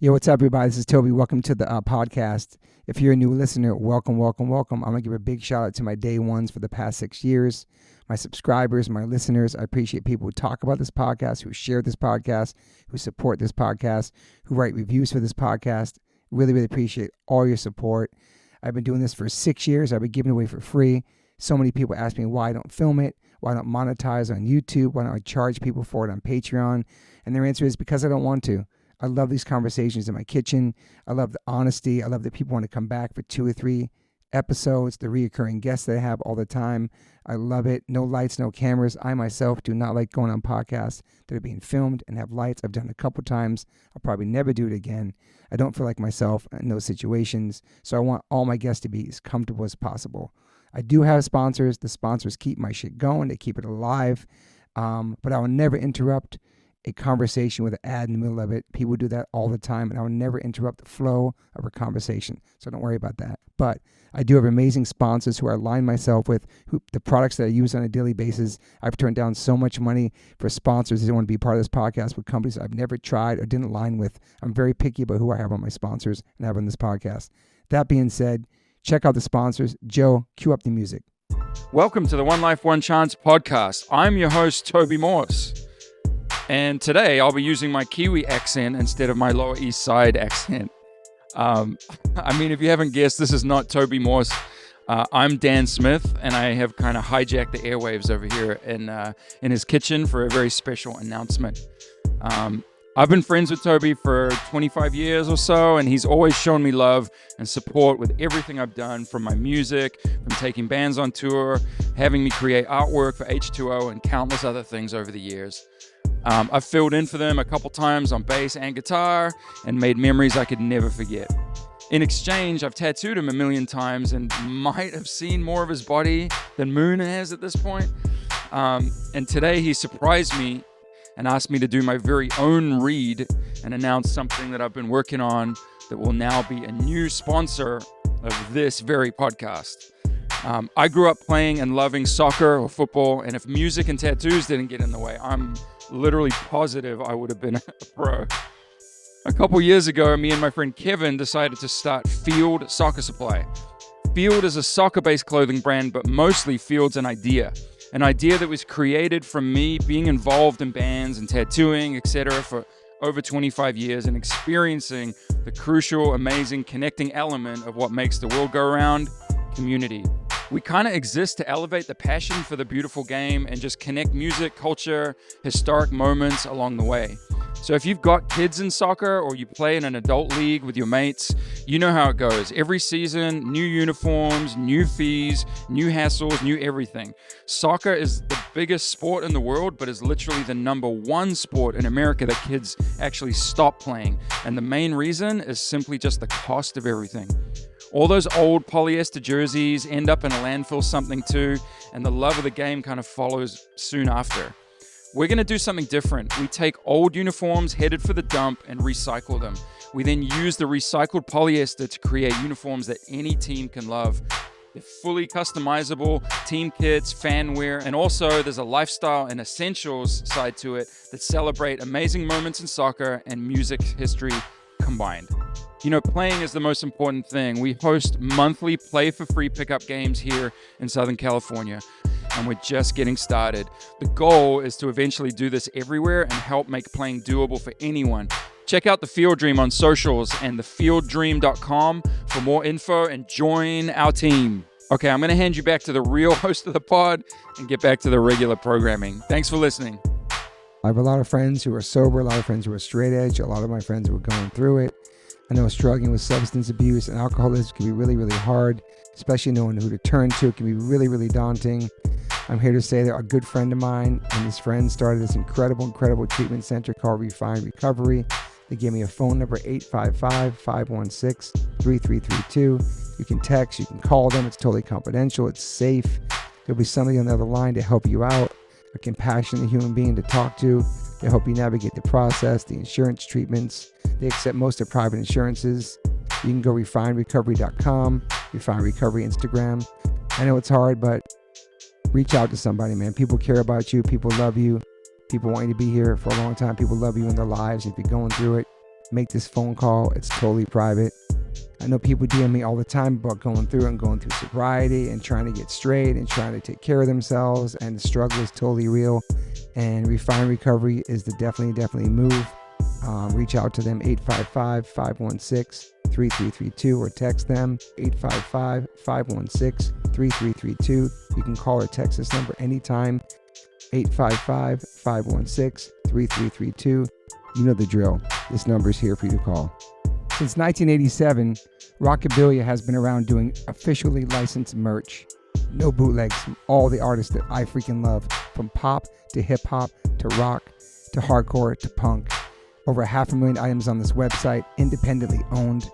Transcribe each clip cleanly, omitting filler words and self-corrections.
Yo, what's up, everybody? This is Toby. Welcome to the podcast. If you're a new listener, welcome. I'm going to give a big shout out to my day ones for the past 6 years, my subscribers, my listeners. I appreciate people who talk about this podcast, who share this podcast, who support this podcast, who write reviews for this podcast. Really appreciate all your support. I've been doing this for 6 years. I've been giving it away for free. So many people ask me why I don't film it, why I don't monetize on YouTube, why don't I charge people for it on Patreon? And their answer is because I don't want to. I love these conversations in my kitchen. I love the honesty. I love that people want to come back for 2 or 3 episodes, the reoccurring guests that I have all the time. I love it. No lights, no cameras. I myself do not like going on podcasts that are being filmed and have lights. I've done it a couple times. I'll probably never do it again. I don't feel like myself in those situations. So I want all my guests to be as comfortable as possible. I do have sponsors. The sponsors keep my shit going. They keep it alive. But I will never interrupt a conversation with an ad in the middle of it. People do that all the time, and I will never interrupt the flow of a conversation. So don't worry about that. But I do have amazing sponsors who I align myself with, who the products that I use on a daily basis. I've turned down so much money for sponsors that want to be part of this podcast with companies I've never tried or didn't align with. I'm very picky about who I have on my sponsors and have on this podcast. That being said, check out the sponsors. Joe, cue up the music. Welcome to the One Life, One Chance podcast. I'm your host, Toby Morse. And today I'll be using my Kiwi accent instead of my Lower East Side accent. If you haven't guessed, this is not Toby Morse. I'm Dan Smith, and I have kind of hijacked the airwaves over here in his kitchen for a very special announcement. I've been friends with Toby for 25 years or so, and he's always shown me love and support with everything I've done, from my music, from taking bands on tour, having me create artwork for H2O, and countless other things over the years. I've filled in for them a couple times on bass and guitar and made memories I could never forget. In exchange, I've tattooed him a million times and might have seen more of his body than Moon has at this point. And today he surprised me and asked me to do my very own read and announce something that I've been working on that will now be a new sponsor of this very podcast. I grew up playing and loving soccer or football, and if music and tattoos didn't get in the way, I'm literally positive I would have been a pro. A couple years ago, me and my friend Kevin decided to start Field Soccer Supply. Field is a soccer-based clothing brand, but mostly Field's an idea that was created from me being involved in bands and tattooing, etc. for over 25 years and experiencing the crucial, amazing, connecting element of what makes the world go around: community. We kind of exist to elevate the passion for the beautiful game and just connect music, culture, historic moments along the way. So if you've got kids in soccer or you play in an adult league with your mates, you know how it goes. Every season, new uniforms, new fees, new hassles, new everything. Soccer is the biggest sport in the world, but is literally the #1 sport in America that kids actually stop playing. And the main reason is simply just the cost of everything. All those old polyester jerseys end up in a landfill something too, and the love of the game kind of follows soon after. We're going to do something different. We take old uniforms headed for the dump and recycle them. We then use the recycled polyester to create uniforms that any team can love. They're fully customizable, team kits, fan wear, and also there's a lifestyle and essentials side to it that celebrate amazing moments in soccer and music history combined. You know, playing is the most important thing. We host monthly play-for-free pickup games here in Southern California, and we're just getting started. The goal is to eventually do this everywhere and help make playing doable for anyone. Check out The Field Dream on socials and thefieldDream.com for more info and join our team. Okay, I'm going to hand you back to the real host of the pod and get back to the regular programming. Thanks for listening. I have a lot of friends who are sober, a lot of friends who are straight edge, a lot of my friends who are going through it. I know struggling with substance abuse and alcoholism can be really hard, especially knowing who to turn to. It can be really daunting. I'm here to say that a good friend of mine and his friend started this incredible treatment center called Refine Recovery. They gave me a phone number, 855-516-3332. You can text, you can call them. It's totally confidential. It's safe. There'll be somebody on the other line to help you out, a compassionate human being to talk to help you navigate the process, the insurance treatments. They accept most of private insurances. You can go refinerecovery.com, Refine Recovery Instagram. I know it's hard, but reach out to somebody, man. People care about you. People love you. People want you to be here for a long time. People love you in their lives. If you're going through it, make this phone call. It's totally private. I know people DM me all the time about going through sobriety and trying to get straight and trying to take care of themselves, and the struggle is totally real. And Refine Recovery is the definitely move. Reach out to them, 855-516-3332, or text them, 855-516-3332. You can call or text this number anytime, 855-516-3332. You know the drill. This number is here for you to call. Since 1987, Rockabilia has been around doing officially licensed merch. No bootlegs from all the artists that I freaking love, from pop to hip hop to rock to hardcore to punk. Over 500,000 items on this website, independently owned,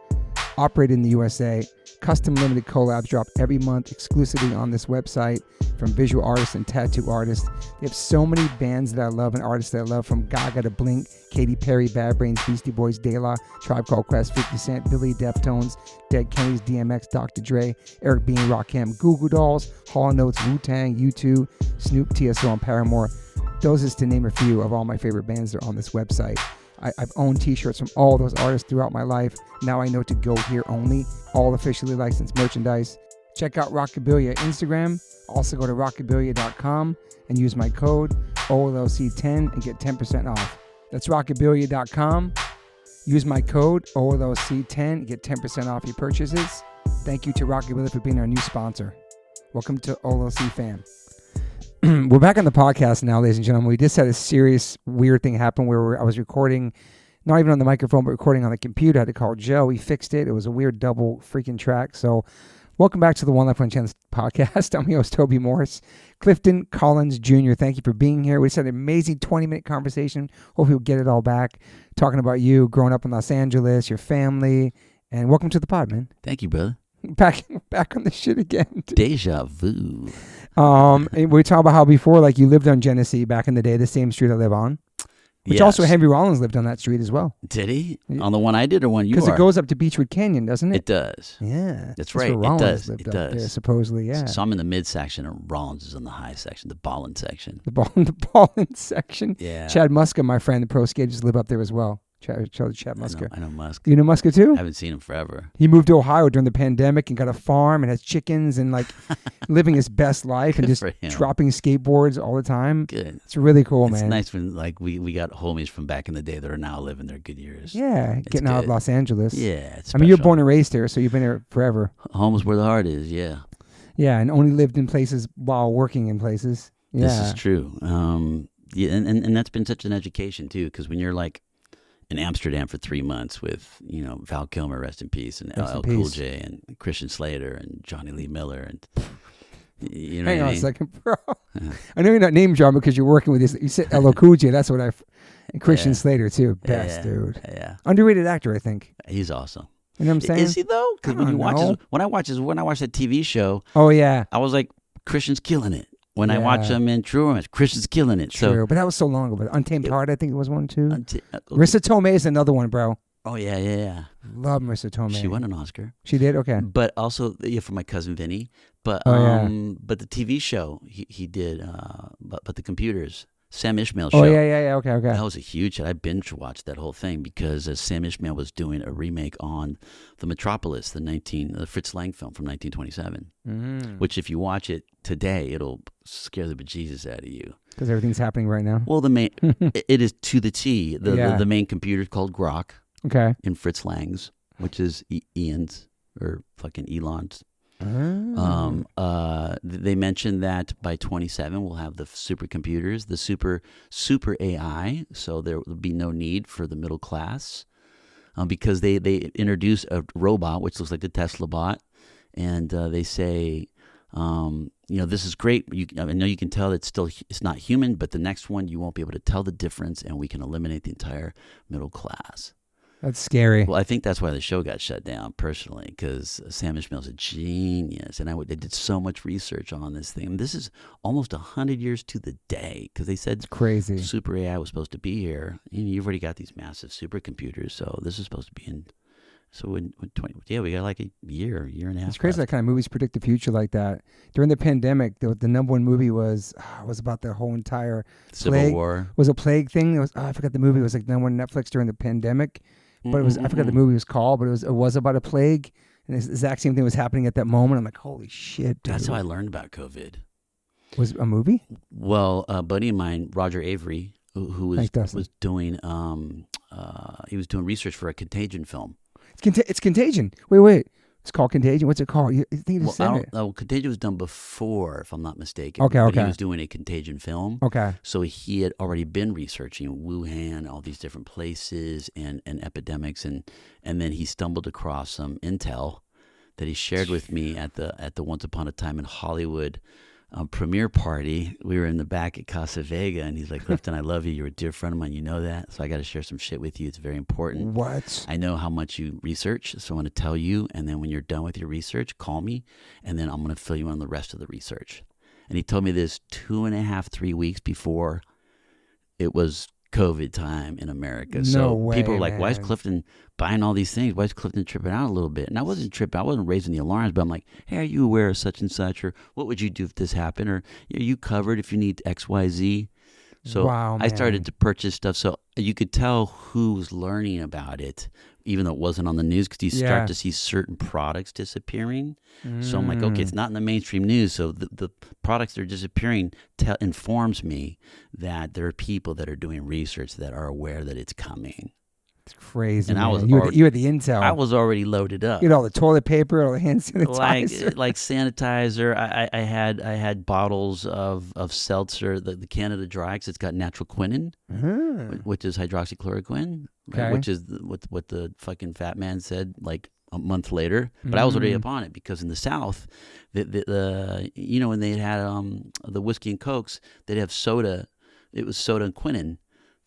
operated in the USA. Custom limited collabs drop every month exclusively on this website from visual artists and tattoo artists. They have so many bands that I love and artists that I love, from Gaga to Blink, Katy Perry, Bad Brains, Beastie Boys, De La, Tribe Called Quest, 50 Cent, Billy, Deftones, Dead Kennedys, DMX, Dr. Dre, Eric B. and Rakim, Goo Goo Dolls, Hall & Oates, Wu-Tang, U2, Snoop, TSO, and Paramore. Those is to name a few of all my favorite bands that are on this website. I've owned t-shirts from all those artists throughout my life. Now I know to go here only. All officially licensed merchandise. Check out Rockabilia Instagram. Also go to rockabilia.com and use my code OLLC10 and get 10% off. That's rockabilia.com. Use my code OLLC10 and get 10% off your purchases. Thank you to Rockabilia for being our new sponsor. Welcome to OLLC fam. We're back on the podcast now, ladies and gentlemen. We just had a serious weird thing happen where I was recording, not even on the microphone, but recording on the computer. I had to call Joe. He fixed it. It was a weird double freaking track. So welcome back to the One Life One Chance podcast. I'm your host, Toby Morse. Clifton Collins Jr., thank you for being here. We just had an amazing 20-minute conversation. Hope you'll get it all back. Talking about you growing up in Los Angeles, your family, and welcome to the pod, man. Thank you, brother. Back on the shit again. Deja vu. And we talked about how before, like, you lived on Genesee back in the day, the same street I live on. Which also Henry Rollins lived on that street as well. Did he? On the one I did or one you are? Because it goes up to Beechwood Canyon, doesn't it? It does. Yeah. That's right. Rollins it does. lived It up does. there, supposedly, yeah. So I'm in the mid section and Rollins is in the high section, the ballin section. The ballin section. Yeah. Chad Muska, my friend, the pro skaters, live up there as well. Chad Muska. I know Musk. You know Muska too? I haven't seen him forever. He moved to Ohio during the pandemic and got a farm and has chickens and like living his best life and just dropping skateboards all the time. Good. It's really cool, man. It's nice when like we got homies from back in the day that are now living their good years. Yeah, getting out of Los Angeles. Yeah, it's I mean, you're born and raised here, so you've been here forever. Home is where the heart is. Yeah. Yeah, and only lived in places while working in places. Yeah. This is true. Yeah, and that's been such an education too, because when you're like in Amsterdam for 3 months with, Val Kilmer, rest in peace, and LL Cool J and Christian Slater and Johnny Lee Miller and hang on a second, bro. I know you're not name dropping because you're working with this. You said LL Cool J. That's what and Christian Slater too. Best dude. Yeah. Underrated actor, I think. He's awesome. You know what I'm saying? Is he though? Because when I watch that TV show. Oh yeah. I was like, Christian's killing it. When I watch him in True Romance, Christian's killing it. True, so, but that was so long ago. But Untamed Heart, I think it was one too. Marissa Tomei is another one, bro. Oh yeah. Love Marissa Tomei. She won an Oscar. She did. Okay. But also, for my cousin Vinny. But but the TV show he did, but the computers. Sam Ishmael show. Oh yeah. Okay. That was a huge hit. I binge watched that whole thing because Sam Ishmael was doing a remake on the Metropolis, the Fritz Lang film from 1927. Which, if you watch it today, it'll scare the bejesus out of you. Because everything's happening right now. Well, it is to the T. The main computer is called Grok. Okay. In Fritz Lang's, which is Ian's or fucking Elon's. They mentioned that by 2027 we'll have the supercomputers, the super AI, so there will be no need for the middle class, because they introduce a robot which looks like the Tesla bot, and they say, this is great. I know you can tell it's not human, but the next one you won't be able to tell the difference, and we can eliminate the entire middle class. That's scary. Well, I think that's why the show got shut down, personally, because Sam Ishmael's a genius, and they did so much research on this thing. And this is almost 100 years to the day, because they said it's crazy. Super AI was supposed to be here. You've already got these massive supercomputers, so this is supposed to be in. So in 20, we got like a year and a half. It's crazy that kind of movies predict the future like that. During the pandemic, the number one movie was about the whole entire Civil War. Was a plague thing. I forgot the movie. It was like number one Netflix during the pandemic. but it was I forgot the movie was called, but it was about a plague, and the exact same thing was happening at that moment. I'm like, holy shit, dude. That's how I learned about COVID. Was it a movie? Well, a buddy of mine, Roger Avery, who was doing he was doing research for a Contagion film. It's Contagion. Wait. It's called Contagion. What's it called? I think you just said it. Contagion was done before, if I'm not mistaken. Okay. But he was doing a Contagion film. Okay. So he had already been researching Wuhan, all these different places and epidemics, and then he stumbled across some intel that he shared with me at the Once Upon a Time in Hollywood premiere party. We were in the back at Casa Vega, and he's like, Clifton, I love you. You're a dear friend of mine. You know that. So I got to share some shit with you. It's very important. What? I know how much you research, so I want to tell you. And then when you're done with your research, call me, and then I'm going to fill you in on the rest of the research. And he told me this 2.5, 3 weeks before it was COVID time in America. So way, people were like, man. why is Clifton buying all these things? Why is Clifton tripping out a little bit? And I wasn't tripping. I wasn't raising the alarms, but I'm like, hey, are you aware of such and such? Or what would you do if this happened? Or are you covered if you need X, Y, Z? So I started to purchase stuff. So you could tell who was learning about it, even though it wasn't on the news, because you start to see certain products disappearing. So I'm like, okay, it's not in the mainstream news. So the products that are disappearing informs me that there are people that are doing research that are aware that it's coming. It's crazy. And man. You had the intel. I was already loaded up. You had all the toilet paper, all the hand sanitizer, like sanitizer. I had bottles of seltzer, the Canada Dry, because it's got natural quinine, which is hydroxychloroquine, right? Which is what the fucking fat man said like a month later. But I was already up on it because in the South, the when they had the whiskey and cokes, they'd have soda. It was soda and quinine.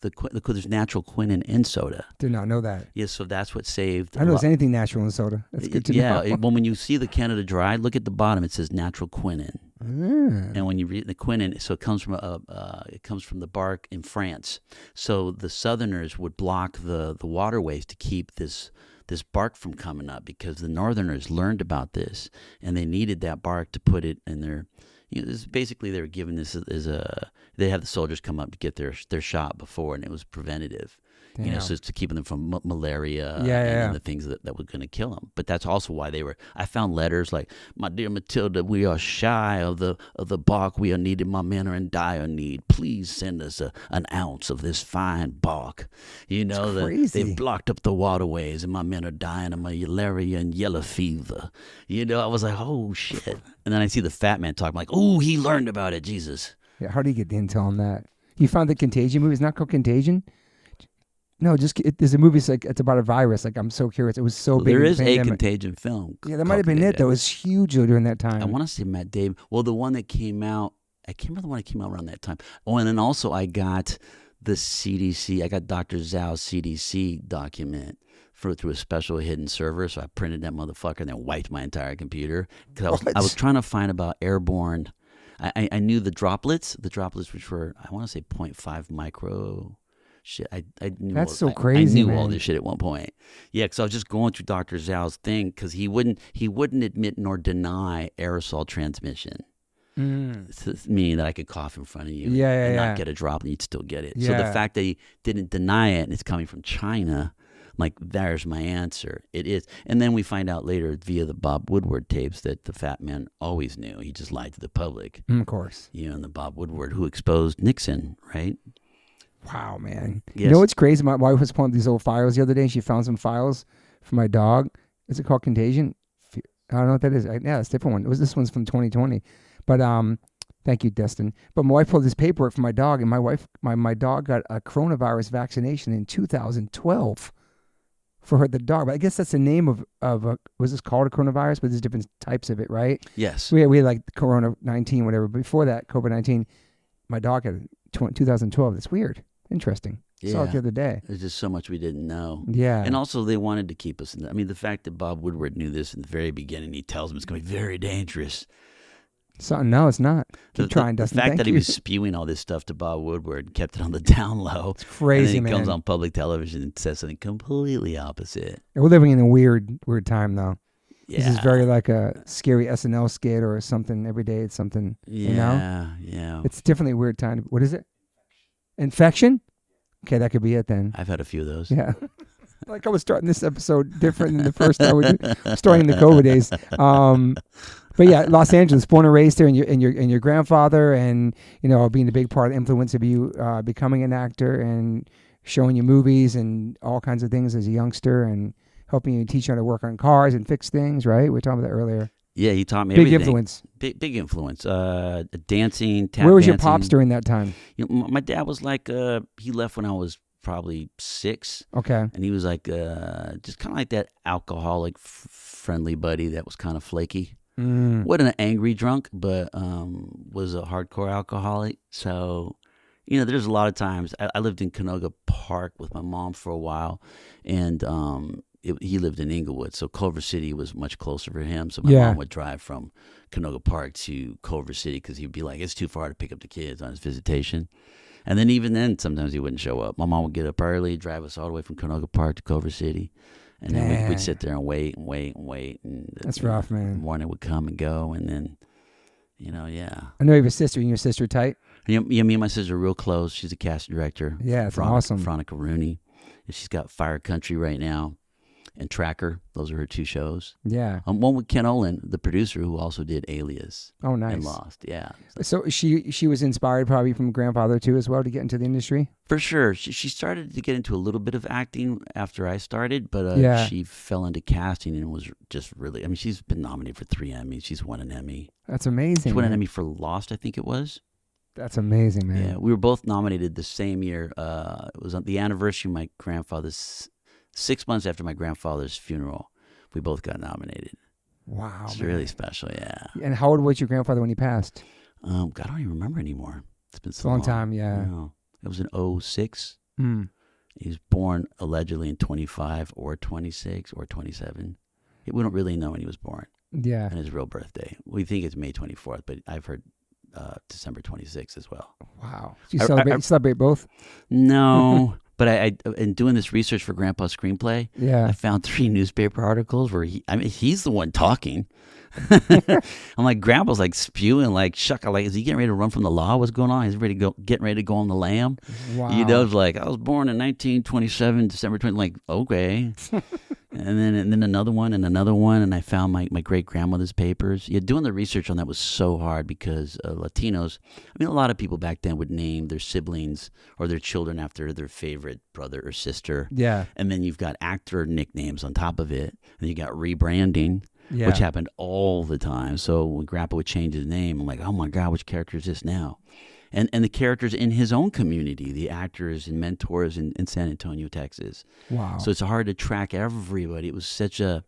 There's natural quinine in soda. Did not know that. Yeah, so that's what saved. I know there's anything natural in soda. That's good to know. Yeah, when you see the Canada Dry, look at the bottom. It says natural quinine. And when you read the quinine, so it comes from the bark in France. So the Southerners would block the waterways to keep this bark from coming up because the Northerners learned about this and they needed that bark to put it in their. This basically they were given this as they had the soldiers come up to get their shot before, and it was preventative. Damn. So it's to keep them from malaria and the things that were going to kill them. But that's also why they were. I found letters like, "My dear Matilda, we are shy of the bark we are needed. My men are in dire need. Please send us an ounce of this fine bark." They've blocked up the waterways, and my men are dying of malaria and yellow fever. I was like, oh shit. And then I see the fat man talking like, oh, he learned about it. Jesus. Yeah, how do you get the intel on that? You found the Contagion movie? It's not called Contagion? No, there's a movie. It's about a virus. Like, I'm so curious. It was so big. There is a Contagion film. Yeah, that might have been it. That was huge during that time. I want to say Matt Damon. Well, the one that came out. I can't remember the one that came out around that time. Oh, and then also I got the CDC. I got Dr. Zhao's CDC document through a special hidden server. So I printed that motherfucker and then wiped my entire computer because I was trying to find about airborne. I knew the droplets, which were I want to say 0.5 micro. Shit, I knew that's so crazy. I knew man. all this shit at one point. Yeah, because I was just going through Dr. Zhao's thing because he wouldn't admit nor deny aerosol transmission. Meaning that I could cough in front of you and not get a drop and you'd still get it. So the fact that he didn't deny it and it's coming from China, like there's my answer. It is. And then we find out later via the Bob Woodward tapes that the fat man always knew. He just lied to the public. Of course. And the Bob Woodward who exposed Nixon, right? Wow, man. Yes. You know what's crazy? My wife was pulling these old files the other day, and she found some files for my dog. Is it called Contagion? I don't know what that is. Yeah, it's a different one. This one's from 2020. But thank you, Destin. But my wife pulled this paperwork for my dog, and my dog got a coronavirus vaccination in 2012 for the dog. But I guess that's the name of was this called a coronavirus? But there's different types of it, right? Yes. We had like Corona-19, whatever. Before that, COVID-19, my dog had 2012. That's weird. Interesting. Yeah. Saw it the other day. There's just so much we didn't know. Yeah. And also they wanted to keep us in the fact that Bob Woodward knew this in the very beginning, he tells him it's going to be very dangerous. So, no, it's not. Keep trying, Dustin. The fact Thank that you. he was spewing all this stuff to Bob Woodward and kept it on the down low. It's crazy, and then he man. comes on public television and says something completely opposite. We're living in a weird time, though. Yeah. This is very like a scary SNL skit or something. Every day it's something, Yeah, you know? yeah. It's definitely a weird time. What is it? Infection? Okay, that could be it then. I've had a few of those. Yeah. Like I was starting this episode different than the first time we did, starting in the COVID days. But yeah, Los Angeles, born and raised there, and your grandfather, and being a big part of the influence of you becoming an actor and showing you movies and all kinds of things as a youngster, and helping you teach you how to work on cars and fix things. Right, we were talking about that earlier. Yeah, he taught me big everything. Influence. Big influence. Dancing, tap Where was dancing. your pops during that time? My dad was like, he left when I was probably 6. Okay. And he was like, just kind of like that alcoholic friendly buddy that was kind of flaky. Wasn't an angry drunk, but was a hardcore alcoholic. So, there's a lot of times. I lived in Canoga Park with my mom for a while, and he lived in Inglewood, so Culver City was much closer for him. So my mom would drive from Canoga Park to Culver City because he'd be like, it's too far to pick up the kids on his visitation. And then even then, sometimes he wouldn't show up. My mom would get up early, drive us all the way from Canoga Park to Culver City. And then we'd sit there and wait. And that's rough, man. The morning would come and go, and then, yeah. I know you have a sister. You and your sister tight? Yeah, me and my sister are real close. She's a casting director. Yeah, it's awesome. Veronica Rooney. And she's got Fire Country right now and Tracker. Those are her 2 shows. Yeah. One with Ken Olin, the producer, who also did Alias. Oh, nice. And Lost, yeah. So she was inspired probably from grandfather too as well to get into the industry? For sure. She started to get into a little bit of acting after I started, but she fell into casting and was just really, she's been nominated for 3 Emmys. She's won an Emmy. That's amazing. She won an Emmy for Lost, I think it was. That's amazing, man. Yeah, we were both nominated the same year. It was on the anniversary of my grandfather's, 6 months after my grandfather's funeral. We both got nominated. Wow, it's really special, yeah. And how old was your grandfather when he passed? God, I don't even remember anymore. It's been so long time, yeah. No, it was in 2006. He was born allegedly in 25 or 26 or 27. We don't really know when he was born. Yeah. And his real birthday. We think it's May 24th, but I've heard December 26th as well. Wow. Do you celebrate both? No. But I in doing this research for Grandpa's screenplay, I found 3 newspaper articles where he's the one talking. I'm like, Grandpa's like spewing like, is he getting ready to run from the law? What's going on? He's getting ready to go on the lam. Wow. It's like, I was born in 1927, December 20. Like, okay. And then another one, and I found my great grandmother's papers. Yeah, doing the research on that was so hard because Latinos. A lot of people back then would name their siblings or their children after their favorite brother or sister. Yeah, and then you've got actor nicknames on top of it, and you got rebranding, which happened all the time. So when Grandpa would change his name, I'm like, oh my God, which character is this now? And the characters in his own community, the actors and mentors in San Antonio, Texas. Wow. So it's hard to track everybody. It was such a,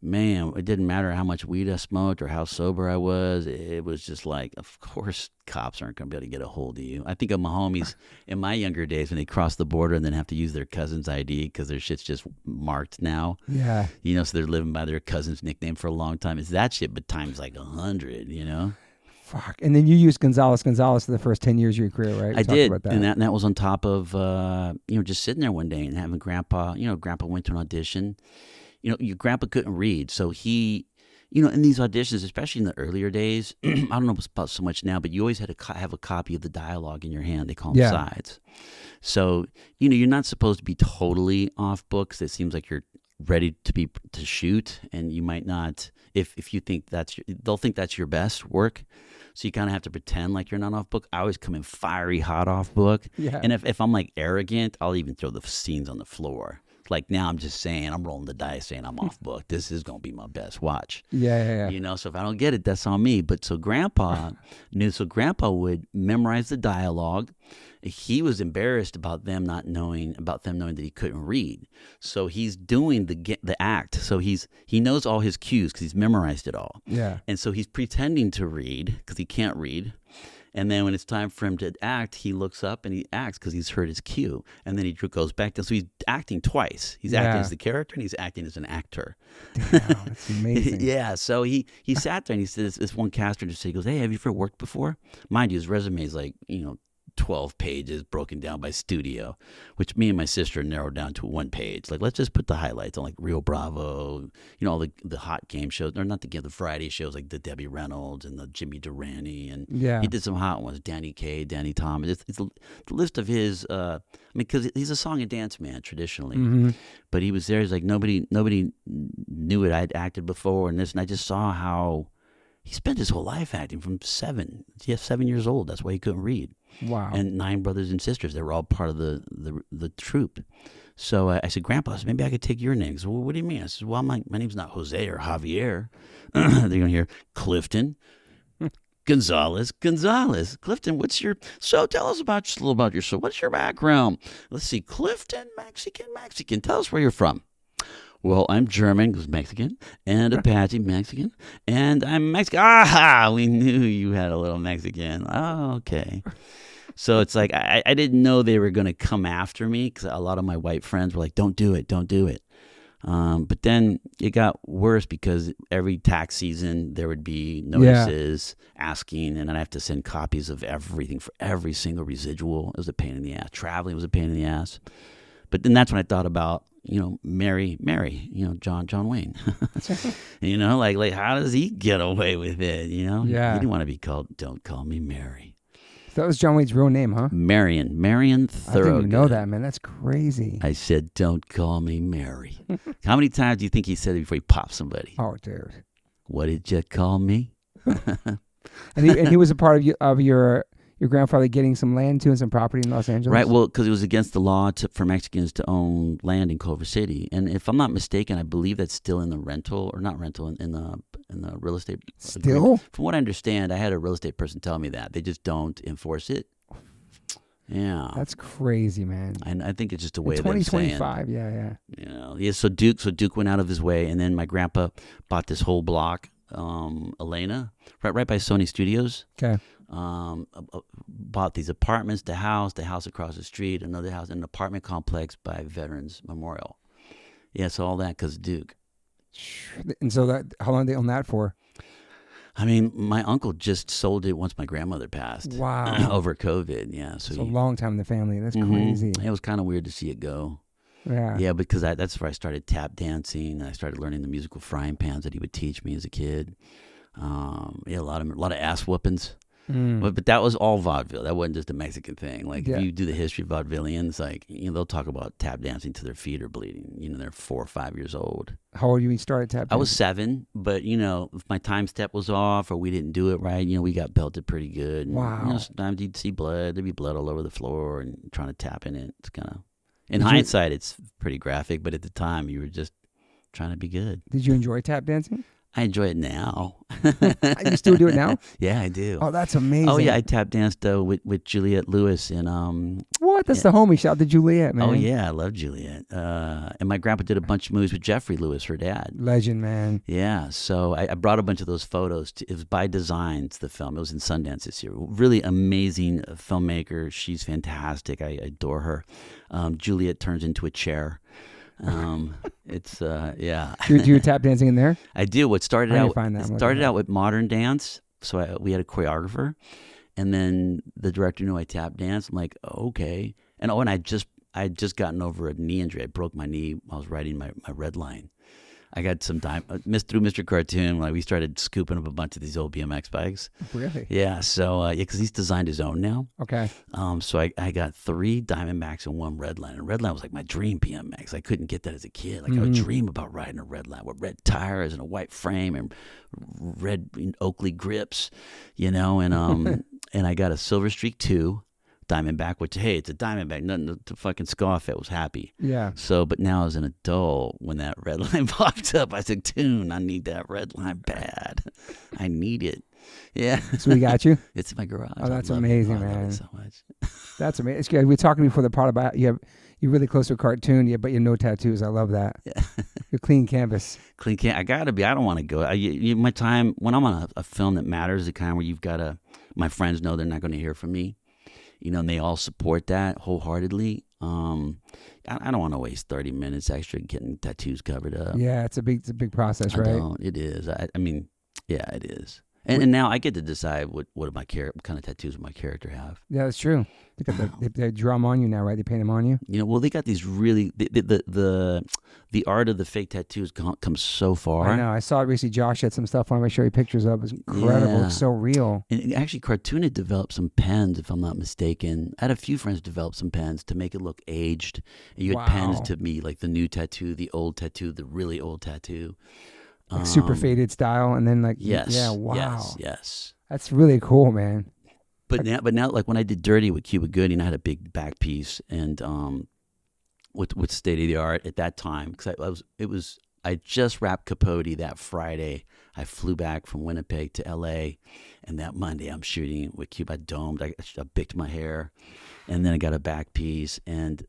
man, it didn't matter how much weed I smoked or how sober I was. It was just like, of course, cops aren't going to be able to get a hold of you. I think of my homies in my younger days when they cross the border and then have to use their cousin's ID because their shit's just marked now. Yeah. So they're living by their cousin's nickname for a long time. It's that shit, but times like 100, Fuck. And then you used Gonzalez for the first 10 years of your career, right? I did. About that. And that was on top of, just sitting there one day and having Grandpa, Grandpa went to an audition. Your Grandpa couldn't read. So he, in these auditions, especially in the earlier days, I don't know about so much now, but you always had to have a copy of the dialogue in your hand. They call them sides. So, you're not supposed to be totally off book because it seems like you're ready to shoot, and you might not, if you think they'll think that's your best work. So you kind of have to pretend like you're not off book. I always come in fiery hot off book. Yeah. And if I'm like arrogant, I'll even throw the scenes on the floor. Like now I'm just saying, I'm rolling the dice saying I'm off book. This is going to be my best watch. Yeah. So if I don't get it, that's on me. But so Grandpa knew, so Grandpa would memorize the dialogue. He was embarrassed about them knowing that he couldn't read. So he's doing the act. So he knows all his cues because he's memorized it all. Yeah. And so he's pretending to read because he can't read. And then when it's time for him to act, he looks up and he acts because he's heard his cue. And then he goes back to, so he's acting twice. He's acting as the character and he's acting as an actor. Damn, that's amazing. Yeah, so he sat there and he said, this one caster just said, he goes, hey, have you ever worked before? Mind you, his resume is like, 12 pages broken down by studio, which me and my sister narrowed down to one page. Like, let's just put the highlights on, like Rio Bravo, all the hot game shows, or not the variety shows, like the Debbie Reynolds and the Jimmy Durante, and he did some hot ones, Danny Kaye, Danny Thomas. It's the list of his, because he's a song and dance man traditionally, but he was there. He's like, nobody knew it. I'd acted before and this, and I just saw how he spent his whole life acting from 7 years old. That's why he couldn't read. Wow. And 9 brothers and sisters. They were all part of the troupe. So I said, Grandpa, maybe I could take your name. He said, well, what do you mean? I said, well, my name's not Jose or Javier. They're going to hear Clifton Gonzalez. Clifton, so tell us just a little about yourself. What's your background? Let's see. Clifton, Mexican. Tell us where you're from. Well, I'm German, because Mexican, and Apache, Mexican, and I'm Mexican. Aha! We knew you had a little Mexican. Oh, okay. So it's like I didn't know they were going to come after me, because a lot of my white friends were like, don't do it. But then it got worse, because every tax season there would be notices asking, and I'd have to send copies of everything for every single residual. It was a pain in the ass. Traveling was a pain in the ass. But then that's when I thought about, Mary, John Wayne. like how does he get away with it? He didn't want to be called, don't call me Mary. So that was John Wayne's real name, huh? Marion Thoroughgood. I didn't even know that, man. That's crazy. I said, don't call me Mary. How many times do you think he said it before he popped somebody? Oh, dude. What did you call me? and he was a part of your grandfather getting some land too and some property in Los Angeles? Right, well, because it was against the law for Mexicans to own land in Culver City. And if I'm not mistaken, I believe that's still in the rental, or not rental, in the real estate. Still? Agreement. From what I understand, I had a real estate person tell me that. They just don't enforce it. Yeah. That's crazy, man. And I think it's just a way in of them saying. 2025, yeah. So Duke went out of his way, and then my grandpa bought this whole block, Elena, right by Sony Studios. Okay. Bought these apartments, the house across the street, another house, an apartment complex by Veterans Memorial. Yeah, so all that because of Duke. And so how long did they own that for? I mean, my uncle just sold it once my grandmother passed. Wow. Over COVID, yeah. So a long time in the family. That's crazy. It was kind of weird to see it go. Yeah. Yeah, because that's where I started tap dancing. I started learning the musical frying pans that he would teach me as a kid. A lot of ass whoopings. But that was all vaudeville. That wasn't just a Mexican thing. Like, if you do the history of vaudevillians, like, they'll talk about tap dancing till their feet are bleeding. They're 4 or 5 years old. How old were you when you started tap dancing? I was 7, but, if my time step was off or we didn't do it right, we got belted pretty good. And, wow. Sometimes you'd see blood. There'd be blood all over the floor and trying to tap in it. It's kind of, in hindsight, it's pretty graphic, but at the time, you were just trying to be good. Did you enjoy tap dancing? I enjoy it now. You still do it now? Yeah, I do. Oh, that's amazing. Oh, yeah, I tap danced with Juliette Lewis and What? That's the homie. Shout out to Juliette, man. Oh yeah, I love Juliette. And my grandpa did a bunch of movies with Jeffrey Lewis, her dad. Legend, man. Yeah, so I brought a bunch of those photos. It was by design. The film. It was in Sundance this year. Really amazing filmmaker. She's fantastic. I adore her. Juliette turns into a chair. It's yeah. Do you tap dancing in there? I do. What started out out with modern dance. So we had a choreographer, and then the director knew I tap dance. I'm like, okay. And I just gotten over a knee injury. I broke my knee while I was riding my red line. I got some time through Mr. Cartoon. Like, we started scooping up a bunch of these old BMX bikes. Really? Yeah. So because he's designed his own now. Okay. So I got 3 Diamondbacks and 1 Redline. And Redline was like my dream BMX. I couldn't get that as a kid. Like, I would dream about riding a Redline with red tires and a white frame and red Oakley grips, and and I got a Silver Streak 2 Diamondback, which, hey, it's a Diamondback, nothing to fucking scoff at. I was happy. Yeah. So, but now as an adult, when that red line popped up, I said, Tune, I need that red line bad. I need it. Yeah. So we got you? It's in my garage. Oh, that's amazing, man. I love it so much. That's amazing. It's good. We were talking before the pod about you're really close to a cartoon, but you have no tattoos. I love that. Yeah. You're clean canvas. Clean canvas. I gotta be. I don't want to go. My time when I'm on a film that matters, the kind where you've got to. My friends know they're not going to hear from me. And they all support that wholeheartedly. I don't want to waste 30 minutes extra getting tattoos covered up. Yeah, it's a big process, right? It is. I mean, yeah, it is. And now I get to decide what kind of tattoos my character have. Yeah, that's true. They got they draw them on you now, right? They paint them on you. Well, they got these really the art of the fake tattoos comes so far. I know. I saw it recently. Josh had some stuff on. I show you pictures of. It's incredible. Yeah. It's so real. And actually, Cartoon had developed some pens, if I'm not mistaken. I had a few friends develop some pens to make it look aged. And you had pens to be like the new tattoo, the old tattoo, the really old tattoo. Like super faded style, and then like yes. That's really cool, man. But now, like when I did Dirty with Cuba Gooding, I had a big back piece, and with state of the art at that time, because I just wrapped Capote that Friday. I flew back from Winnipeg to L.A., and that Monday I'm shooting with Cuba. I domed, I bicked my hair, and then I got a back piece. And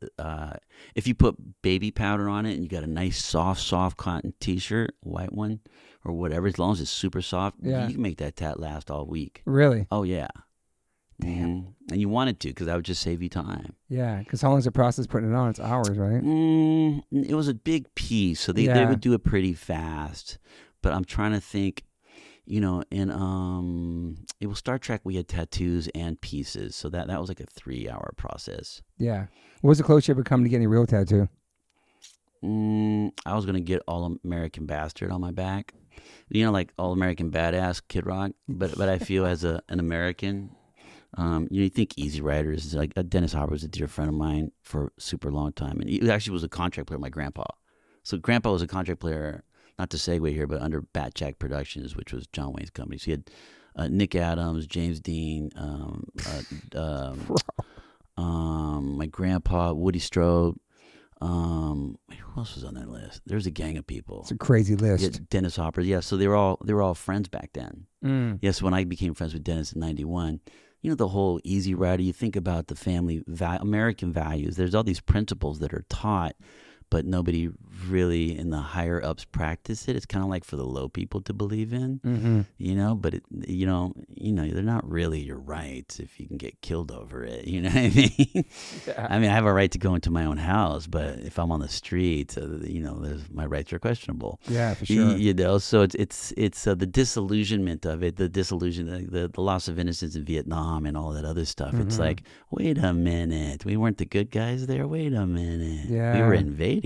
if you put baby powder on it, and you got a nice soft cotton T-shirt, white one or whatever, as long as it's super soft, you can make that tat last all week. Really? Oh yeah. Damn. Mm-hmm. And you wanted to, because that would just save you time. Yeah, because how long's the process putting it on? It's hours, right? It was a big piece, so they would do it pretty fast. But I'm trying to think, in it was Star Trek, we had tattoos and pieces, so that was like a 3-hour process. Yeah. What was the closest you ever come to getting a real tattoo? I was gonna get All American Bastard on my back, like All American Badass, Kid Rock. But I feel as an American. You think Easy Riders is like Dennis Hopper was a dear friend of mine for a super long time, and he actually was a contract player. My grandpa, so grandpa was a contract player. Not to segue here, but under Bat Jack Productions, which was John Wayne's company. So he had Nick Adams, James Dean, my grandpa, Woody Strode. Who else was on that list? There's a gang of people. It's a crazy list. Yeah, Dennis Hopper. Yeah, so they were all friends back then. Yes, when I became friends with Dennis in '91. The whole Easy Rider, you think about the family, American values. There's all these principles that are taught, but nobody really in the higher ups practice it. It's kind of like for the low people to believe in, but they're not really your rights if you can get killed over it. You know what I mean? Yeah. I mean, I have a right to go into my own house, but if I'm on the street, my rights are questionable. Yeah, for sure. So it's the disillusionment of it, the loss of innocence in Vietnam and all that other stuff. It's like, wait a minute, we weren't the good guys there. Wait a minute, we were invading.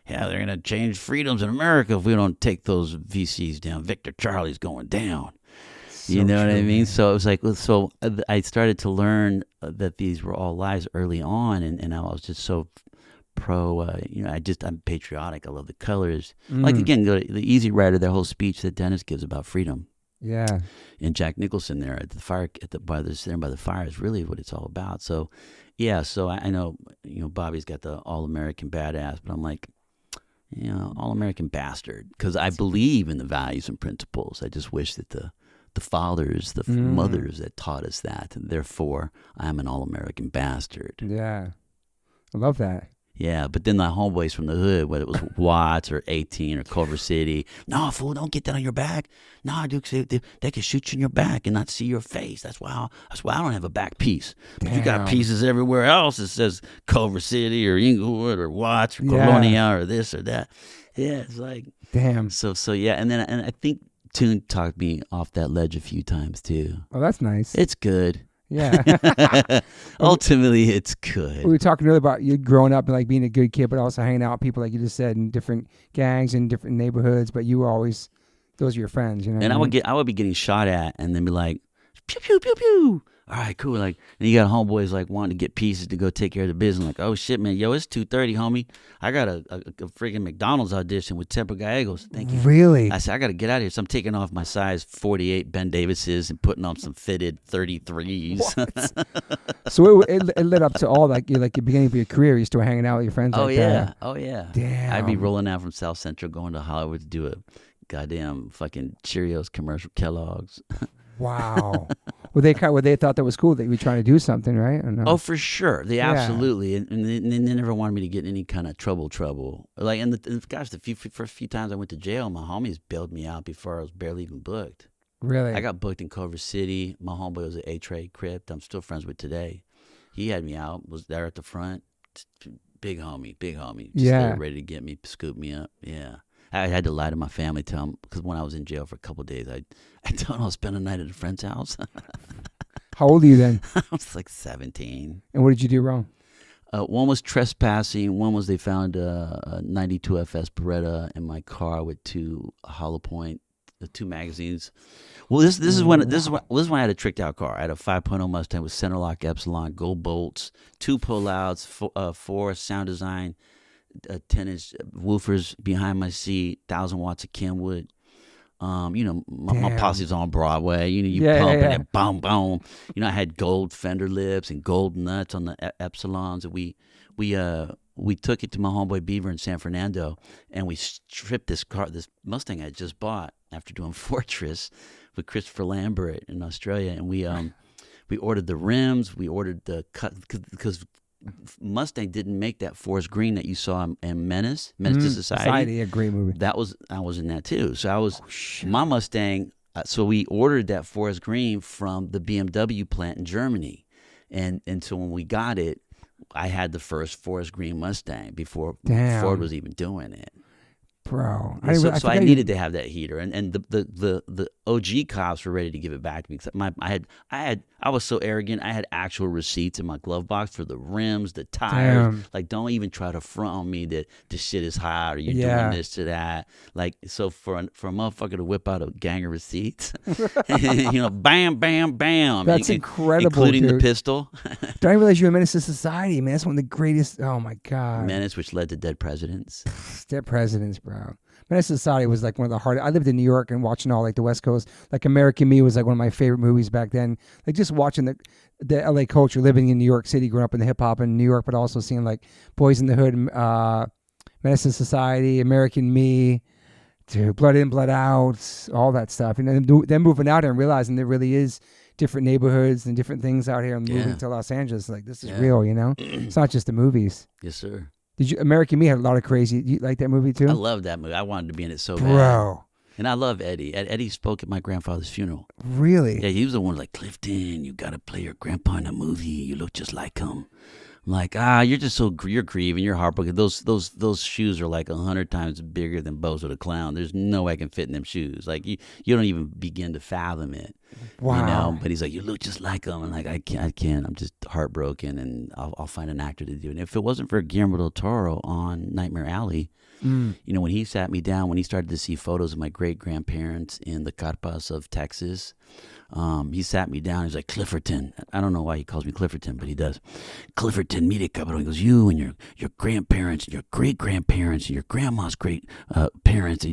Yeah, they're gonna change freedoms in America if we don't take those VCs down. Victor Charlie's going down. You know what I mean? So it was like, I started to learn that these were all lies early on, and I was just so pro. I'm patriotic. I love the colors. Like again, the Easy Rider, that whole speech that Dennis gives about freedom. Yeah. And Jack Nicholson there at the fire, by the fire is really what it's all about. So. Yeah, so I know, Bobby's got the All-American Badass, but I'm like, All-American Bastard, because I believe in the values and principles. I just wish that the fathers, the mothers that taught us that, and therefore I'm an All-American Bastard. Yeah, I love that. Yeah, but then the homeboys from the hood, whether it was Watts or 18 or Culver City, no, fool, don't get that on your back. No, dude, they can shoot you in your back and not see your face. That's why I don't have a back piece. But you got pieces everywhere else that says Culver City or Inglewood or Watts or Colonia or this or that. Yeah, it's like, damn. So yeah, and I think Toon talked me off that ledge a few times too. Oh, that's nice. It's good. Yeah. Ultimately, it's good. We were talking earlier about you growing up and like being a good kid, but also hanging out with people, like you just said, in different gangs and different neighborhoods. But you were always, those are your friends, And I would be getting shot at, and then be like, pew pew pew pew. All right, cool. Like, and you got homeboys like wanting to get pieces to go take care of the business. Like, oh shit, man, yo, it's 2:30, homie. I got a freaking McDonald's audition with Temper Gallegos. Thank you. Really? I said I got to get out of here. So I'm taking off my size 48 Ben Davises and putting on some fitted 33s. So it led up to all like your beginning of your career. You started hanging out with your friends. Oh like yeah, that. oh yeah. Damn. I'd be rolling out from South Central, going to Hollywood to do a goddamn fucking Cheerios commercial, Kellogg's. Wow. Well, they thought that was cool that you were trying to do something, right? Or no? Oh, for sure. They absolutely, and they never wanted me to get any kind of trouble. Like, the first few times I went to jail, my homies bailed me out before I was barely even booked. Really? I got booked in Culver City. My homeboy was an A-Trade Crypt. I'm still friends with today. He had me out. Was there at the front. Big homie. Just there ready to get me, scoop me up. Yeah. I had to lie to my family, tell them, because when I was in jail for a couple of days, I told them I was spending a night at a friend's house. How old are you then? I was like 17. And what did you do wrong? One was trespassing. One was they found a 92 FS Beretta in my car with 2 hollow point, 2 magazines. Well, this is when I had a tricked out car. I had a 5.0 Mustang with center lock Epsilon, gold bolts, 2 pullouts, 4 sound design, 10-inch woofers behind my seat, 1,000 watts of Kenwood. My posse's on Broadway. You pumping it, boom, boom. I had gold fender lips and gold nuts on the Epsilons. We took it to my homeboy Beaver in San Fernando, and we stripped this Mustang I just bought after doing Fortress with Christopher Lambert in Australia, and we ordered the rims, we ordered the cut, because Mustang didn't make that forest green that you saw in Menace to Society. A great movie. I was in that too. So my Mustang. So we ordered that forest green from the BMW plant in Germany, and so when we got it, I had the first forest green Mustang before Ford was even doing it. Bro, So I needed to have that heater, and the OG cops were ready to give it back to me. I was so arrogant. I had actual receipts in my glove box for the rims, the tires. Damn. Like, don't even try to front on me that the shit is hot or you're doing this to that. Like, so for a motherfucker to whip out a gang of receipts, bam, bam, bam. That's incredible, including dude. the pistol. Don't I realize you're a menace to society, man? That's one of the greatest. Oh my god, Menace, which led to Dead Presidents. Dead Presidents, bro. Menace to Society was like one of the hardest. I lived in New York and watching all like the West Coast. Like American Me was like one of my favorite movies back then. Like just watching the LA culture, living in New York City, growing up in the hip hop in New York, but also seeing like Boys in the Hood, Menace to Society, American Me, to Blood In, Blood Out, all that stuff. And then moving out and realizing there really is different neighborhoods and different things out here and moving to Los Angeles. Like this is real, It's not just the movies. Yes, sir. American Me had a lot of crazy. You like that movie too? I love that movie. I wanted to be in it so bad. Bro. And I love Eddie. Eddie spoke at my grandfather's funeral. Really? Yeah, he was the one like, Clifton, you got to play your grandpa in a movie. You look just like him. I'm like, you're just you're grieving, you're heartbroken. Those shoes are like 100 times bigger than Bozo the Clown. There's no way I can fit in them shoes. Like you don't even begin to fathom it. Wow. But he's like, you look just like him. And like, I can't. I'm just heartbroken, and I'll find an actor to do it. And if it wasn't for Guillermo del Toro on Nightmare Alley, when he sat me down, when he started to see photos of my great grandparents in the Carpas of Texas, he sat me down. He's like, Clifferton. I don't know why he calls me Clifferton, but he does. Clifferton, mire cabrón. He goes, you and your grandparents and your great grandparents and your grandma's great parents.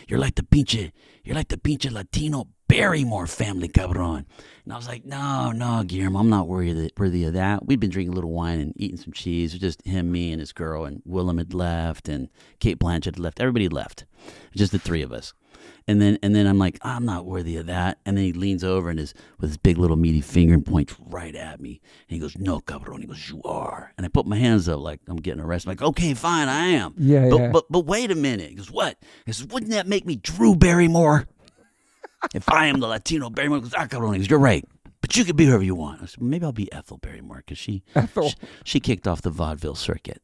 You're like the pinche Latino Barrymore family, cabrón. And I was like, no, Guillermo, I'm not worthy of that. We'd been drinking a little wine and eating some cheese. It was just him, me, and his girl, and Willem had left, and Kate Blanchett had left. Everybody had left. Just the three of us. And then I'm like, I'm not worthy of that. And then he leans over and with his big little meaty finger and points right at me. And he goes, no, cabrón. He goes, you are. And I put my hands up like I'm getting arrested. I'm like, okay, fine, I am. But wait a minute. He goes, what? He says, wouldn't that make me Drew Barrymore? If I am the Latino Barrymore, he goes, cabrón. He goes, you're right. But you can be whoever you want. I said, maybe I'll be Ethel Barrymore because she kicked off the vaudeville circuit.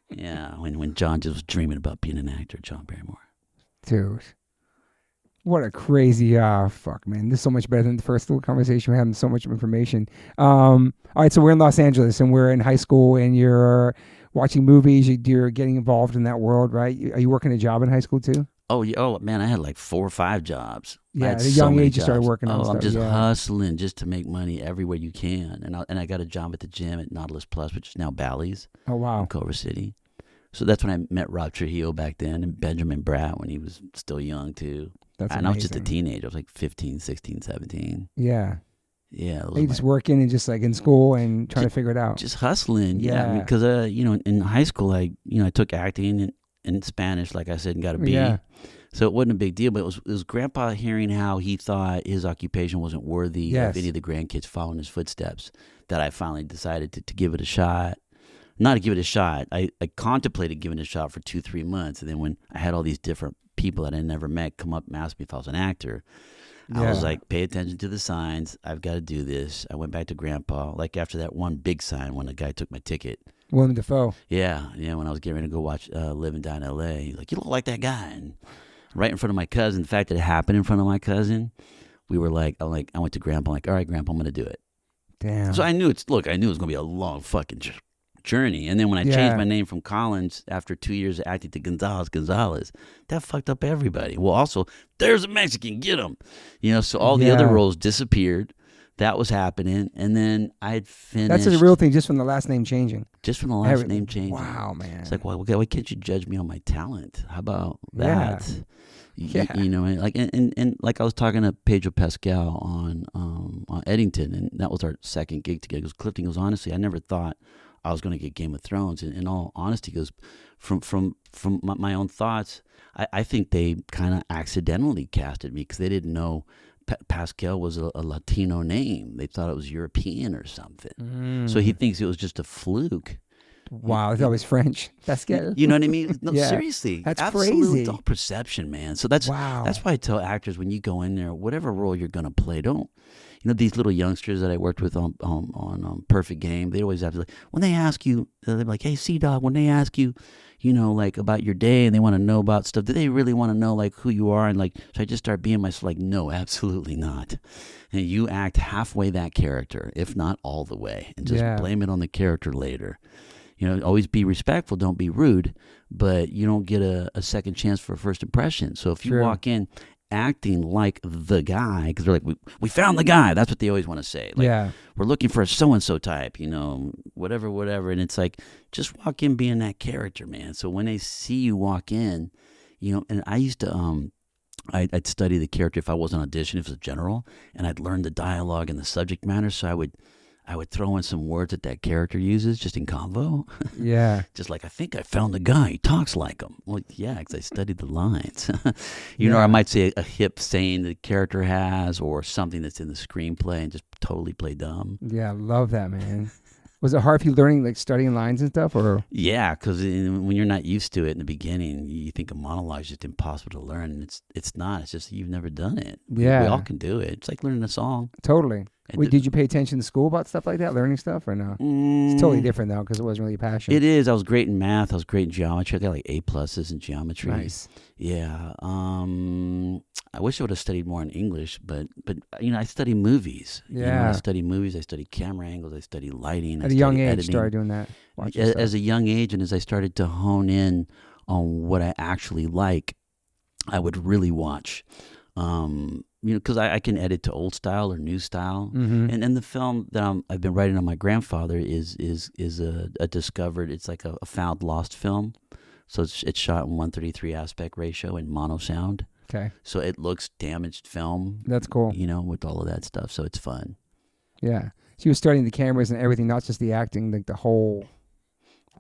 Yeah, when John just was dreaming about being an actor, John Barrymore. Dude. What a crazy, fuck, man. This is so much better than the first little conversation we had and so much information. All right, so we're in Los Angeles and we're in high school and you're watching movies. You're getting involved in that world, right? Are you working a job in high school too? Oh, yeah. Oh, man, I had like 4 or 5 jobs. Yeah, at a young age you started working on stuff. I'm just hustling just to make money everywhere you can. And I got a job at the gym at Nautilus Plus, which is now Bally's. Oh, wow. In Culver City. So that's when I met Rob Trujillo back then and Benjamin Bratt when he was still young too. That's and amazing. I was just a teenager. I was like 15, 16, 17. Yeah. Yeah. You just working and just like in school and trying to figure it out. Just hustling. Yeah. Because, in high school, I took acting in Spanish, like I said, and got a B. Yeah. So it wasn't a big deal, but it was Grandpa hearing how he thought his occupation wasn't worthy of any of the grandkids following his footsteps that I finally decided to give it a shot. Not to give it a shot. I contemplated giving it a shot for 2-3 months. And then when I had all these different people that I never met come up and ask me if I was an actor, I was like, pay attention to the signs. I've got to do this. I went back to Grandpa. Like after that one big sign when the guy took my ticket, Willem Dafoe. Yeah. When I was getting ready to go watch Living Down in L.A., he's like, you look like that guy. And right in front of my cousin, the fact that it happened in front of my cousin, we were like, I went to Grandpa, I'm like, all right, Grandpa, I'm going to do it. Damn. So I knew it was going to be a long fucking journey. And then when I changed my name from Collins after 2 years of acting to Gonzalez, that fucked up everybody. Well, also, there's a Mexican, get him. So all the other roles disappeared. That was happening. And then I had finished. That's a real thing, just from the last name changing. Just from the last name changing. Wow, man. It's like, why can't you judge me on my talent? How about that? Yeah. And like I was talking to Pedro Pascal on Eddington, and that was our second gig together. Because Clifton goes, honestly, I never thought I was going to get Game of Thrones. And in all honesty, goes from my own thoughts, I think they kind of accidentally casted me because they didn't know Pascal was a Latino name. They thought it was European or something. So he thinks it was just a fluke. Wow, it's always French. Pascal. You know what I mean? No, seriously. That's absolute, crazy. It's all perception, man. So that's why I tell actors, when you go in there, whatever role you're going to play, don't. These little youngsters that I worked with on Perfect Game, they always have to, like, when they ask you, they're like, hey, C-Dog, when they ask you, like about your day and they want to know about stuff, do they really want to know like who you are? And like, should I just start being myself? Like, no, absolutely not. And you act halfway that character, if not all the way, and just blame it on the character later. Always be respectful, don't be rude, but you don't get a second chance for a first impression. So if you walk in acting like the guy, because they're like, we found the guy. That's what they always want to say. Like, we're looking for a so-and-so type, whatever. And it's like, just walk in being that character, man. So when they see you walk in, and I used to, I'd study the character if I was on audition, if it was a general, and I'd learn the dialogue and the subject matter. So I would throw in some words that character uses just in convo. Yeah. Just like, I think I found the guy. He talks like him. Well, yeah, because I studied the lines. Or I might say a hip saying the character has or something that's in the screenplay and just totally play dumb. Yeah, I love that, man. Was it hard for you learning, like studying lines and stuff? Or yeah, because when you're not used to it in the beginning, you think a monologue is just impossible to learn. And it's not. It's just you've never done it. Yeah. We all can do it. It's like learning a song. Totally. Wait, did you pay attention to school about stuff like that, learning stuff, or no? It's totally different, though, because it wasn't really a passion. It is. I was great in math. I was great in geometry. I got like A+ in geometry. Nice. Yeah. I wish I would have studied more in English, but I study movies. Yeah. I study movies. I study camera angles. I study lighting. At a young age, editing. started doing that. As a young age, and as I started to hone in on what I actually like, I would really watch. Because I can edit to old style or new style, and the film that I've been writing on my grandfather is a discovered. It's like a found lost film, so it's shot in 1:33 aspect ratio in mono sound. Okay. So it looks damaged film. That's cool. With all of that stuff, so it's fun. Yeah. So you were studying the cameras and everything, not just the acting, like the whole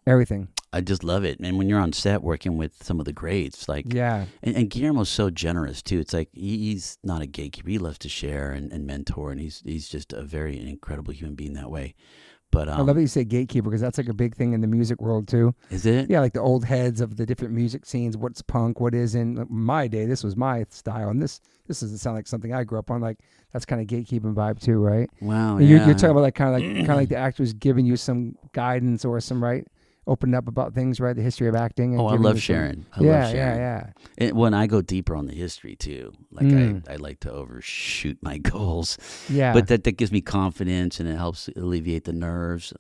everything. I just love it. And when you're on set working with some of the greats, like, and Guillermo's so generous too. It's like, he's not a gatekeeper. He loves to share and mentor, and he's just a very incredible human being that way. But I love that you say gatekeeper, because that's like a big thing in the music world too. Is it? Yeah, like the old heads of the different music scenes. What's punk? What isn't? Like my day, this was my style, and this doesn't sound like something I grew up on. Like, that's kind of gatekeeping vibe too, right? Wow. And you're talking about like kind of like the actors giving you some guidance or some opening up about things, right? The history of acting. And I love sharing. I love sharing. Yeah. And when I go deeper on the history too, like I like to overshoot my goals. Yeah. But that gives me confidence, and it helps alleviate the nerves.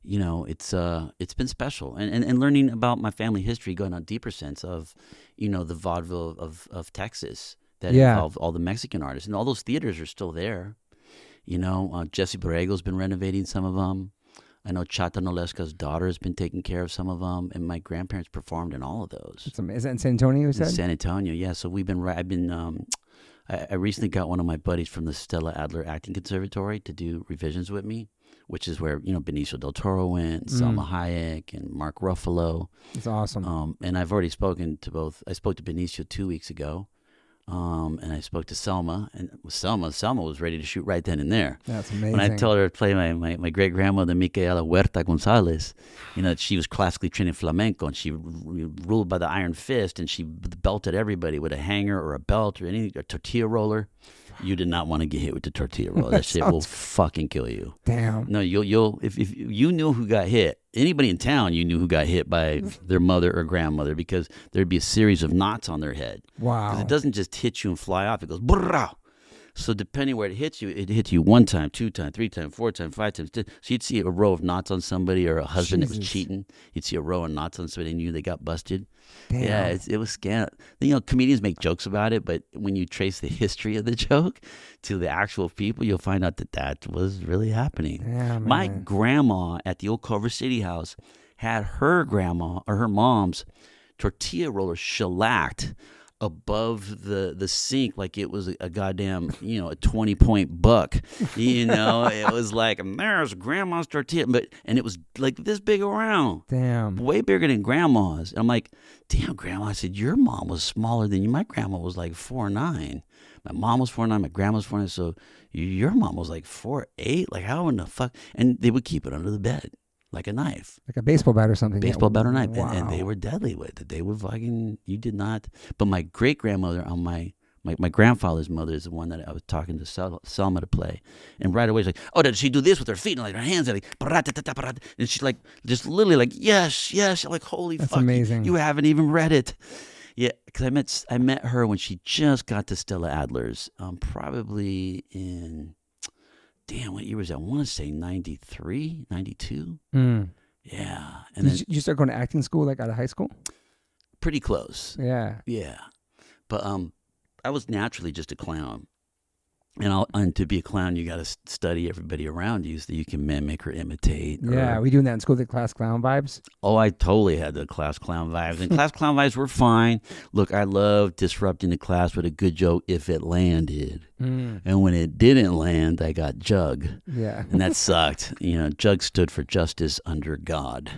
It's been special, and learning about my family history, going on a deeper sense of, the vaudeville of Texas that involved all the Mexican artists, and all those theaters are still there. Jesse Borrego's been renovating some of them. I know Chata Noleska's daughter has been taking care of some of them, and my grandparents performed in all of those. Is that in San Antonio, you said? In San Antonio, yeah. So I recently got one of my buddies from the Stella Adler Acting Conservatory to do revisions with me, which is where, Benicio del Toro went, Salma Hayek, and Mark Ruffalo. It's awesome. And I've already spoken to both. I spoke to Benicio 2 weeks ago. And I spoke to Selma, and Selma was ready to shoot right then and there. That's amazing. When I told her to play my great grandmother Micaela Huerta Gonzalez, she was classically trained in flamenco, and she ruled by the iron fist, and she belted everybody with a hanger or a belt or a tortilla roller. You did not want to get hit with the tortilla roll. That shit will fucking kill you. Damn. No, you'll if you knew who got hit, anybody in town you knew who got hit by their mother or grandmother, because there'd be a series of knots on their head. Wow. Because it doesn't just hit you and fly off. It goes brrrah. So depending where it hits you 1 time, 2 times, 3 times, 4 times, 5 times. So you'd see a row of knots on somebody, or a husband that was cheating. You'd see a row of knots on somebody and you knew they got busted. Damn. Yeah, it was scam. You know, comedians make jokes about it, but when you trace the history of the joke to the actual people, you'll find out that was really happening. Yeah, My grandma at the old Culver City house had her grandma or her mom's tortilla roller shellacked above the sink like it was a goddamn, a 20-point buck. It was like, there's grandma's tortilla, and it was like this big around. Damn. Way bigger than grandma's. And I'm like, damn, grandma. I said, your mom was smaller than you. My grandma was like 4'9". My mom was 4'9". My grandma was 4'9". So your mom was like 4'8". Like, how in the fuck? And they would keep it under the bed. Like a knife. Like a baseball bat or something. Baseball bat or knife. Wow. And they were deadly with it. They were fucking, you did not. But my great-grandmother on my grandfather's mother is the one that I was talking to Selma to play. And right away she's like, oh, did she do this with her feet? And like her hands are like, and she's like, just literally like, yes. Like, holy That's fuck. amazing. You haven't even read it. Yeah, because I met her when she just got to Stella Adler's, probably in... Damn, what year was that? I want to say 93, 92. Yeah. And Did you start going to acting school like out of high school? Pretty close. Yeah. Yeah. But I was naturally just a clown. And to be a clown, you got to study everybody around you so you can mimic or imitate. Yeah, we doing that in school, the class clown vibes. Oh, I totally had the class clown vibes. And class clown vibes were fine. Look, I love disrupting the class with a good joke if it landed. And when it didn't land, I got Jug. Yeah. And that sucked. Jug stood for Justice Under God.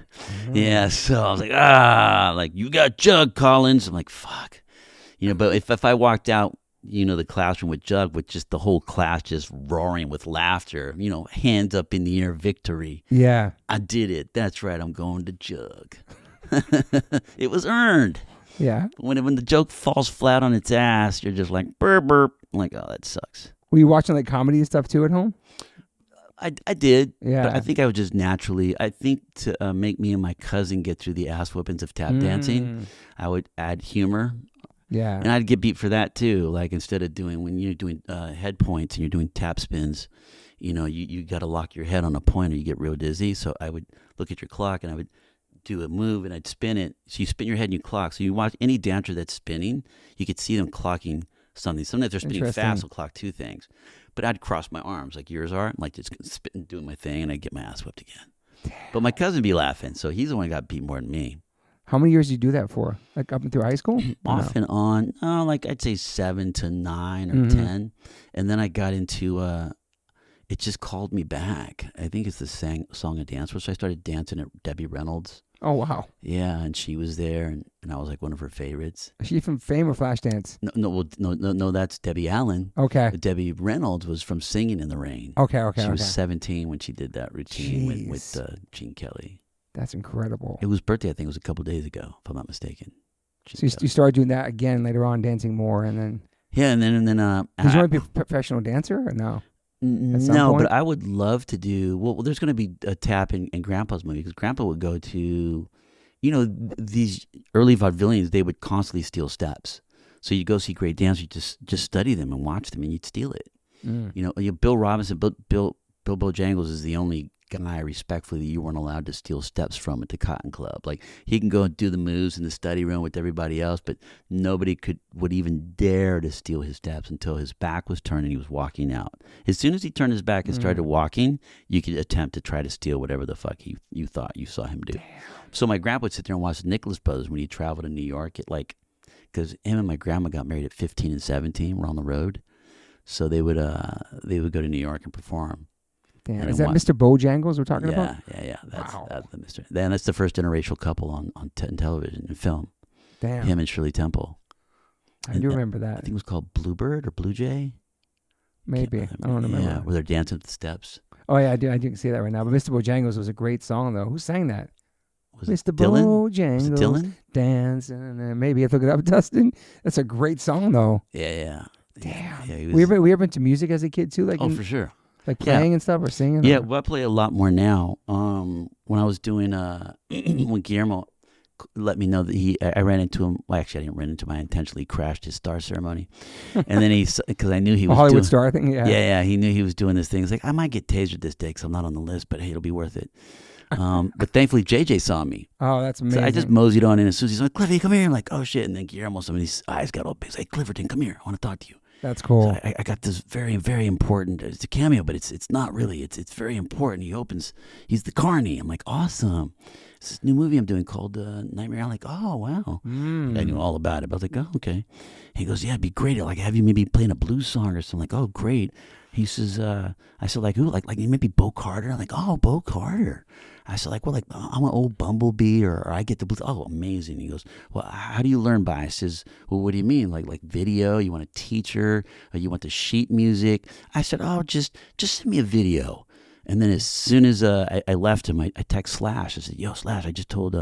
Yeah, so I was like, you got Jug, Collins. I'm like, fuck. But if I walked out, the classroom with Jug, with just the whole class just roaring with laughter, hands up in the air, victory. Yeah. I did it. That's right. I'm going to Jug. It was earned. Yeah. When the joke falls flat on its ass, you're just like, burp, burp. I'm like, oh, that sucks. Were you watching like comedy and stuff too at home? I did. Yeah. But I think I was just naturally, to make me and my cousin get through the ass whoopings of tap dancing, I would add humor. Yeah. And I'd get beat for that too. Like, instead of when you're doing head points and you're doing tap spins, you got to lock your head on a point or you get real dizzy. So I would look at your clock and I would do a move and I'd spin it. So you spin your head and you clock. So you watch any dancer that's spinning, you could see them clocking something. Sometimes they're spinning fast, they'll clock 2 things. But I'd cross my arms like yours are, like just spitting, doing my thing, and I'd get my ass whipped again. Damn. But my cousin would be laughing, so he's the one who got beat more than me. How many years did you do that for? Like up and through high school? Off and on, like I'd say 7 to 9 or 10. And then I got into, it just called me back. I think it's the Song and Dance, so I started dancing at Debbie Reynolds. Oh, wow. Yeah, and she was there, and I was like one of her favorites. Is she from Fame or Flashdance? No, that's Debbie Allen. Okay. But Debbie Reynolds was from Singing in the Rain. Okay. She was 17 when she did that routine with Gene Kelly. That's incredible. It was birthday, I think it was a couple days ago, if I'm not mistaken. So you started doing that again later on, dancing more, and then... Yeah, and then... Did you want to be a professional dancer or no? No, but I would love to do... Well, there's going to be a tap in Grandpa's movie, because Grandpa would go to... these early vaudevillians, they would constantly steal steps. So you'd go see great dancers, you just study them and watch them, and you'd steal it. Bill Robinson, Bill Bojangles is the only guy, respectfully, that you weren't allowed to steal steps from at the Cotton Club. Like, he can go and do the moves in the study room with everybody else, but nobody would even dare to steal his steps until his back was turned and he was walking out. As soon as he turned his back and started walking, you could attempt to try to steal whatever the fuck you thought you saw him do. Damn. So my grandpa would sit there and watch the Nicholas Brothers when he traveled to New York because him and my grandma got married at 15 and 17. We're on the road. So they would go to New York and perform. Damn. Is that Mr. Bojangles we're talking about? Yeah. That's the Mr. Then that's the first interracial couple on television and film. Damn. Him and Shirley Temple. I do remember that. I think it was called Bluebird or Blue Jay. Maybe. I don't remember. Yeah, where they're dancing with the steps. Oh, yeah, I do see that right now. But Mr. Bojangles was a great song, though. Who sang that? Was Mr. Dylan? Bojangles. Was it Dylan? Dancing. Maybe I look it up, Dustin. That's a great song, though. Yeah. Damn. Yeah, Were you ever into music as a kid too? Like for sure. Like playing and stuff or singing? Yeah, or? well, I play a lot more now. When I was doing when Guillermo let me know that I ran into him. Well, actually, I didn't run into him. I intentionally crashed his star ceremony, and then because I knew he was Hollywood doing, star thing. Yeah, he knew he was doing this thing. He's like, I might get tasered this day because I'm not on the list, but hey, it'll be worth it. But thankfully, JJ saw me. Oh, that's amazing. So I just moseyed on in. As soon as he's like, Cliffy, come here. I'm like, oh shit. And then Guillermo, some of these eyes got all big. He's like, Clifferton, come here. I want to talk to you. That's cool. So I got this very, very important. It's a cameo, but it's not really. It's very important. He's the Carney. I'm like, awesome. It's this new movie I'm doing called Nightmare. I'm like, oh wow. I knew all about it. But I was like, oh okay. He goes, yeah, it'd be great. Like, have you maybe playing a blues song or something? Like, oh great. He says, I said, like who? Like maybe Bo Carter. I'm like, oh, Bo Carter. I said, like, well, like I'm an old bumblebee, or I get the blues. Oh, amazing. He goes, well, how do you learn by? I says, well, what do you mean? Like video? You want a teacher? Or you want the sheet music? I said, oh, just send me a video. And then as soon as I left him, I text Slash. I said, yo, Slash, I just told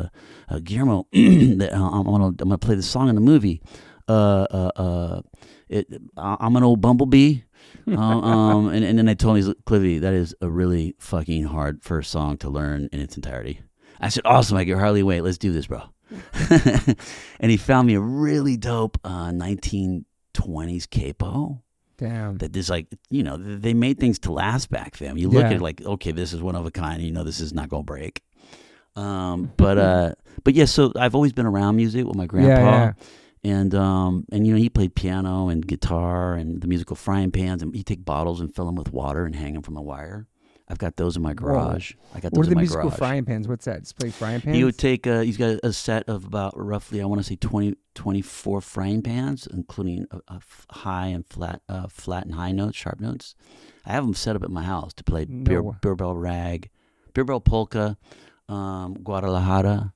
Guillermo that I'm gonna play the song in the movie. I'm an old bumblebee. And then I told him, Cliffy, that is a really fucking hard first song to learn in its entirety. I said, awesome, I can hardly wait. Let's do this, bro. And he found me a really dope 1920s capo. Damn. That is like, they made things to last back then. You look at it like, okay, this is one of a kind. This is not going to break. But yeah, so I've always been around music with my grandpa. Yeah. And he played piano and guitar and the musical frying pans, and he'd take bottles and fill them with water and hang them from a wire. I've got those in my garage. Whoa. What are the musical frying pans? What's that? Display frying pans? He would take, he's got a set of about roughly, I want to say 24 frying pans, including a high and flat and high notes, sharp notes. I have them set up at my house to play beer bell rag, beer bell polka, Guadalajara.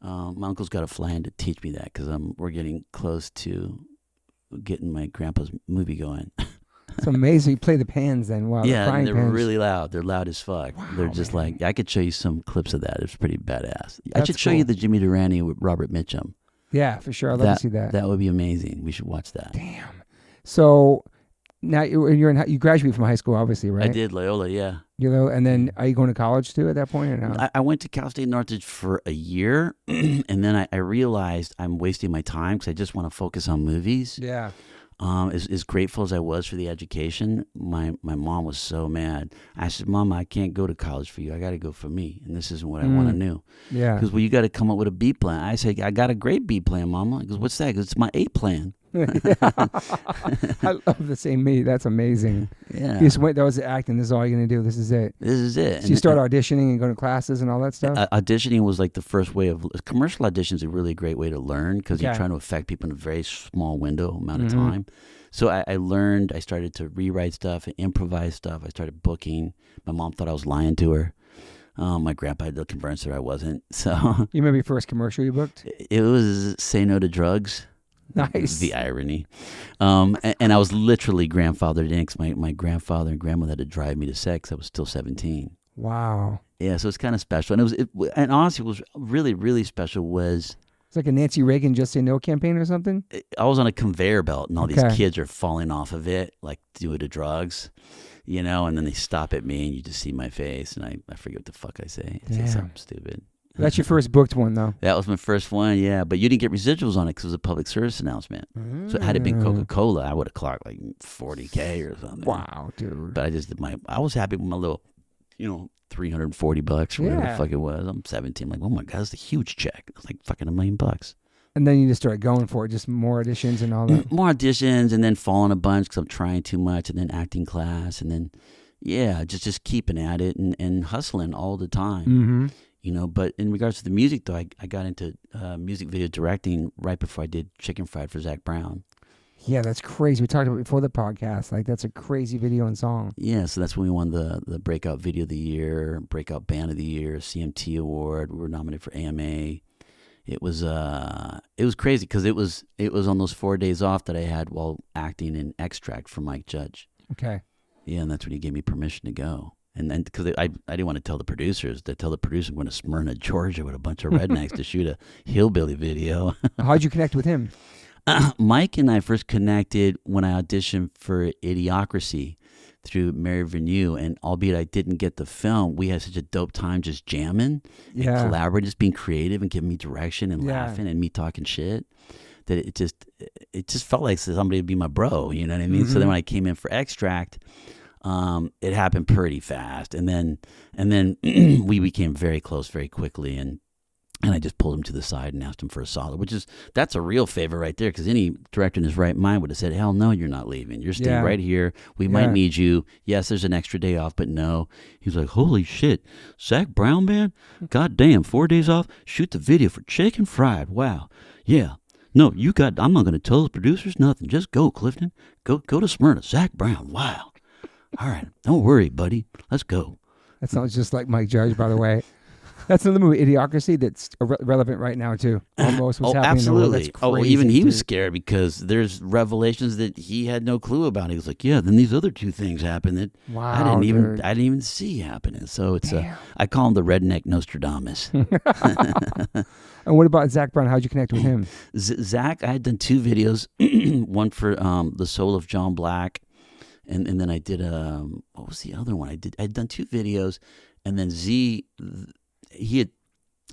My uncle's got to fly in to teach me that because we're getting close to getting my grandpa's movie going. It's amazing. You play the pans then. Wow. Yeah, the they're pans. really loud. They're loud as fuck. Wow, they're just man. like, I could show you some clips of that. It's pretty badass. I That's should show cool. you the Jimmy Durante with Robert Mitchum. Yeah, for sure. I'd love to see that. That would be amazing. We should watch that. Damn. So now you graduated from high school, obviously, right? I did, Loyola, yeah. And then are you going to college too at that point or no? I went to Cal State Northridge for a year, and then I realized I'm wasting my time because I just want to focus on movies. Yeah. As grateful as I was for the education, my mom was so mad. I said, Mama, I can't go to college for you. I got to go for me, and this isn't what I want to do. Yeah. Because, well, you got to come up with a B plan. I said, I got a great B plan, Mama. He goes, what's that? Because it's my A plan. I love the same me. That's amazing. Yeah. You just went, that was the acting. This is all you're going to do. This is it. This is it. So you start auditioning and going to classes and all that stuff? Auditioning was like the first way of commercial auditions. A really great way to learn because you're Okay. trying to affect people in a very small amount of time. So I learned. I started to rewrite stuff and improvise stuff. I started booking. My mom thought I was lying to her. My grandpa had to convince her I wasn't. So You remember your first commercial you booked? it was Say No to Drugs. Nice. The irony. And I was literally grandfathered in because my grandfather and grandmother had to drive me to sex. I was still 17. Wow. Yeah, so it's kind of special. And honestly, what was really, really special was It's like a Nancy Reagan Just Say No campaign or something? I was on a conveyor belt and all these Okay. kids are falling off of it, like due to drugs, and then they stop at me and you just see my face and I forget what the fuck I say. I say Damn. something stupid. That's your first booked one, though. That was my first one, yeah. But you didn't get residuals on it because it was a public service announcement. So had it been Coca-Cola, I would have clocked like $40K or something. Wow, dude. But I was happy with my little, $340 or whatever the fuck it was. I'm 17. I'm like, oh my God, that's a huge check. It's like fucking $1 million. And then you just started going for it, just more auditions and all that. More auditions and then falling a bunch because I'm trying too much and then acting class and then, just keeping at it and hustling all the time. Mm-hmm. But in regards to the music, though, I got into music video directing right before I did Chicken Fried for Zac Brown. Yeah, that's crazy. We talked about it before the podcast. Like, that's a crazy video and song. Yeah, so that's when we won the Breakout Video of the Year, Breakout Band of the Year, CMT Award. We were nominated for AMA. It was crazy because it was on those 4 days off that I had while acting in Extract for Mike Judge. Okay. Yeah, and that's when he gave me permission to go. And then because I didn't want to tell the producers, I'm going to Smyrna, Georgia with a bunch of rednecks to shoot a hillbilly video. How'd you connect with him? Mike and I first connected when I auditioned for Idiocracy through Mary Vernew, and albeit I didn't get the film, we had such a dope time just jamming and collaborating, just being creative and giving me direction and laughing and me talking shit, that it just felt like somebody would be my bro, you know what I mean? So then when I came in for Extract, it happened pretty fast, and then we became very close very quickly, and I just pulled him to the side and asked him for a solid, that's a real favor right there, because any director in his right mind would have said, hell no, you're not leaving. You're staying right here. We might need you. Yes, there's an extra day off, but no. He's like, holy shit, Zac Brown Band? God damn, 4 days off? Shoot the video for Chicken Fried. Wow. Yeah. No, I'm not going to tell the producers nothing. Just go, Clifton. Go to Smyrna. Zac Brown. Wow. All right. Don't worry, buddy. Let's go. That sounds just like Mike Judge, by the way. That's another movie, Idiocracy, that's relevant right now, too. Almost what's happening absolutely. in the world. That's crazy, even he was scared because there's revelations that he had no clue about. He was like, yeah, then these other two things happened that I didn't even see happening. So it's I call him the redneck Nostradamus. And what about Zac Brown? How'd you connect with him? Zac, I had done 2 videos, one for The Soul of John Black, and then I did, what was the other one? I'd done 2 videos, and then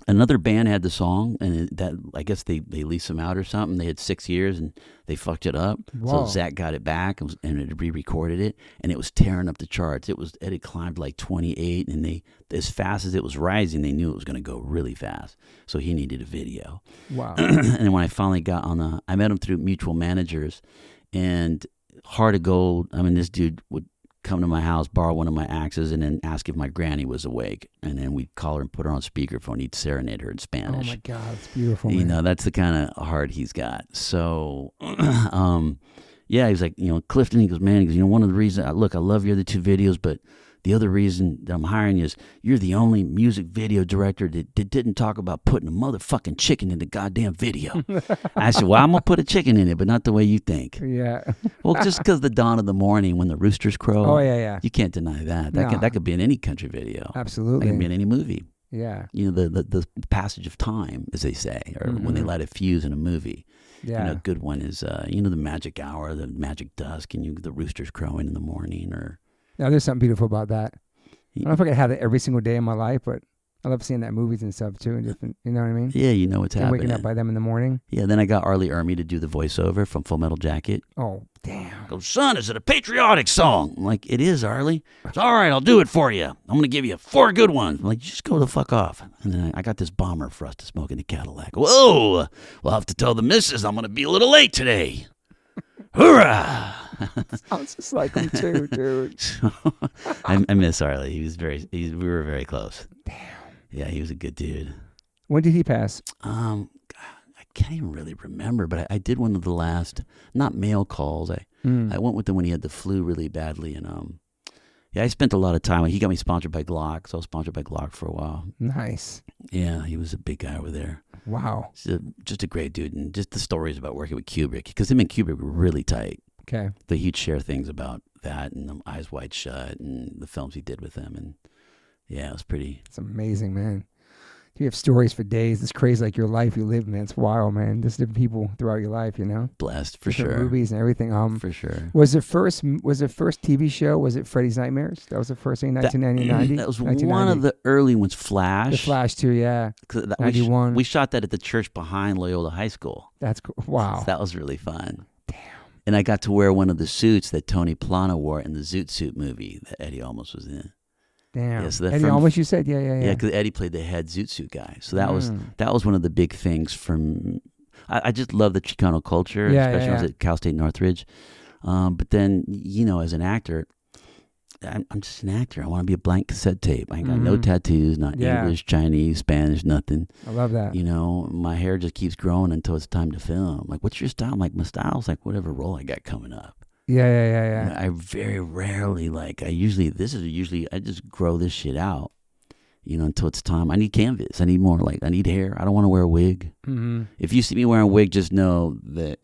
another band had the song, and that I guess they leased them out or something. They had 6 years and they fucked it up. Whoa. So Zac got it back and it re-recorded it, and it was tearing up the charts. It had climbed like 28, and as fast as it was rising, they knew it was going to go really fast. So he needed a video. Wow. And then when I finally got I met him through mutual managers, and Heart of Gold. I mean, this dude would come to my house, borrow one of my axes, and then ask if my granny was awake. And then we'd call her and put her on speakerphone. He'd serenade her in Spanish. Oh, my God. It's beautiful, You man. know, that's the kind of heart he's got. So, yeah, he's like, Clifton, he goes, one of the reasons, I love your other 2 videos, but the other reason that I'm hiring you is you're the only music video director that didn't talk about putting a motherfucking chicken in the goddamn video. I said, well, I'm going to put a chicken in it, but not the way you think. Yeah. Well, just because the dawn of the morning when the roosters crow. Oh, yeah. You can't deny that. That could be in any country video. Absolutely. That could be in any movie. Yeah. The passage of time, as they say, or when they light a fuse in a movie. Yeah. A good one is, the magic hour, the magic dusk, and the roosters crowing in the morning, or... Now, there's something beautiful about that. I don't know if I could have it every single day of my life, but I love seeing that in movies and stuff too, and different. You know what I mean? Yeah, you know what's happening. Waking up by them in the morning. Yeah, then I got Arlie Ermy to do the voiceover from Full Metal Jacket. Oh, damn! Goes, son, is it a patriotic song? I'm like, it is, Arlie. It's all right. I'll do it for you. I'm gonna give you 4 good ones. I'm like, just go the fuck off. And then I got this bomber for us to smoke in the Cadillac. Whoa! We'll have to tell the missus I'm gonna be a little late today. Hoorah! Sounds just like him too, dude. I miss Arlie. We were very close. Damn. Yeah, he was a good dude. When did he pass? God, I can't even really remember, but I did one of the last, not mail calls. I went with him when he had the flu really badly, and I spent a lot of time. He got me sponsored by Glock, so I was sponsored by Glock for a while. Nice. Yeah, he was a big guy over there. Wow. Just a great dude, and just the stories about working with Kubrick, because him and Kubrick were really tight. Okay. But he'd share things about that and Eyes Wide Shut and the films he did with them, and yeah, it was pretty. It's amazing, man. You have stories for days. It's crazy, like your life you live, man. It's wild, man. There's different people throughout your life, Blessed for different sure. Movies and everything. For sure. Was the first TV show? Was it Freddy's Nightmares? That was the first thing, 1990. That was one of the early ones. Flash. The Flash too, yeah. 91. We shot that at the church behind Loyola High School. That's cool. Wow. So that was really fun. Damn. And I got to wear one of the suits that Tony Plano wore in the Zoot Suit movie that Eddie almost was in. Damn. Yeah, so Eddie almost, you said? Yeah. Yeah, because Eddie played the head Zoot Suit guy. So that was one of the big things from. I just love the Chicano culture, especially when I was at Cal State Northridge. But then, as an actor, I'm just an actor. I want to be a blank cassette tape. I ain't got no tattoos, not English, Chinese, Spanish, nothing. I love that. My hair just keeps growing until it's time to film. Like, what's your style? I'm like, my style's like whatever role I got coming up. Yeah. I very rarely I just grow this shit out, until it's time. I need canvas. I need more, I need hair. I don't want to wear a wig. Mm-hmm. If you see me wearing a wig, just know that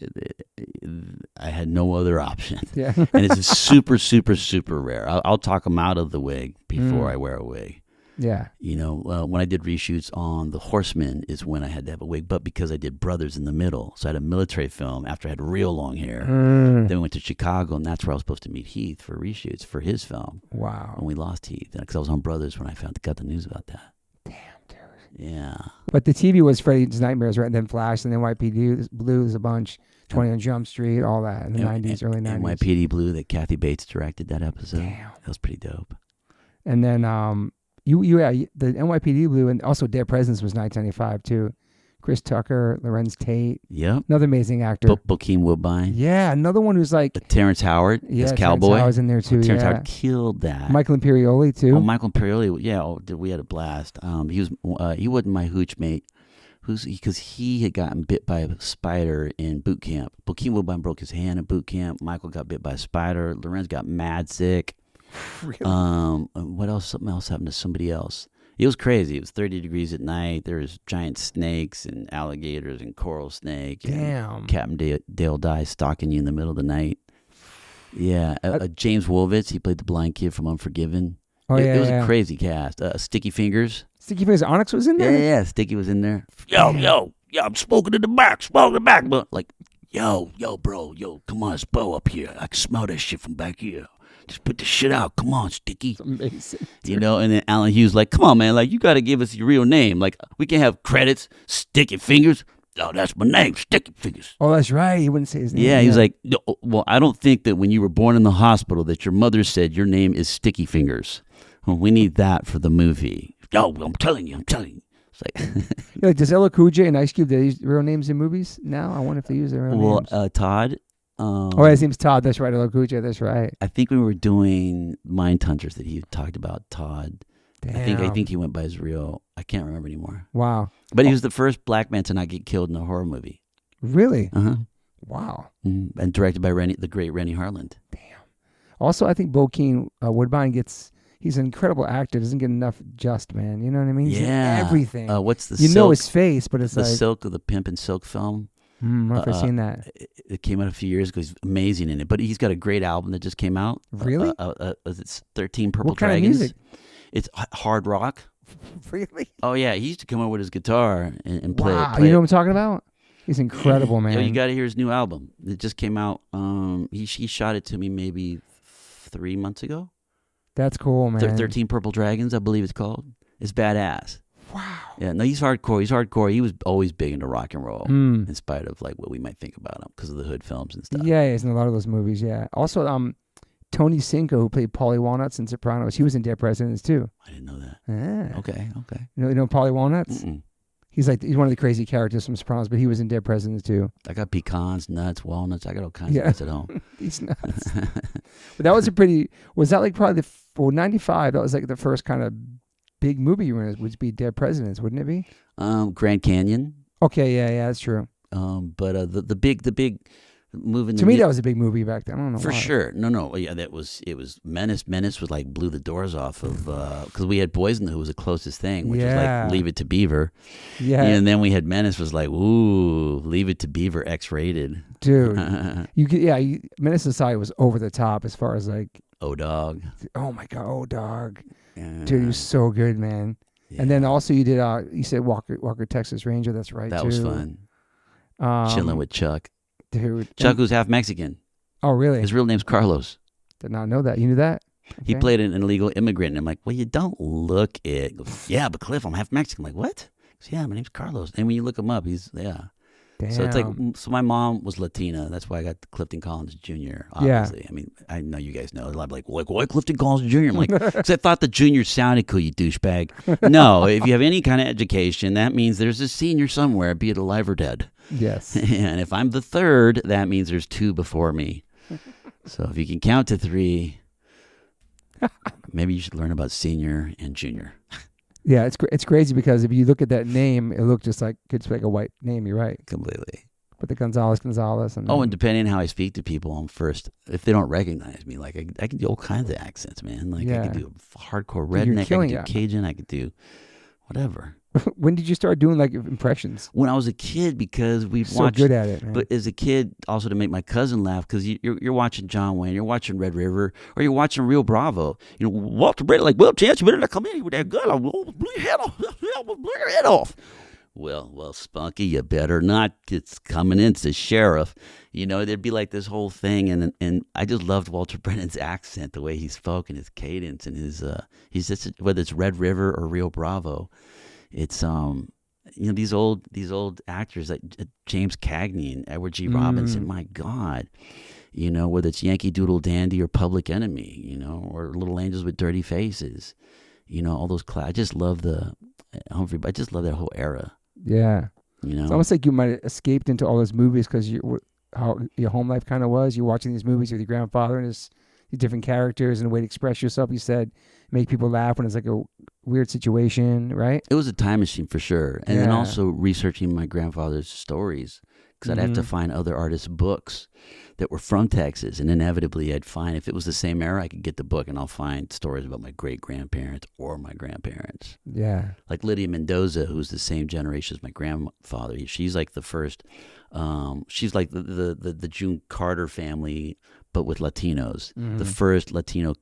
I had no other option. Yeah. And it's super, super, super rare. I'll talk them out of the wig before I wear a wig. Yeah. You know, when I did reshoots on The Horseman is when I had to have a wig, but because I did Brothers in the middle, so I had a military film after I had real long hair. Then we went to Chicago, and that's where I was supposed to meet Heath for reshoots for his film. Wow. When we lost Heath, because I was on Brothers when I got the news about that. Damn, dude. Yeah. But the TV was Freddy's Nightmares, right? And then Flash, and then NYPD Blue is a bunch. 20 on Jump Street, all that in the 90s, early 90s. NYPD Blue, that Kathy Bates directed that episode. Damn. That was pretty dope. And then the NYPD Blue, and also Dead Presidents was 1995 too. Chris Tucker, Lorenz Tate. Yep. Another amazing actor. Bokeem Woodbine. Yeah, another one who's like Terrence Howard as Cowboy. Terrence Howard's in there too. Terrence Howard killed that. Michael Imperioli too. Oh, Michael Imperioli. Yeah, we had a blast. He wasn't my hooch mate. Because he had gotten bit by a spider in boot camp. Bokeem Woodbine broke his hand in boot camp. Michael got bit by a spider. Lorenz got mad sick. Really? What else? Something else happened to somebody else. It was crazy. It was 30 degrees at night. There was giant snakes and alligators and coral snake. Damn. And Captain Dale Dye stalking you in the middle of the night. Yeah. James Wolvitz, he played the blind kid from Unforgiven. Oh, It was a crazy cast. Sticky Fingers. Sticky Fingers. Onyx was in there? Yeah, Sticky was in there. Yo, I'm smoking in the back, but like, yo, bro, come on, it's Bo up here. I can smell that shit from back here. Just put the shit out. Come on, Sticky. It's amazing. You know, and then Alan Hughes like, come on, man, like, you got to give us your real name. Like, we can have credits, Sticky Fingers. Oh, that's my name, Sticky Fingers. Oh, that's right. He wouldn't say his name. Yeah, he was like, no, well, I don't think that when you were born in the hospital that your mother said your name is Sticky Fingers. Well, we need that for the movie. Yo, I'm telling you. It's like, does Ella Cool J and Ice Cube, they use real names in movies now? I wonder if they use their real names. Todd. His name's Todd. That's right. Ella Cool J. That's right. I think we were doing Mindhunters that he talked about. Todd. Damn. I think he went by his real. I can't remember anymore. Wow. But he was the first black man to not get killed in a horror movie. Really? Uh huh. Wow. Mm-hmm. And directed by the great Rennie Harland. Damn. Also, I think Bokeem Woodbine he's an incredible actor. Doesn't get enough just, man. You know what I mean? He's in everything. What's the You know his face, but it's the like... Silk of the Pimp and Silk film. I've never seen that. It came out a few years ago. He's amazing in it. But he's got a great album that just came out. Really? It's 13 Purple What kind Dragons. of music? It's hard rock. Really? Oh, yeah. He used to come over with his guitar and play Wow. it. You know what I'm talking about? He's incredible, man. Yo, you got to hear his new album. It just came out. He shot it to me maybe 3 months ago. That's cool, man. 13 Purple Dragons, I believe it's called. It's badass. Wow. Yeah, no, he's hardcore. He was always big into rock and roll, in spite of like what we might think about him because of the Hood films and stuff. Yeah, he's in a lot of those movies, yeah. Also, Tony Cinco, who played Paulie Walnuts in Sopranos, he was in Dead Presidents too. I didn't know that. Yeah. Okay. You know Paulie Walnuts? Mm-mm. He's one of the crazy characters from Sopranos, but he was in Dead Presidents too. I got pecans, nuts, walnuts. I got all kinds of nuts at home. He's nuts. But that was was that like probably 95, that was like the first kind of big movie you were in, would be Dead Presidents, wouldn't it be? Grand Canyon. Okay, yeah, that's true. But the big moving. To me, that was a big movie back then. I don't know for why. sure. No, yeah, it was Menace. Menace was like blew the doors off of because we had Boys in the Who was the closest thing, which was like Leave It to Beaver. Yeah, and then we had Menace was like, ooh, Leave It to Beaver X-rated. Dude, Menace Society was over the top as far as like. Oh dog. Oh my god, oh dog. Yeah. Dude, he was so good, man. Yeah. And then also you did you said Walker Texas Ranger, that's right. That too. was fun. Chilling with Chuck. Dude. Chuck who's half Mexican. Oh really? His real name's Carlos. Did not know that. You knew that? Okay. He played an illegal immigrant and I'm like, well, you don't look it. He goes, yeah, but Cliff, I'm half Mexican. I'm like, what? He goes, yeah, my name's Carlos. And when you look him up, Damn. So it's like, my mom was Latina. That's why I got Clifton Collins Jr. Obviously, I mean, I know you guys know. A lot of why Clifton Collins Jr. I'm like, because I thought the junior sounded cool, you douchebag. No, if you have any kind of education, that means there's a senior somewhere, be it alive or dead. Yes. And if I'm the third, that means there's two before me. So if you can count to 3, maybe you should learn about senior and junior. Yeah, it's crazy because if you look at that name, it looked just like a white name. You're right. Completely. But the Gonzalez, and depending on how I speak to people, I'm first. If they don't recognize me, like I can do all kinds of accents, man. Like I can do hardcore redneck, I can do Cajun, I could do whatever. When did you start doing like impressions? When I was a kid, because we'd So watch. good at it, man. But as a kid, also to make my cousin laugh, because you're watching John Wayne, you're watching Red River, or you're watching Real Bravo. Walter Brady, like, well, Chance, you better not come in here with that gun. I'll blow your head off. I'll blow your head off. Well, Spunky, you better not. It's coming in. It's the sheriff. There'd be like this whole thing, and I just loved Walter Brennan's accent, the way he spoke, and his cadence, and he's just, whether it's Red River or Real Bravo, it's these old actors like James Cagney and Edward G. Robinson. My God, whether it's Yankee Doodle Dandy or Public Enemy, or Little Angels with Dirty Faces, all those. I just love Humphrey. I just love that whole era. Yeah. It's almost like you might have escaped into all those movies because how your home life kind of was. You're watching these movies with your grandfather and his different characters and a way to express yourself. You said make people laugh when it's like a weird situation, right? It was a time machine for sure. And then also researching my grandfather's stories, because I'd have to find other artists' books that were from Texas. And inevitably I'd find, if it was the same era, I could get the book and I'll find stories about my great-grandparents or my grandparents. Yeah. Like Lydia Mendoza, who's the same generation as my grandfather. She's like the first, she's like the June Carter family, but with Latinos. The first Latino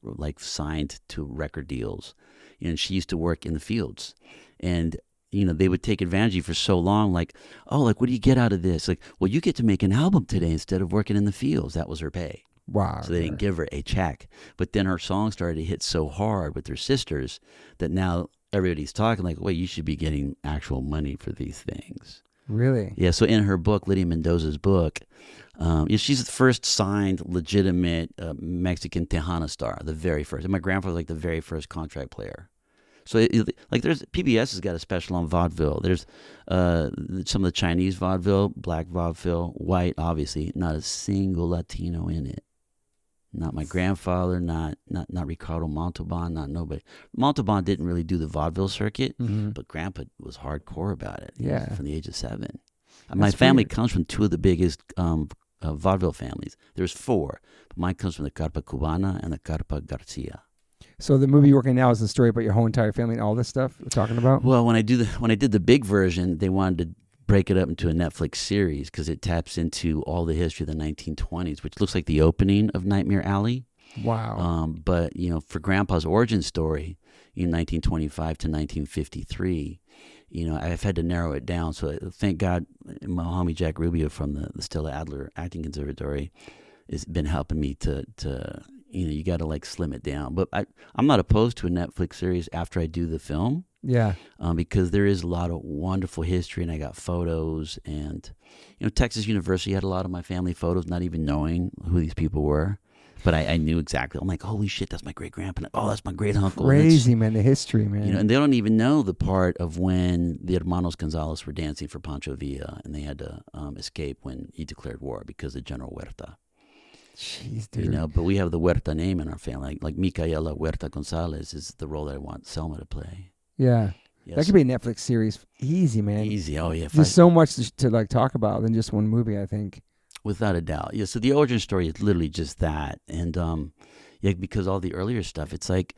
like signed to record deals. And she used to work in the fields. And they would take advantage of you for so long, like, oh, like, what do you get out of this? Like, well, you get to make an album today instead of working in the fields. That was her pay. Wow. So they didn't give her a check. But then her song started to hit so hard with her sisters that now everybody's talking like, wait, you should be getting actual money for these things. Really? Yeah, so in her book, Lydia Mendoza's book, she's the first signed legitimate Mexican Tejana star, the very first. And my grandfather's like the very first contract player. So, like, there's PBS has got a special on vaudeville. There's some of the Chinese vaudeville, black vaudeville, white, obviously. Not a single Latino in it. Not my grandfather, not Ricardo Montalban, not nobody. Montalban didn't really do the vaudeville circuit, but Grandpa was hardcore about it. Yeah. From the age of 7. My family comes from two of the biggest vaudeville families. There's 4, but mine comes from the Carpa Cubana and the Carpa Garcia. So the movie you're working now is the story about your whole entire family and all this stuff we're talking about? Well, when I did the big version, they wanted to break it up into a Netflix series because it taps into all the history of the 1920s, which looks like the opening of Nightmare Alley. Wow. But, for Grandpa's origin story in 1925 to 1953, I've had to narrow it down. So thank God my homie Jack Rubio from the Stella Adler Acting Conservatory has been helping me to you got to like slim it down. But I'm not opposed to a Netflix series after I do the film. Yeah. Because there is a lot of wonderful history, and I got photos. And, Texas University had a lot of my family photos, not even knowing who these people were. But I knew exactly. I'm like, holy shit, that's my great-grandpa. Oh, that's my great-uncle. Crazy, man, the history, man. And they don't even know the part of when the Hermanos Gonzalez were dancing for Pancho Villa, and they had to escape when he declared war because of General Huerta. Jeez, dude. But we have the Huerta name in our family. Like Micaela Huerta Gonzalez is the role that I want Selma to play. Yeah. Yes. That could be a Netflix series. Easy, man. Easy. Oh, yeah. There's so much to like talk about than just one movie, I think. Without a doubt. Yeah, so the origin story is literally just that. And because all the earlier stuff, it's like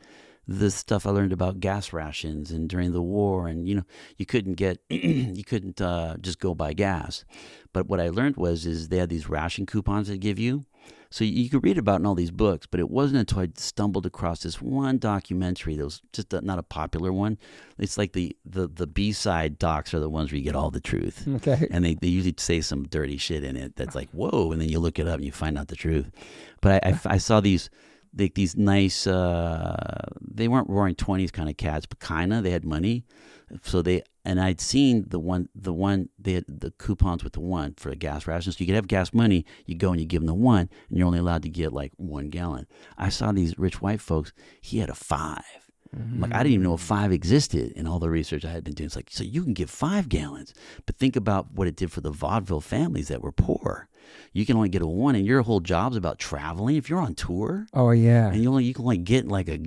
the stuff I learned about gas rations and during the war, and you couldn't get just go buy gas. But what I learned is they had these ration coupons they give you. So you could read about it in all these books, but it wasn't until I stumbled across this one documentary that was just not a popular one. It's like the B-side docs are the ones where you get all the truth. Okay. And they usually say some dirty shit in it that's like, whoa, and then you look it up and you find out the truth. But I saw these nice, they weren't Roaring 20s kind of cats, but kind of, they had money. So and I'd seen the one, they had the coupons with the 1 for a gas ration. So you could have gas money, you go and you give them the 1, and you're only allowed to get like 1 gallon. I saw these rich white folks, he had a 5. Mm-hmm. Like, I didn't even know a 5 existed in all the research I had been doing. It's like, so you can give 5 gallons. But think about what it did for the vaudeville families that were poor. You can only get a 1, and your whole job's about traveling. If you're on tour, oh yeah, and you can only get like a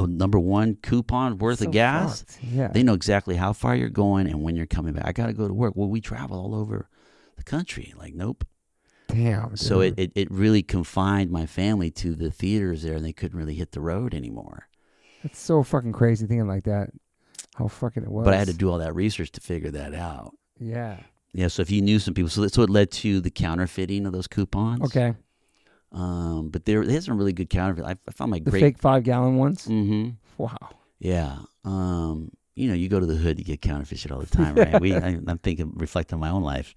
number 1 coupon worth of gas. Fucked. Yeah, they know exactly how far you're going and when you're coming back. I got to go to work. Well, we travel all over the country. Like, nope. Damn. Dude. So it really confined my family to the theaters there, and they couldn't really hit the road anymore. That's so fucking crazy thinking like that. how fucking it was. But I had to do all that research to figure that out. Yeah. Yeah, so if you knew some people, so it led to the counterfeiting of those coupons. Okay. But they had some really good counterfeit. I found my The great fake 5-gallon ones? Mm-hmm. Wow. Yeah. You go to the hood, you get counterfeit shit all the time, right? I'm thinking, reflecting on my own life.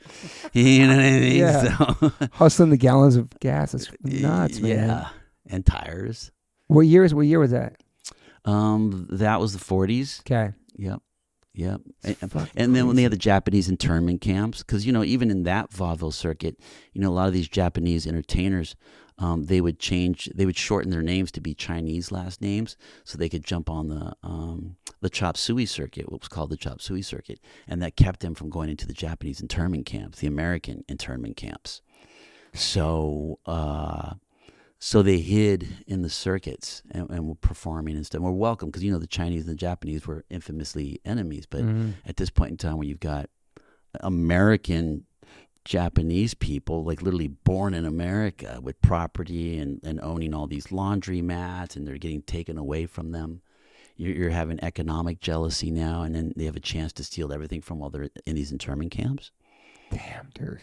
You know what I mean? Yeah. So, hustling the gallons of gas. That's nuts, man. Yeah. And tires. What year was that? That was the 40s. Okay. Yep. And then when they had the Japanese internment camps, because, even in that vaudeville circuit, a lot of these Japanese entertainers, they would shorten their names to be Chinese last names so they could jump on the chop suey circuit, what was called the chop suey circuit. And that kept them from going into the Japanese internment camps, the American internment camps. So they hid in the circuits and were performing and stuff. We're welcome because, the Chinese and the Japanese were infamously enemies. But at this point in time where you've got American Japanese people, like literally born in America with property and owning all these laundry mats, and they're getting taken away from them. You're having economic jealousy now, and then they have a chance to steal everything from while they're in these internment camps. Damn, dude.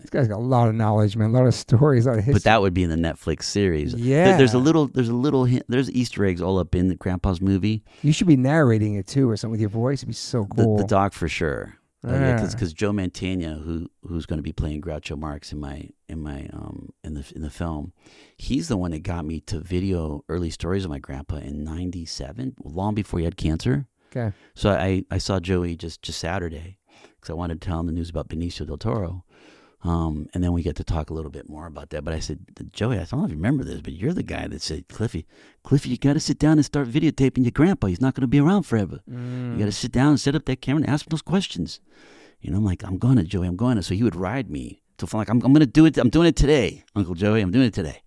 This guy's got a lot of knowledge, man. A lot of stories, a lot of history. But that would be in the Netflix series. Yeah. There's a little hint. There's Easter eggs all up in the Grandpa's movie. You should be narrating it too, or something with your voice. It'd be so cool. The doc for sure. Yeah. Because Joe Mantegna, who's going to be playing Groucho Marx in the film, he's the one that got me to video early stories of my grandpa in '97, long before he had cancer. Okay. So I saw Joey just Saturday because I wanted to tell him the news about Benicio del Toro. And then we get to talk a little bit more about that. But I said, Joey, I don't know if you remember this, but you're the guy that said, Cliffy, you got to sit down and start videotaping your grandpa. He's not going to be around forever. You got to sit down and set up that camera and ask him those questions. I'm like, I'm going to, Joey, I'm going to. So he would ride me. So I'm like, I'm going to do it. I'm doing it today, Uncle Joey. I'm doing it today.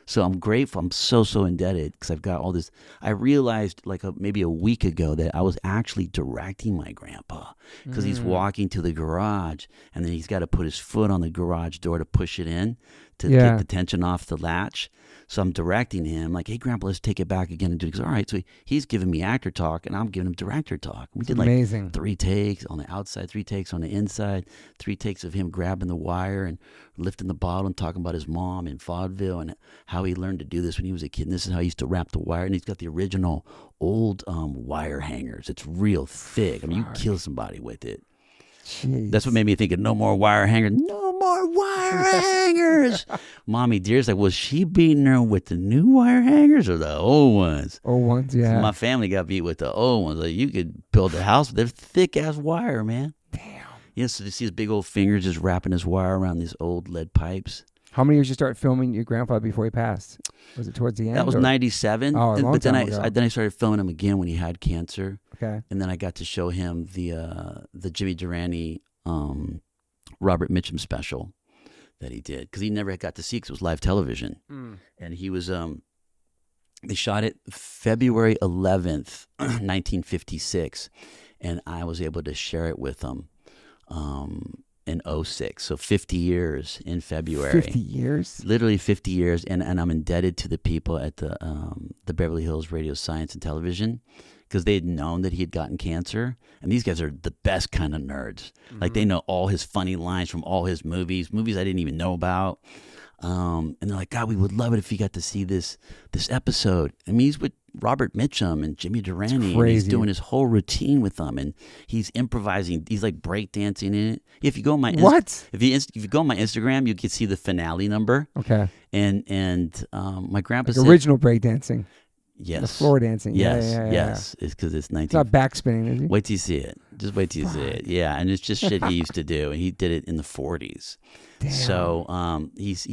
So I'm grateful. I'm so indebted because I've got all this. I realized maybe a week ago that I was actually directing my grandpa because he's walking to the garage and then he's got to put his foot on the garage door to push it in to take the tension off the latch. So I'm directing him like, hey, Grandpa, let's take it back again and do it. He goes, all right. So he's giving me actor talk and I'm giving him director talk. We did amazing. 3 takes on the outside, 3 takes on the inside, 3 takes of him grabbing the wire and lifting the bottle and talking about his mom in vaudeville and how he learned to do this when he was a kid. And this is how he used to wrap the wire. And he's got the original old wire hangers. It's real thick. I mean, you kill somebody with it. Jeez. That's what made me think of no more wire hangers. No more wire hangers. Mommy dear's like, was she beating her with the new wire hangers or the old ones? Old ones, yeah. So my family got beat with the old ones. Like, you could build a house with their thick ass wire, man. Damn. Yeah, so to see his big old fingers just wrapping his wire around these old lead pipes. How many years you start filming your grandpa before he passed? Was it towards the end? That was 97. Oh, a long but then time ago. I started filming him again when he had cancer. Okay. And then I got to show him the Jimmy Durante Robert Mitchum special that he did because he never got to see because it was live television. And he was they shot it February 11th, 1956, and I was able to share it with him in 06. So 50 years in February. 50 years? Literally 50 years, and I'm indebted to the people at the Beverly Hills Radio Science and Television because they had known that he had gotten cancer. And these guys are the best kind of nerds. Like, they know all his funny lines from all his movies I didn't even know about. And they're like, God, we would love it if you got to see this episode. I mean, he's with Robert Mitchum and Jimmy Durante. And he's doing his whole routine with them. And he's improvising. He's like breakdancing in it. If you go on my if you go on my Instagram, you can see the finale number. Okay. And my grandpa said, original breakdancing. Yes. The floor dancing. Yes. Yeah. Yes. It's because it's 19. It's not backspinning, is he? Wait till you see it. Just wait till you see it. Yeah. And it's just shit he used to do. And he did it in the 40s. Damn. So I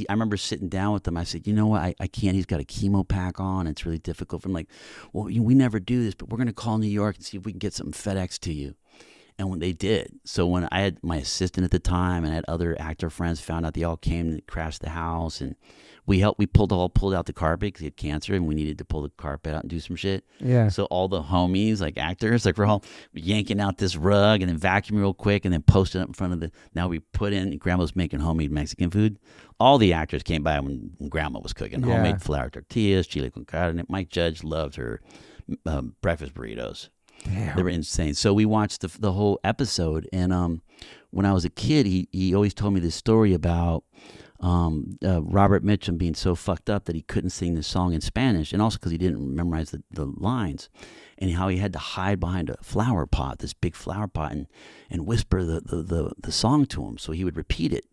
remember sitting down with him. I said, you know what? I can't. He's got a chemo pack on. It's really difficult for him. Like, well, we never do this, but we're going to call New York and see if we can get something FedEx to you. And when they did, so when I had my assistant at the time and I had other actor friends found out, they all came and crashed the house, and we pulled out the carpet because he had cancer and we needed to pull the carpet out and do some shit. Yeah. So all the homies, like actors, like we're all yanking out this rug and then vacuuming real quick and then posting it up in front of now we put in, Grandma's making homemade Mexican food. All the actors came by when Grandma was cooking homemade flour tortillas, chile con carne. Mike Judge loved her breakfast burritos. Damn. They were insane. So we watched the whole episode, and when I was a kid, he always told me this story about Robert Mitchum being so fucked up that he couldn't sing the song in Spanish, and also because he didn't memorize the lines, and how he had to hide behind a flower pot, this big flower pot, and whisper the song to him so he would repeat it.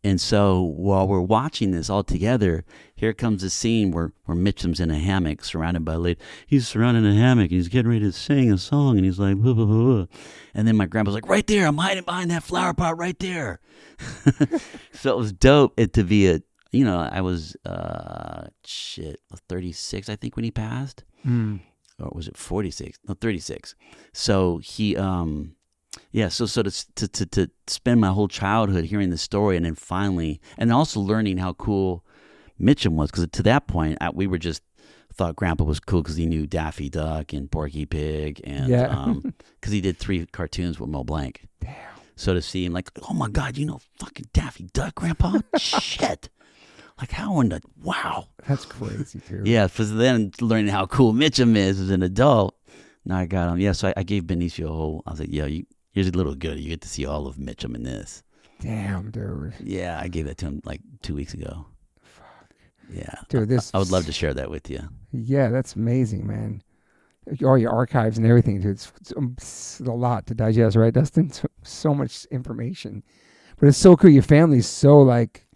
And so while we're watching this all together, here comes a scene where Mitchum's in a hammock surrounded by ladies. He's surrounded in a hammock. He's getting ready to sing a song, and he's like, blah, blah, blah, blah. And then my grandpa's like, right there, I'm hiding behind that flower pot right there. So it was dope to be I was, 36, I think, when he passed. Or was it 46? No, 36. So he, so to spend my whole childhood hearing the story, and then finally, and also learning how cool Mitchum was, because to that point we were just thought Grandpa was cool because he knew Daffy Duck and Porky Pig, and because he did 3 cartoons with Mel Blanc. Damn. So to see him like, oh my God, you know fucking Daffy Duck, Grandpa? Shit. Like, how in the, wow. That's crazy, too. Yeah, for then learning how cool Mitchum is as an adult. Now I got him. Yeah, so I gave Benicio a whole, I was like, yeah, here's a little goodie. You get to see all of Mitchum in this. Damn, dude. Yeah, I gave that to him like 2 weeks ago. Fuck. Yeah. Dude, I would love to share that with you. Yeah, that's amazing, man. All your archives and everything, dude. It's a lot to digest, right, Dustin? So much information. But it's so cool. Your family's so, like,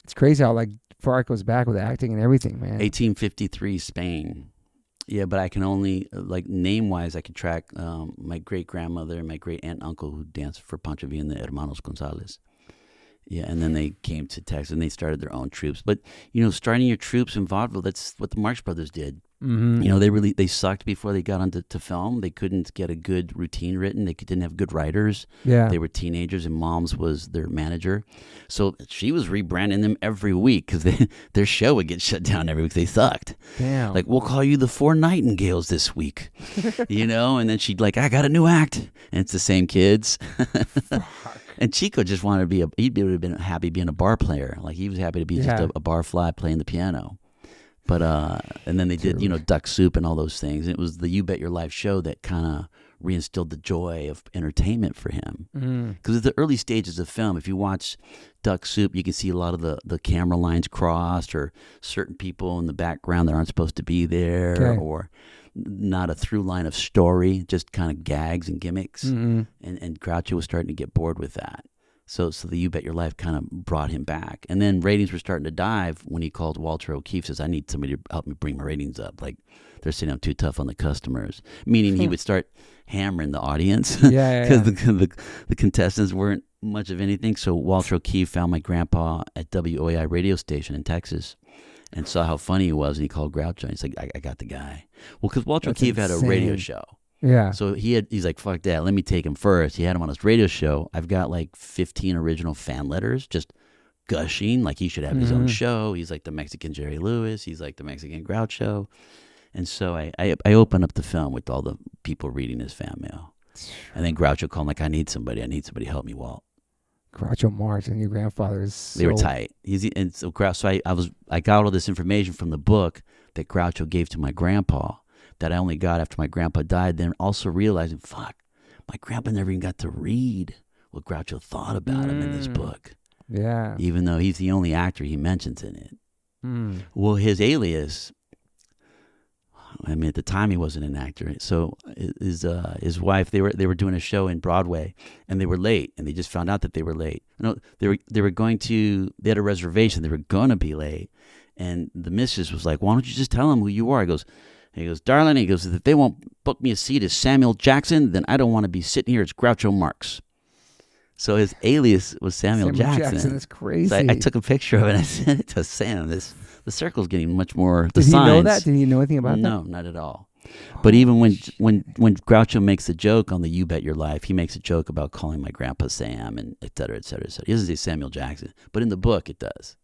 it's crazy how, like, far it goes back with acting and everything, man. 1853, Spain. Yeah, but I can only, like, name-wise, I can track my great-grandmother and my great-aunt and uncle who danced for Pancho Villa and the Hermanos Gonzalez. Yeah, and then they came to Texas and they started their own troops. But, starting your troops in vaudeville, that's what the Marx Brothers did. Mm-hmm. They sucked before they got onto film. They couldn't get a good routine written. They didn't have good writers. Yeah. They were teenagers, and Moms was their manager. So she was rebranding them every week because their show would get shut down every week. They sucked. Damn. Like, we'll call you the 4 Nightingales this week, and then she'd like, I got a new act. And it's the same kids. And Chico just wanted to be he would have been happy being a bar player. Like, he was happy to be just a bar fly playing the piano. But and then they did, Duck Soup and all those things. And it was the You Bet Your Life show that kind of reinstilled the joy of entertainment for him. Because at the early stages of film, if you watch Duck Soup, you can see a lot of the camera lines crossed, or certain people in the background that aren't supposed to be there, or not a through line of story, just kind of gags and gimmicks. And Groucho was starting to get bored with that. So the You Bet Your Life kind of brought him back. And then ratings were starting to dive when he called Walter O'Keefe, says, I need somebody to help me bring my ratings up. Like, they're saying I'm too tough on the customers. Meaning he would start hammering the audience. Because the contestants weren't much of anything. So Walter O'Keefe found my grandpa at WOAI radio station in Texas and saw how funny he was. And he called Groucho. And he's like, I got the guy. Well, because Walter O'Keefe had a radio show. Yeah. So he's like, fuck that, let me take him first. He had him on his radio show. I've got like 15 original fan letters just gushing like he should have his own show. He's like the Mexican Jerry Lewis. He's like the Mexican Groucho. And so I opened up the film with all the people reading his fan mail. And then Groucho called like, I need somebody to help me, Walt. Groucho Marx and your grandfather is They were tight. I got all this information from the book that Groucho gave to my grandpa, that I only got after my grandpa died, then also realizing, fuck, my grandpa never even got to read what Groucho thought about him in this book. Yeah. Even though he's the only actor he mentions in it. Well, his alias, I mean, at the time he wasn't an actor. So his wife, they were doing a show in Broadway, and they were late, and they just found out that they were late. No, they had a reservation. They were going to be late. And the missus was like, why don't you just tell them who you are? He goes, darling, he goes, if they won't book me a seat as Samuel Jackson, then I don't want to be sitting here as Groucho Marx. So his alias was Samuel Jackson. That's crazy. So I took a picture of it and I sent it to Sam. The circle's getting much more. Did he know that? Did he know anything about that? No, not at all. But even when Groucho makes a joke on the You Bet Your Life, he makes a joke about calling my grandpa Sam and et cetera, et cetera, et cetera. He doesn't say Samuel Jackson, but in the book it does.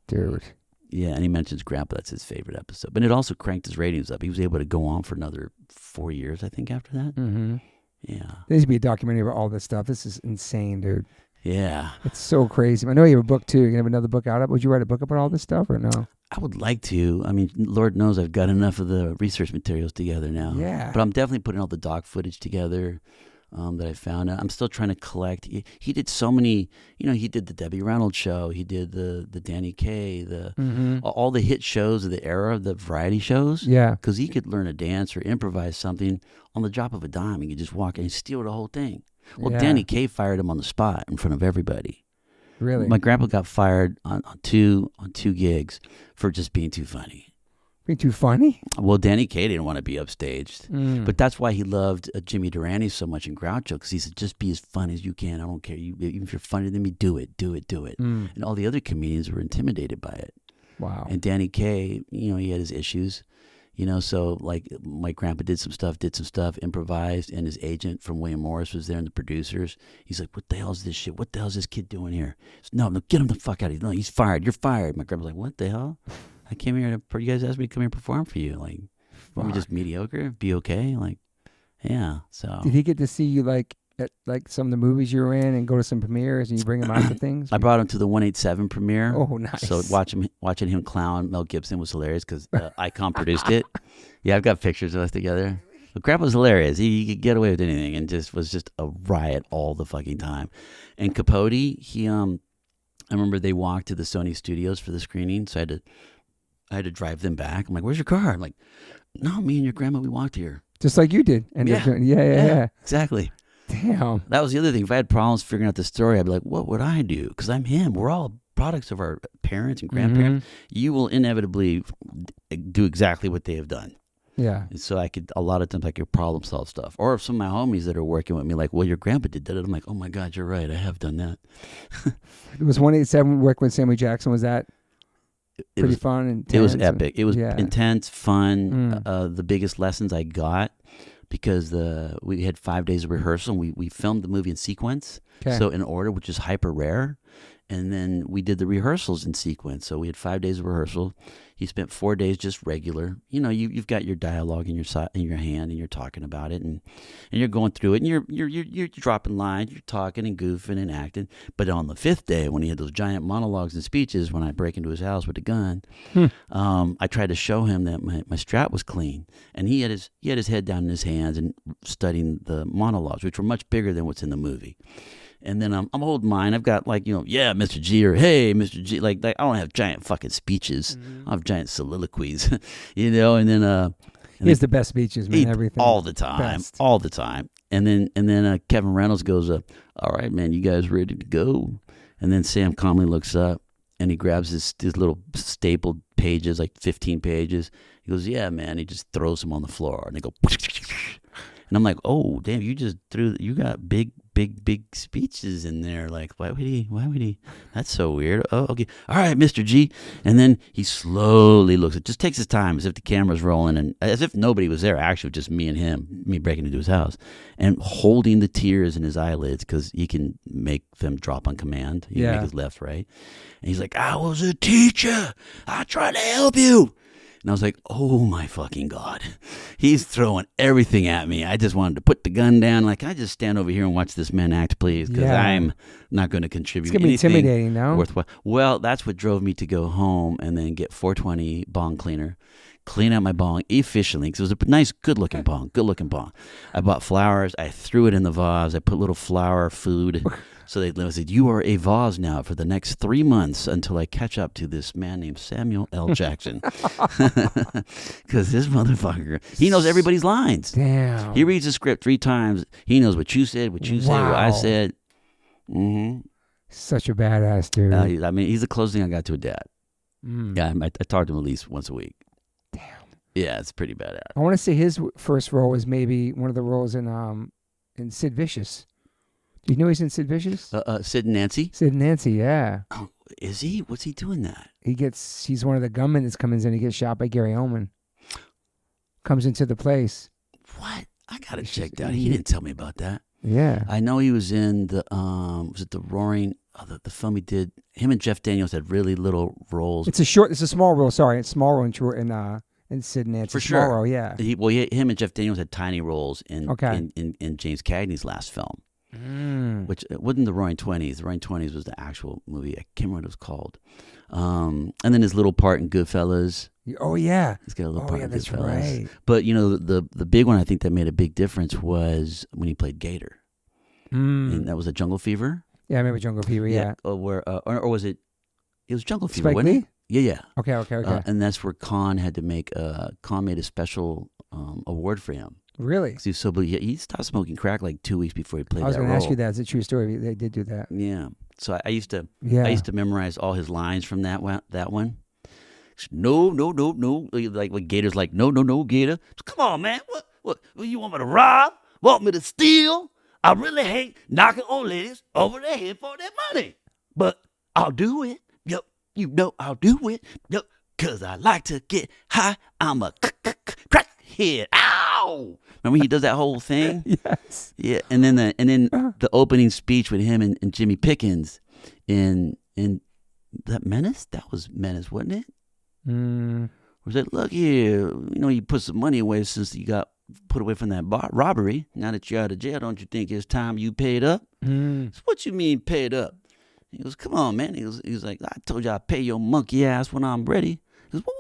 Dude. Yeah, and he mentions Grandpa. That's his favorite episode. But it also cranked his ratings up. He was able to go on for another 4 years, I think, after that. Mm-hmm. Yeah. There needs to be a documentary about all this stuff. This is insane, dude. Yeah. It's so crazy. I know you have a book, too. You have another book out. Would you write a book about all this stuff or no? I would like to. I mean, Lord knows I've got enough of the research materials together now. Yeah. But I'm definitely putting all the doc footage together that I found. I'm still trying to collect. He did so many, he did the Debbie Reynolds show. He did the Danny Kaye, all the hit shows of the era, the variety shows. Yeah. Because he could learn a dance or improvise something on the drop of a dime. He could just walk in and steal the whole thing. Well, Yeah. Danny Kaye fired him on the spot in front of everybody. Really? My grandpa got fired on two gigs for just being too funny. Being too funny? Well, Danny Kaye didn't want to be upstaged, Mm. but that's why he loved Jimmy Durante so much in Groucho, because he said, "Just be as funny as you can. I don't care. Even if you're funnier than me, do it. Mm. And all the other comedians were intimidated by it. Wow. And Danny Kaye, he had his issues. So like my grandpa did some stuff, improvised, and his agent from William Morris was there, and the producers. He's like, "What the hell is this shit? What the hell is this kid doing here?" Said, no, get him the fuck out of here. No, he's fired. You're fired. My grandpa's like, "What the hell? I came here you guys asked me to come here and perform for you. Like, want me just mediocre? Be okay?" Like, yeah. So Did he get to see you like at like some of the movies you were in and go to some premieres and you bring him out to things? I brought him to the 187 premiere. Oh, nice. So watching him clown Mel Gibson was hilarious because Icon produced it. Yeah, I've got pictures of us together. But Grandpa's hilarious. He could get away with anything and was just a riot all the fucking time. And Capote, I remember they walked to the Sony studios for the screening, so I had to drive them back. I'm like, "Where's your car?" I'm like, "No, me and your grandma, we walked here." Just like you did. And Yeah. Yeah. Exactly. Damn. That was the other thing. If I had problems figuring out the story, I'd be like, "What would I do?" Because I'm him. We're all products of our parents and grandparents. You will inevitably do exactly what they have done. Yeah. And so a lot of times I could problem solve stuff. Or if some of my homies that are working with me, like, "Well, your grandpa did that." I'm like, "Oh my God, you're right. I have done that." It was 187 working with Samuel Jackson. Was that It pretty was, fun? And it was intense? epic. It was Yeah. intense, fun. The biggest lessons I got, because we had 5 days of rehearsal. And we filmed the movie in sequence, Okay. so in order, which is hyper rare. And then we did the rehearsals in sequence. So we had 5 days of rehearsal. He spent 4 days just regular. You've got your dialogue in your hand, and you're talking about it, and you're going through it, and you're dropping lines, you're talking and goofing and acting. But on the 5th day, when he had those giant monologues and speeches, when I break into his house with a gun, I tried to show him that my strap was clean, and he had his head down in his hands and studying the monologues, which were much bigger than what's in the movie. And then I'm holding mine. I've got yeah, Mr. G, or hey, Mr. G. Like I don't have giant fucking speeches. I have giant soliloquies, And then he has the best speeches, man. Everything all the time, best. all the time. And then Kevin Reynolds goes, "All right, man, you guys ready to go?" And then Sam calmly looks up and he grabs his little stapled pages, like 15 pages. He goes, "Yeah, man." He just throws them on the floor, and they go. And I'm like, "Oh, damn! You got big speeches in there. Like, why would he? That's so weird. Oh, okay. All right, Mr. G." And then he slowly looks. It just takes his time, as if the camera's rolling, and as if nobody was there. Actually, just me and him, me breaking into his house, and holding the tears in his eyelids because he can make them drop on command. He can make his left, right. And he's like, "I was a teacher. I tried to help you." And I was like, "Oh my fucking God." He's throwing everything at me. I just wanted to put the gun down. Like, "Can I just stand over here and watch this man act, please?" Because I'm not going to contribute It's going to be anything intimidating, no? worthwhile. Well, that's what drove me to go home and then get 420 bong cleaner. Clean out my bong efficiently, because it was a nice, good-looking bong. I bought flowers. I threw it in the vase. I put little flower food. So they said, "You are a vase now for the next 3 months until I catch up to this man named Samuel L. Jackson." Because this motherfucker, he knows everybody's lines. Damn. He reads the script 3 times. He knows what you said, what I said. Mm-hmm. Such a badass dude. I mean, he's the closest thing I got to a dad. Yeah, I talk to him at least once a week. Damn. Yeah, it's pretty badass. I want to say his first role was maybe one of the roles in Sid Vicious. Do you know he's in Sid Vicious? Sid and Nancy? Sid and Nancy, yeah. Oh, is he? What's he doing that? He's one of the gunmen that comes in. He gets shot by Gary Oldman. Comes into the place. What? I gotta check that. He didn't tell me about that. Yeah. I know he was in the was it the Roaring? The film he did. Him and Jeff Daniels had really little roles. It's a small role. Sorry, it's a small role in Sid and Nancy. For small sure. Role, yeah. Him and Jeff Daniels had tiny roles in James Cagney's last film. which it wasn't the Roaring Twenties. The Roaring Twenties was the actual movie. I can't remember what it was called. And then his little part in Goodfellas. Oh yeah, He's got a little part in that's Goodfellas. right. But the big one I think that made a big difference was when he played Gator. And that was a Jungle Fever. Yeah, I remember Jungle Fever. Yeah. Or was it? It was Jungle Fever, Spike wasn't Lee? it? Yeah. Okay. And that's where Khan had to make. Khan made a special award for him. Really? 'Cause he stopped smoking crack like 2 weeks before he played that role. I was going to ask you that. It's a true story. They did do that. Yeah. So I used to memorize all his lines from that one. No. Like when Gator's like, no, Gator. Come on, man. What you want me to rob? Want me to steal? I really hate knocking old ladies over their head for their money. But I'll do it. Yep. You know I'll do it. Yep. 'Cause I like to get high. I'm a crackhead. Ow! Remember he does that whole thing? Yes. Yeah. And then the opening speech with him and Jimmy Pickens in that Menace? That was Menace, wasn't it? Was it, look here, you put some money away since you got put away from that robbery. Now that you're out of jail, don't you think it's time you paid up? So what you mean paid up? He goes, come on, man. He was like, I told you I'd pay your monkey ass when I'm ready. He goes, what?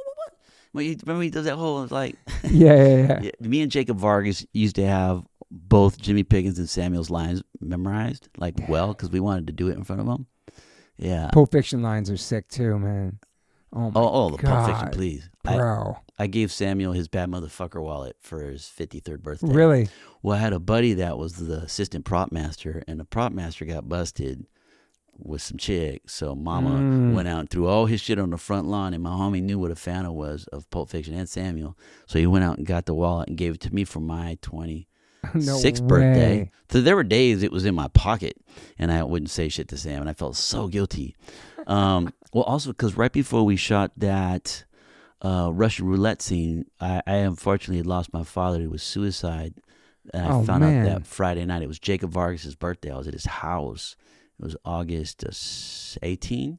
Remember he does that whole, like... Yeah. Me and Jacob Vargas used to have both Jimmy Pickens and Samuel's lines memorized, because we wanted to do it in front of them. Yeah. Pulp Fiction lines are sick too, man. Oh the Pulp Fiction, please. Bro. I gave Samuel his bad motherfucker wallet for his 53rd birthday. Really? Well, I had a buddy that was the assistant prop master, and the prop master got busted with some chick. So Mama went out and threw all his shit on the front lawn, and my homie knew what a fan I was of Pulp Fiction and Samuel. So he went out and got the wallet and gave it to me for my 26th birthday. So there were days it was in my pocket, and I wouldn't say shit to Sam, and I felt so guilty. Well, also because right before we shot that Russian roulette scene, I unfortunately had lost my father. It was suicide. And I found out that Friday night. It was Jacob Vargas' birthday. I was at his house. It was August 18.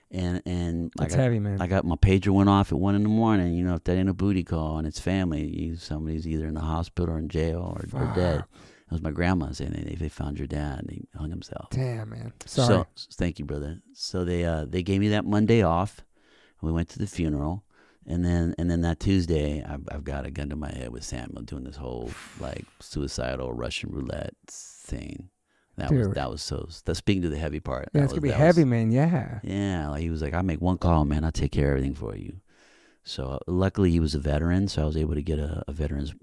And that's heavy, man. I got my pager went off at 1 a.m. If that ain't a booty call and it's family, somebody's either in the hospital or in jail or dead. It was my grandma saying they found your dad and he hung himself. Damn, man. Sorry. So thank you, brother. So they gave me that Monday off. We went to the funeral, and then that Tuesday I've got a gun to my head with Samuel doing this whole like suicidal Russian roulette thing. That's speaking to the heavy part. Yeah, it's gonna be heavy, man. Yeah. Yeah, like he was like, I make one call, man. I'll take care of everything for you. So luckily he was a veteran, so I was able to get a veteran's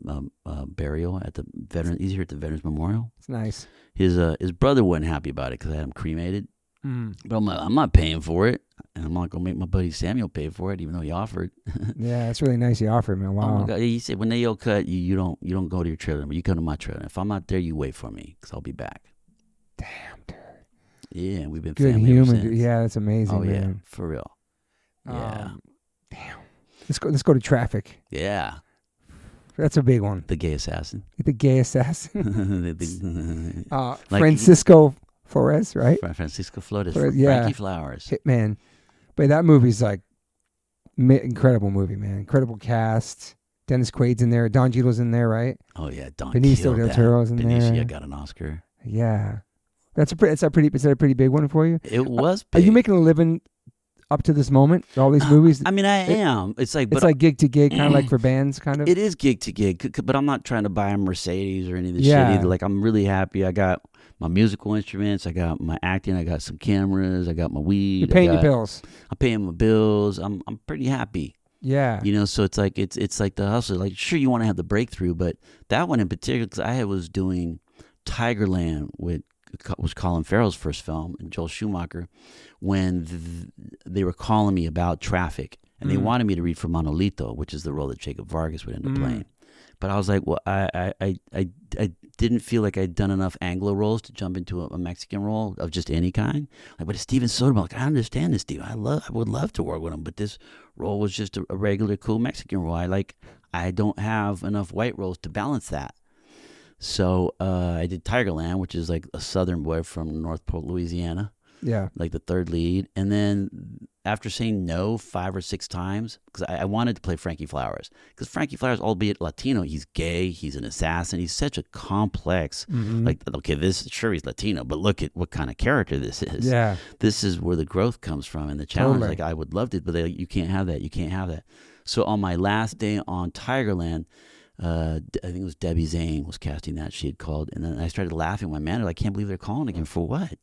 burial at the veteran. He's here at the Veterans Memorial. It's nice. His brother wasn't happy about it because I had him cremated. But I'm not paying for it, and I'm not gonna make my buddy Samuel pay for it, even though he offered. Yeah, it's really nice he offered, man. Wow. Oh my God. He said when they all cut, you don't go to your trailer, but you come to my trailer. If I'm not there, you wait for me because I'll be back. Damn, dude. Yeah, we've been good family human. ever since. Yeah, that's amazing. Oh yeah, man. for real. Yeah. Damn. Let's go to Traffic. Yeah. That's a big one. The gay assassin. The gay assassin. Like, Francisco Flores, right? Francisco Flores. Yeah. Frankie Flowers. Hitman. But that movie's like incredible movie, man. Incredible cast. Dennis Quaid's in there. Don Cheadle's in there, right? Oh yeah, Don. Benicio del Toro's in there. Benicio got an Oscar. Yeah. Is that a pretty big one for you? It was big. Are you making a living up to this moment? All these movies? I mean, I am. It's like gig to gig, kind of like for bands, kind of. It is gig to gig, but I'm not trying to buy a Mercedes or any of this shit either. Like, I'm really happy. I got my musical instruments. I got my acting. I got some cameras. I got my weed. You're paying your bills. I'm paying my bills. I'm pretty happy. Yeah. So it's like it's like the hustle. Like, sure, you want to have the breakthrough, but that one in particular, because I was doing Tigerland was Colin Farrell's first film, and Joel Schumacher, when they were calling me about Traffic, and they wanted me to read for Manolito, which is the role that Jacob Vargas would end up playing. But I was like, well, I didn't feel like I'd done enough Anglo roles to jump into a Mexican role of just any kind. Like, but it's Steven Soderbergh. Like, I understand this, Steve. I would love to work with him, but this role was just a regular cool Mexican role. I don't have enough white roles to balance that. So I did Tigerland, which is like a Southern boy from North Port, Louisiana. Yeah. Like the third lead. And then after saying no 5 or 6 times, because I wanted to play Frankie Flowers, because Frankie Flowers, albeit Latino, he's gay, he's an assassin, he's such a complex, like, okay, sure he's Latino, but look at what kind of character this is. Yeah. This is where the growth comes from and the challenge. Totally. Like, I would love to, but you can't have that. You can't have that. So on my last day on Tigerland, I think it was Debbie Zane was casting that. She had called, and then I started laughing. My manager, I can't believe they're calling again. For what?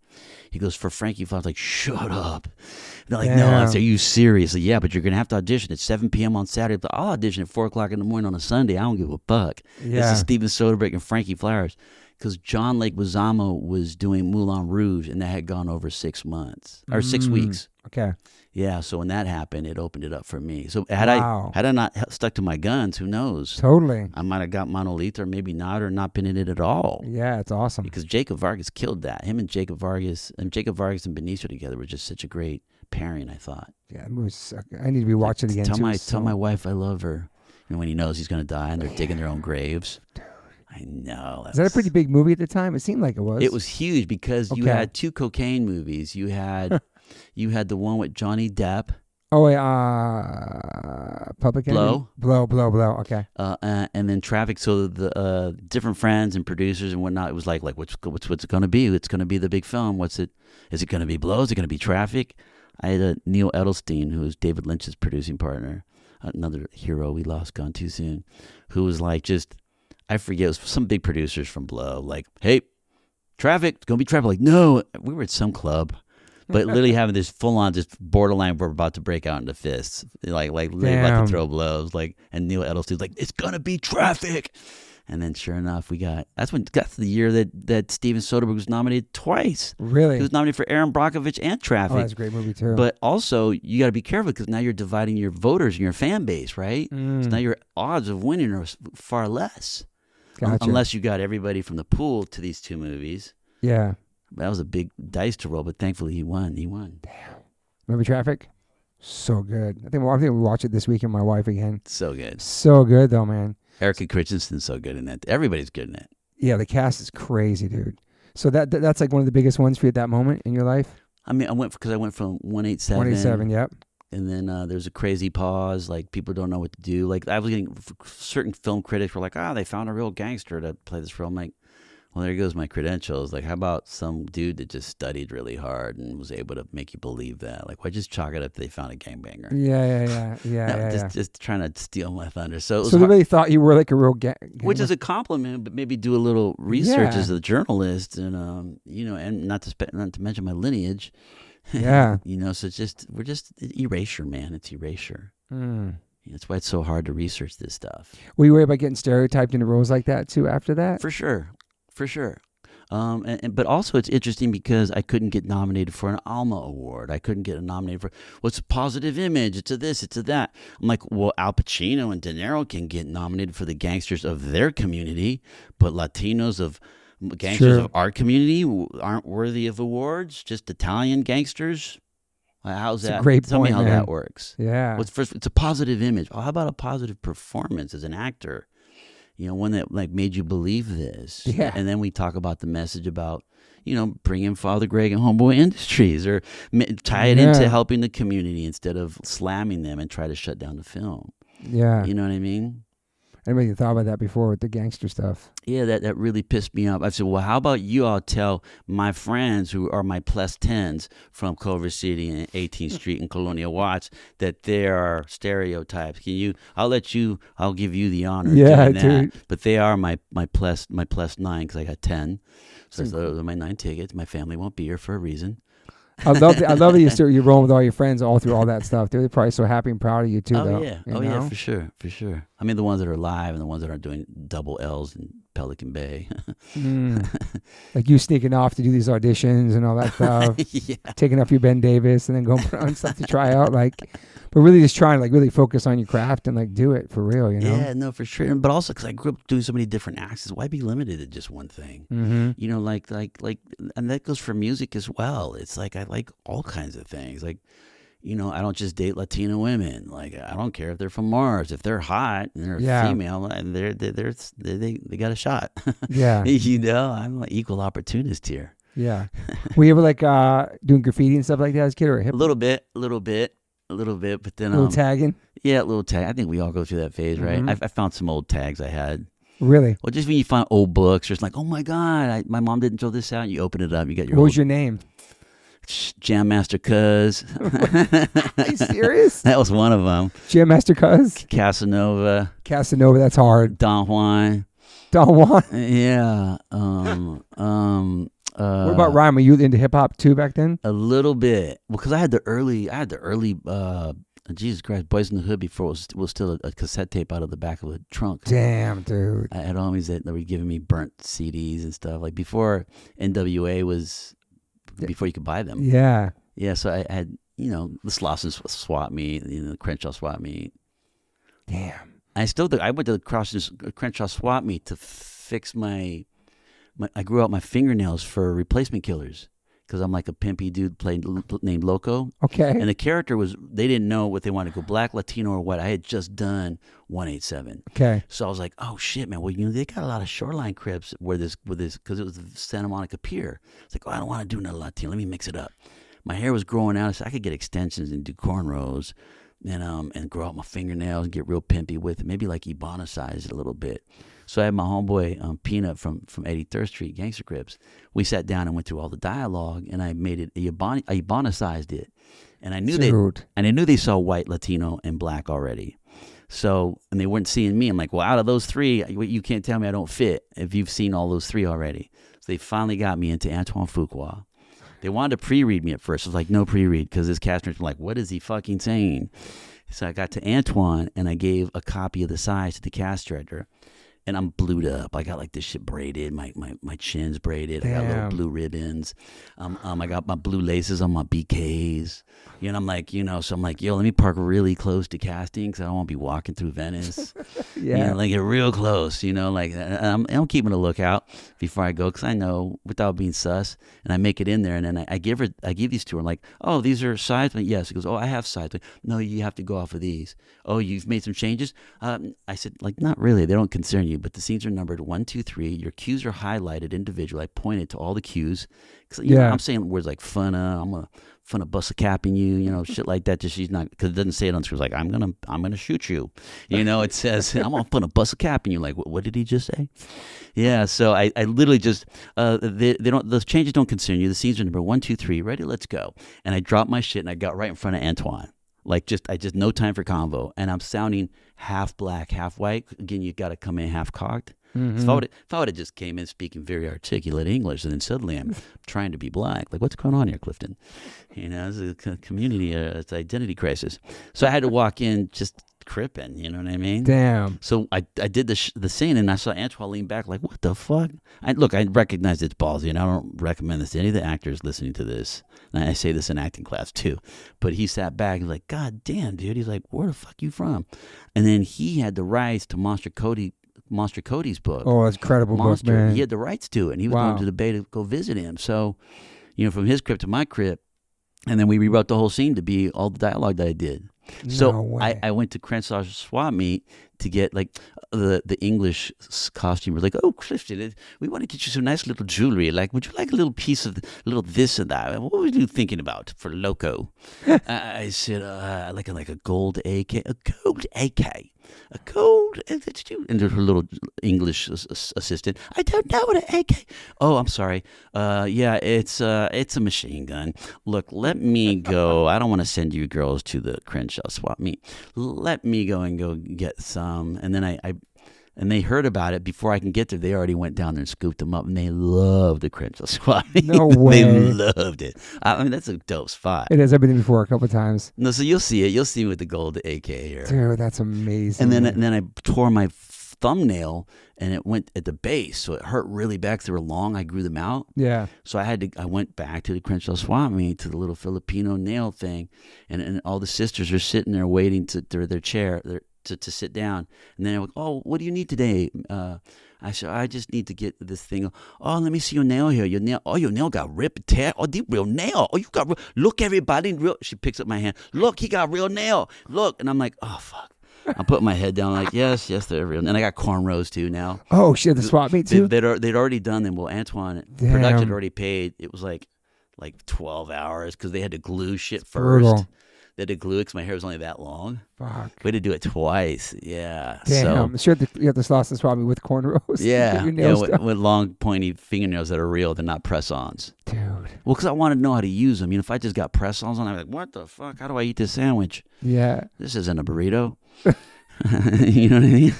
He goes, for Frankie Flowers. Like, shut up. And they're like, no. I said, are you serious? Like, yeah, but you're gonna have to audition at 7 p.m. on Saturday. But I'll audition at 4 o'clock in the morning on a Sunday. I don't give a fuck. Yeah. This is Steven Soderbergh and Frankie Flowers, because John Leguizamo was doing Moulin Rouge, and that had gone over 6 months or 6 weeks. Okay. Yeah, so when that happened, it opened it up for me. So had I not stuck to my guns, who knows? Totally. I might have got Monolith, or maybe not, or not been in it at all. Yeah, it's awesome. Because Jacob Vargas killed that. Him and Jacob Vargas and Benicio together were just such a great pairing, I thought. Yeah, I need to rewatch it again. Tell my wife I love her. And when he knows he's going to die and they're digging their own graves. I know. Is that a pretty big movie at the time? It seemed like it was. It was huge because you had 2 cocaine movies. You had you had the one with Johnny Depp. Oh, wait, Public Enemy? Blow. Blow. Okay. And then Traffic. So the different friends and producers and whatnot. It was like what's it going to be? It's going to be the big film. What's it? Is it going to be Blow? Is it going to be Traffic? I had Neil Edelstein, who was David Lynch's producing partner, another hero we lost, gone too soon, who was like I forget, it was some big producers from Blow, like, hey, Traffic, it's going to be Traffic. Like, no, we were at some club. But literally having this full-on, just borderline, we're about to break out into fists. Like literally about to throw blows. Like, and Neil Edelstein's like, it's going to be Traffic. And then sure enough, that's the year that Steven Soderbergh was nominated twice. Really? He was nominated for Aaron Brockovich and Traffic. Oh, that's a great movie too. But also, you got to be careful because now you're dividing your voters and your fan base, right? So now your odds of winning are far less. Gotcha. Unless you got everybody from the pool to these 2 movies. Yeah. That was a big dice to roll, but thankfully he won. Damn. Remember Traffic? So good. I think we watch it this week with my wife again. So good. So good though, man. Erica Christensen's so good in that. Everybody's good in it. Yeah, the cast is crazy, dude. So that's like one of the biggest ones for you at that moment in your life? I mean, I went from 187. 187, yep. And then there's a crazy pause. Like, people don't know what to do. Like, I was getting certain film critics were like, they found a real gangster to play this role. I'm like, well, there goes my credentials. Like, how about some dude that just studied really hard and was able to make you believe that? Like, why just chalk it up they found a gangbanger? Yeah. Just trying to steal my thunder. So they really thought you were like a real gangster. Which is a compliment, but maybe do a little research as a journalist, and and not to mention my lineage. Yeah. So we're just erasure, man. It's erasure. That's why it's so hard to research this stuff. Were you worried about getting stereotyped into roles like that too after that? For sure. But also it's interesting because I couldn't get nominated for an Alma Award. I couldn't get nominated for what's a positive image. It's a this, it's a that. I'm like, well, Al Pacino and De Niro can get nominated for the gangsters of their community, but Latinos of gangsters of our community aren't worthy of awards. Just Italian gangsters. How's that? Tell me how that works. Yeah. It's a positive image. Oh, how about a positive performance as an actor? One that like made you believe this. Yeah. And then we talk about the message about, bringing Father Greg and Homeboy Industries, or tie it into helping the community instead of slamming them and try to shut down the film. Yeah. You know what I mean? I never even thought about that before with the gangster stuff. Yeah, that really pissed me off. I said, well, how about you all tell my friends who are my plus 10s from Culver City and 18th Street and Colonial Watts that there are stereotypes. I'll give you the honor of doing that. Dude. But they are my plus 9 because I got 10. So those are my 9 tickets. My family won't be here for a reason. I love that you're rolling with all your friends all through all that stuff. They're probably so happy and proud of you too. Yeah, for sure. I mean, the ones that are live and the ones that aren't doing double L's in Pelican Bay. Like you sneaking off to do these auditions and all that stuff. Taking off your Ben Davis and then going put on stuff to try out. But really just trying to really focus on your craft and do it for real. Yeah, no, for sure. But also because I grew up doing so many different acts, why be limited to just one thing? Mm-hmm. And that goes for music as well. It's like I like all kinds of things. I don't just date Latino women. Like, I don't care if they're from Mars. If they're hot and they're female, and they got a shot. Yeah. I'm an equal opportunist here. Yeah. Were you ever like doing graffiti and stuff like that as a kid, or A little bit. But then little tagging? Yeah, a little tag. I think we all go through that phase, right? Mm-hmm. I found some old tags I had. Really? Well, just when you find old books, it's like, oh my God, my mom didn't throw this out. You open it up, you got your What old was your name? Jam Master Cuz. Are you serious? That was one of them. Jam Master Cuz? Casanova. That's hard. Don Juan. Don Juan? Yeah. What about rhyme? Were you into hip hop too back then? A little bit. Well, because I had the early Jesus Christ, Boys in the Hood before it was still a cassette tape out of the back of a trunk. Damn, dude. I had homies that were giving me burnt CDs and stuff. Like before NWA was, before you could buy them. Yeah. Yeah, so I had, the Slauson swap meet, the Crenshaw swap meet. Damn. I went to the Crenshaw swap meet to fix I grew out my fingernails for replacement killers. Because I'm like a pimpy dude named Loco. Okay. And the character they didn't know what they wanted to go, black, Latino, or what. I had just done 187. Okay. So I was like, oh shit, man. Well, they got a lot of shoreline crips where this, because it was the Santa Monica Pier. It's like, oh, I don't want to do another Latino. Let me mix it up. My hair was growing out, so I could get extensions and do cornrows and grow out my fingernails and get real pimpy with it. Maybe like Ebonicize it a little bit. So I had my homeboy Peanut from 83rd Street, Gangster Crips. We sat down and went through all the dialogue, and I made it, I Ebonicized it. And I knew they saw white, Latino, and black already. So, and they weren't seeing me. I'm like, well, out of those three, you can't tell me I don't fit if you've seen all those three already. So they finally got me into Antoine Fuqua. They wanted to pre-read me at first. I was like, no pre-read, because this cast was like, what is he fucking saying? So I got to Antoine, and I gave a copy of the size to the cast director. And I'm blued up. I got like this shit braided. My chin's braided. Damn. I got little blue ribbons. I got my blue laces on my BKs. I'm like, so I'm like, yo, let me park really close to casting because I don't want to be walking through Venice. Yeah. Like get real close, like I'm keeping a lookout before I go because I know without being sus. And I make it in there, and then I give these to her. I'm like, oh, these are sides. Yes. He goes, oh, I have sides. Like, no, you have to go off of these. Oh, you've made some changes. I said, like, not really. They don't concern you. But the scenes are numbered 1, 2, 3. Your cues are highlighted individually. I pointed to all the cues. Cause, I'm saying words like funna. I'm gonna bust a cap in you. Shit like that. Just she's not, because it doesn't say it on screen. Like I'm gonna shoot you. It says I'm gonna bust a cap in you. Like what did he just say? Yeah. So I literally just the changes don't concern you. The scenes are numbered 1, 2, 3. Ready? Let's go. And I dropped my shit and I got right in front of Antoine. Like I just no time for convo, and I'm sounding half black, half white. Again, you got to come in half cocked. Mm-hmm. If I would have just came in speaking very articulate English, and then suddenly I'm trying to be black, like what's going on here, Clifton? It's a community, it's an identity crisis. So I had to walk in just cripping, you know what I mean? Damn. So I did the scene, and I saw Antoine lean back like, what the fuck? I recognize it's ballsy, and I don't recommend this to any of the actors listening to this. And I say this in acting class too. But he sat back and was like, God damn, dude. He's like, where the fuck you from? And then he had the rights to Monster Cody's book. Oh, that's incredible book, man. He had the rights to it, and he was going to the Bay to go visit him. So, from his crypt to my crypt, and then we rewrote the whole scene to be all the dialogue that I did. So I went to Crenshaw's swap meet to get like the English costume. We're like, oh, Clifton, we want to get you some nice little jewelry. Like, would you like a little piece of little this and that? What were you thinking about for Loco? I said, like a gold AK, a gold and her little English assistant. I don't know what an AK. Oh, I'm sorry. Yeah, it's a machine gun. Look, let me go. I don't want to send you girls to the Crenshaw swap meet. Let me go get some. And then and they heard about it before I can get there. They already went down there and scooped them up, and they loved the Crenshaw swap meet. No way. They loved it. I mean, that's a dope spot. It has. I've been there before a couple of times. No, so you'll see it. You'll see me with the gold AK here. Dude, that's amazing. And then I tore my thumbnail, and it went at the base, so it hurt really bad because they were long. I grew them out. Yeah. So I went back to the Crenshaw swap meet to the little Filipino nail thing, and all the sisters are sitting there waiting to their chair. To sit down, and then I went, oh, what do you need today? I said, I just need to get this thing. Oh, let me see your nail here. Your nail got ripped, tear. Oh, the real nail. Oh, you got real. Look, everybody, real. She picks up my hand. Look, he got real nail. Look, and I'm like, oh fuck. I'm putting my head down like, yes, they're real. And I got cornrows too now. Oh shit, the swap meet too. They'd already done them. Well, Antoine production had already paid. It was like 12 hours because they had to glue shit first. Brutal. They had to glue it because my hair was only that long. Fuck. We had to do it twice. Yeah. Damn. So, You have to sloss the swap meet with cornrows. yeah. Get your nails done. With long, pointy fingernails that are real. They're not press-ons. Dude. Well, because I wanted to know how to use them. If I just got press-ons on, I'm like, what the fuck? How do I eat this sandwich? Yeah. This isn't a burrito. You know what I mean?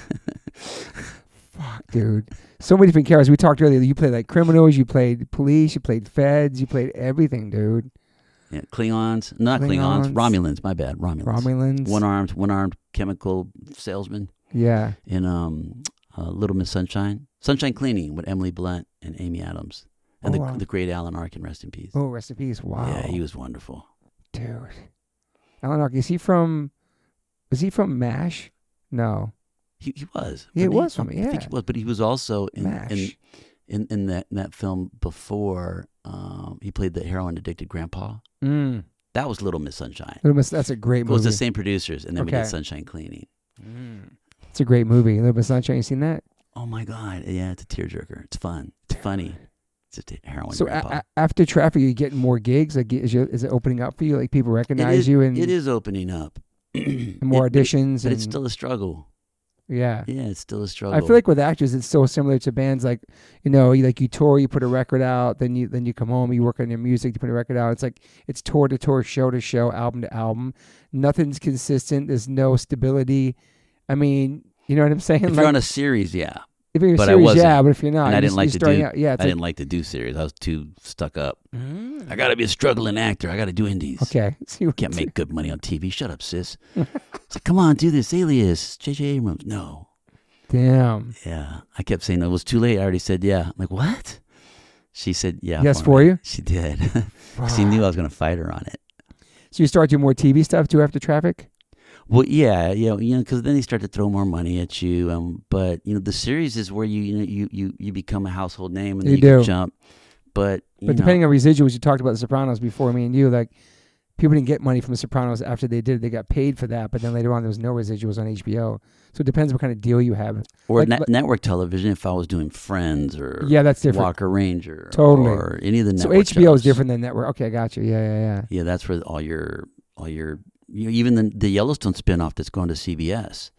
Fuck, dude. So many different characters. We talked earlier. You played like criminals. You played police. You played feds. You played everything, dude. Yeah, Klingons. Not Klingons. Romulans. My bad. Romulans. One-armed chemical salesman. Yeah. In Little Miss Sunshine. Sunshine Cleaning with Emily Blunt and Amy Adams. And wow. the great Alan Arkin, rest in peace. Oh, rest in peace. Wow. Yeah, he was wonderful. Dude. Alan Arkin, was he from MASH? No. He was. Yeah, he was from I think he was, but he was also in that film before. He played the heroin addicted grandpa. That was Little Miss Sunshine. That's a great movie. It was the same producers, and then we did Sunshine Cleaning. It's a great movie. Little Miss Sunshine. You seen that? Oh my God! Yeah, it's a tearjerker. It's fun. It's funny. It's a heroin. So grandpa. after Traffic, are you getting more gigs? Like, is it opening up for you? Like people recognize you, and it is opening up. More auditions, but it's still a struggle. Yeah, it's still a struggle. I feel like with actors, it's so similar to bands. Like, you tour, you put a record out, then you come home, you work on your music, you put a record out. It's like it's tour to tour, show to show, album to album. Nothing's consistent. There's no stability. I mean, you know what I'm saying? If you're on a series, yeah. If you're but a series, yeah, but if you're not, and I didn't like to do. I didn't like to do series. I was too stuck up. I got to be a struggling actor. I got to do indies. Okay, can't make good money on TV. Shut up, sis. It's like, come on, do this. Alias, J.J. Abrams. No. Damn. Yeah, I kept saying it was too late. I already said yeah. I'm like, what? She said yeah. Yes, for you. She did. She knew I was going to fight her on it. So you start doing more TV stuff too after Traffic? Well, yeah, because then they start to throw more money at you. But the series is where you become a household name and then you can jump. But depending on residuals, you talked about The Sopranos before, me and you, like people didn't get money from The Sopranos after they did it. They got paid for that, but then later on there was no residuals on HBO. So it depends what kind of deal you have. Or network television. If I was doing Friends or that's different. Walker Ranger, totally, or any of the network. So HBO shows. is different than network. Okay, I got you. Yeah. Yeah, that's where all your even the Yellowstone spinoff that's going to CBS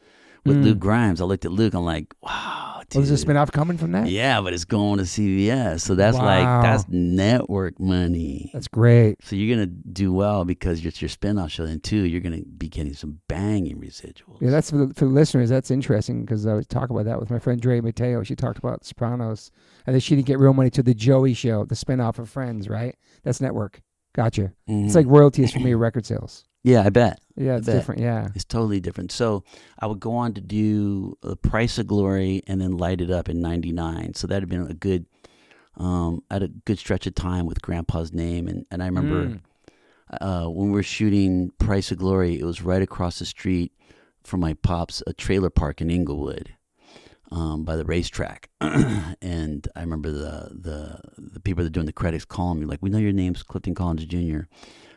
with Luke Grimes. I looked at Luke. I'm like, wow, dude. Well, there's a spinoff coming from that? Yeah, but it's going to CBS. So that's that's network money. That's great. So you're going to do well because it's your spinoff show. And two, you're going to be getting some banging residuals. Yeah, that's for the listeners. That's interesting because I was talking about that with my friend Dre Mateo. She talked about Sopranos. And then she didn't get real money to the Joey show, the spinoff of Friends, right? That's network. Gotcha. It's like royalties for me, record sales. Yeah, I bet. Yeah, it's different. Yeah. It's totally different. So I would go on to do The Price of Glory and then Light It Up in 99. So that had been a good, I had a good stretch of time with Grandpa's name. And I remember when we were shooting Price of Glory, it was right across the street from my pop's a trailer park in Inglewood by the racetrack. And I remember the people that are doing the credits calling me like, we know your name's Clifton Collins Jr.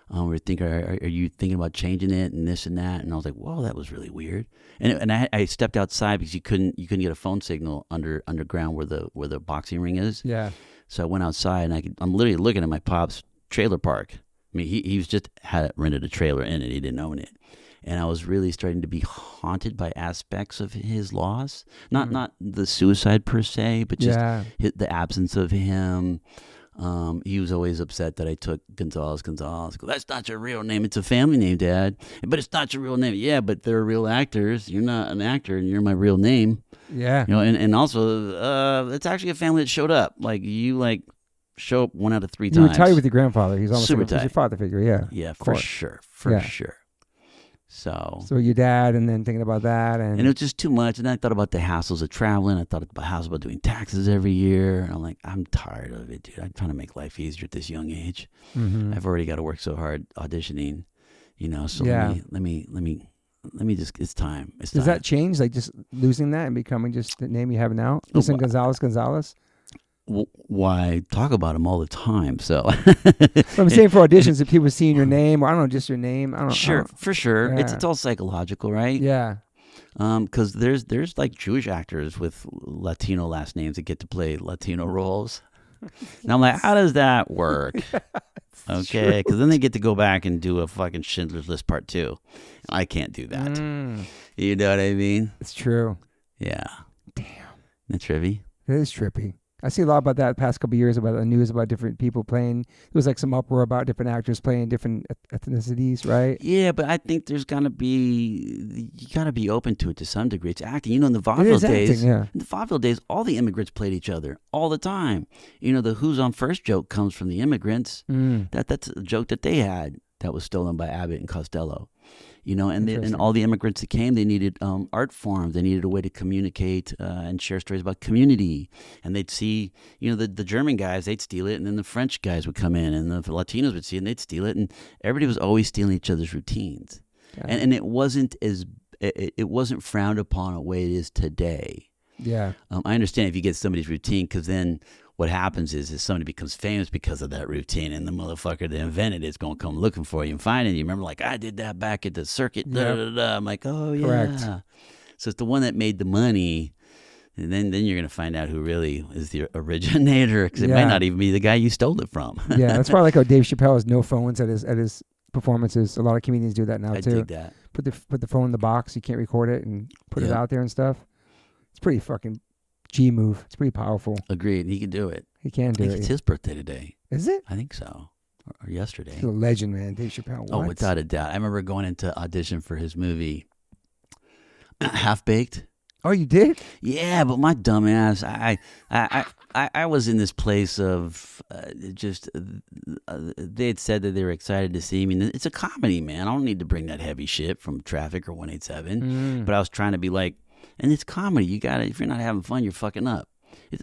We were thinking, are you thinking about changing it and this and that? And I was like, whoa, that was really weird. And I stepped outside because you couldn't get a phone signal underground where the boxing ring is. Yeah. So I went outside and I'm literally looking at my pop's trailer park. I mean, he was just had rented a trailer in it. He didn't own it. And I was really starting to be haunted by aspects of his loss. Not the suicide per se, but just the absence of him. He was always upset that I took Gonzalez. That's not your real name. It's a family name, Dad. But it's not your real name. Yeah, but they're real actors. You're not an actor, and you're my real name. Yeah. And also, it's actually a family that showed up. Like you, show up 1 out of 3 times. You were tight with your grandfather. He's almost super tight. He's your father figure. Yeah. Yeah, for sure. For sure. So your dad, and then thinking about that, and it was just too much. And I thought about the hassles of traveling. I thought about hassles about doing taxes every year. And I'm like, I'm tired of it, dude. I'm trying to make life easier at this young age. I've already got to work so hard auditioning, So let me just. It's time. Does that change? Like just losing that and becoming just the name you have now? Listen, Gonzalez. Why talk about him all the time? So but I'm saying for auditions, if people seeing your name, or I don't know, just your name. I don't. For sure. Yeah. It's all psychological, right? Yeah. Because there's like Jewish actors with Latino last names that get to play Latino roles. And I'm like, how does that work? Okay, because then they get to go back and do a fucking Schindler's List Part 2. I can't do that. You know what I mean? It's true. Yeah. Damn. That's trippy. It is trippy. I see a lot about that the past couple of years about the news about different people playing. There was like some uproar about different actors playing different ethnicities, right? Yeah, but I think you gotta be open to it to some degree. It's acting. You know, in the vaudeville days, in the vaudeville days, all the immigrants played each other all the time. You know, the Who's on First joke comes from the immigrants. That's a joke that they had that was stolen by Abbott and Costello. You know, and all the immigrants that came, they needed art forms. They needed a way to communicate and share stories about community. And they'd see, you know, the German guys, they'd steal it, and then the French guys would come in, and the Latinos would see it, and they'd steal it, and everybody was always stealing each other's routines. Yeah. And it wasn't frowned upon the way it is today. Yeah. I understand if you get somebody's routine, because then what happens is somebody becomes famous because of that routine, and the motherfucker that invented it is going to come looking for you and find it. You remember, like, I did that back at the circuit. I'm like, oh, yeah. Correct. So it's the one that made the money, and then you're going to find out who really is the originator, because it might not even be the guy you stole it from. Yeah, that's why I like how Dave Chappelle has no phones at his performances. A lot of comedians do that now, too. I dig that. Put the phone in the box. You can't record it and put it out there and stuff. It's pretty fucking G move. It's pretty powerful. Agreed. He can do it. He can do it. It's his birthday today. Is it? I think so. Or yesterday. He's a legend, man. Dave Chappelle. What? Oh, without a doubt. I remember going into audition for his movie, Half Baked. Oh, you did? Yeah, but my dumb ass, I was in this place of they had said that they were excited to see me. It's a comedy, man. I don't need to bring that heavy shit from Traffic or 187. But I was trying to be like, and it's comedy. You got to, if you're not having fun, you're fucking up.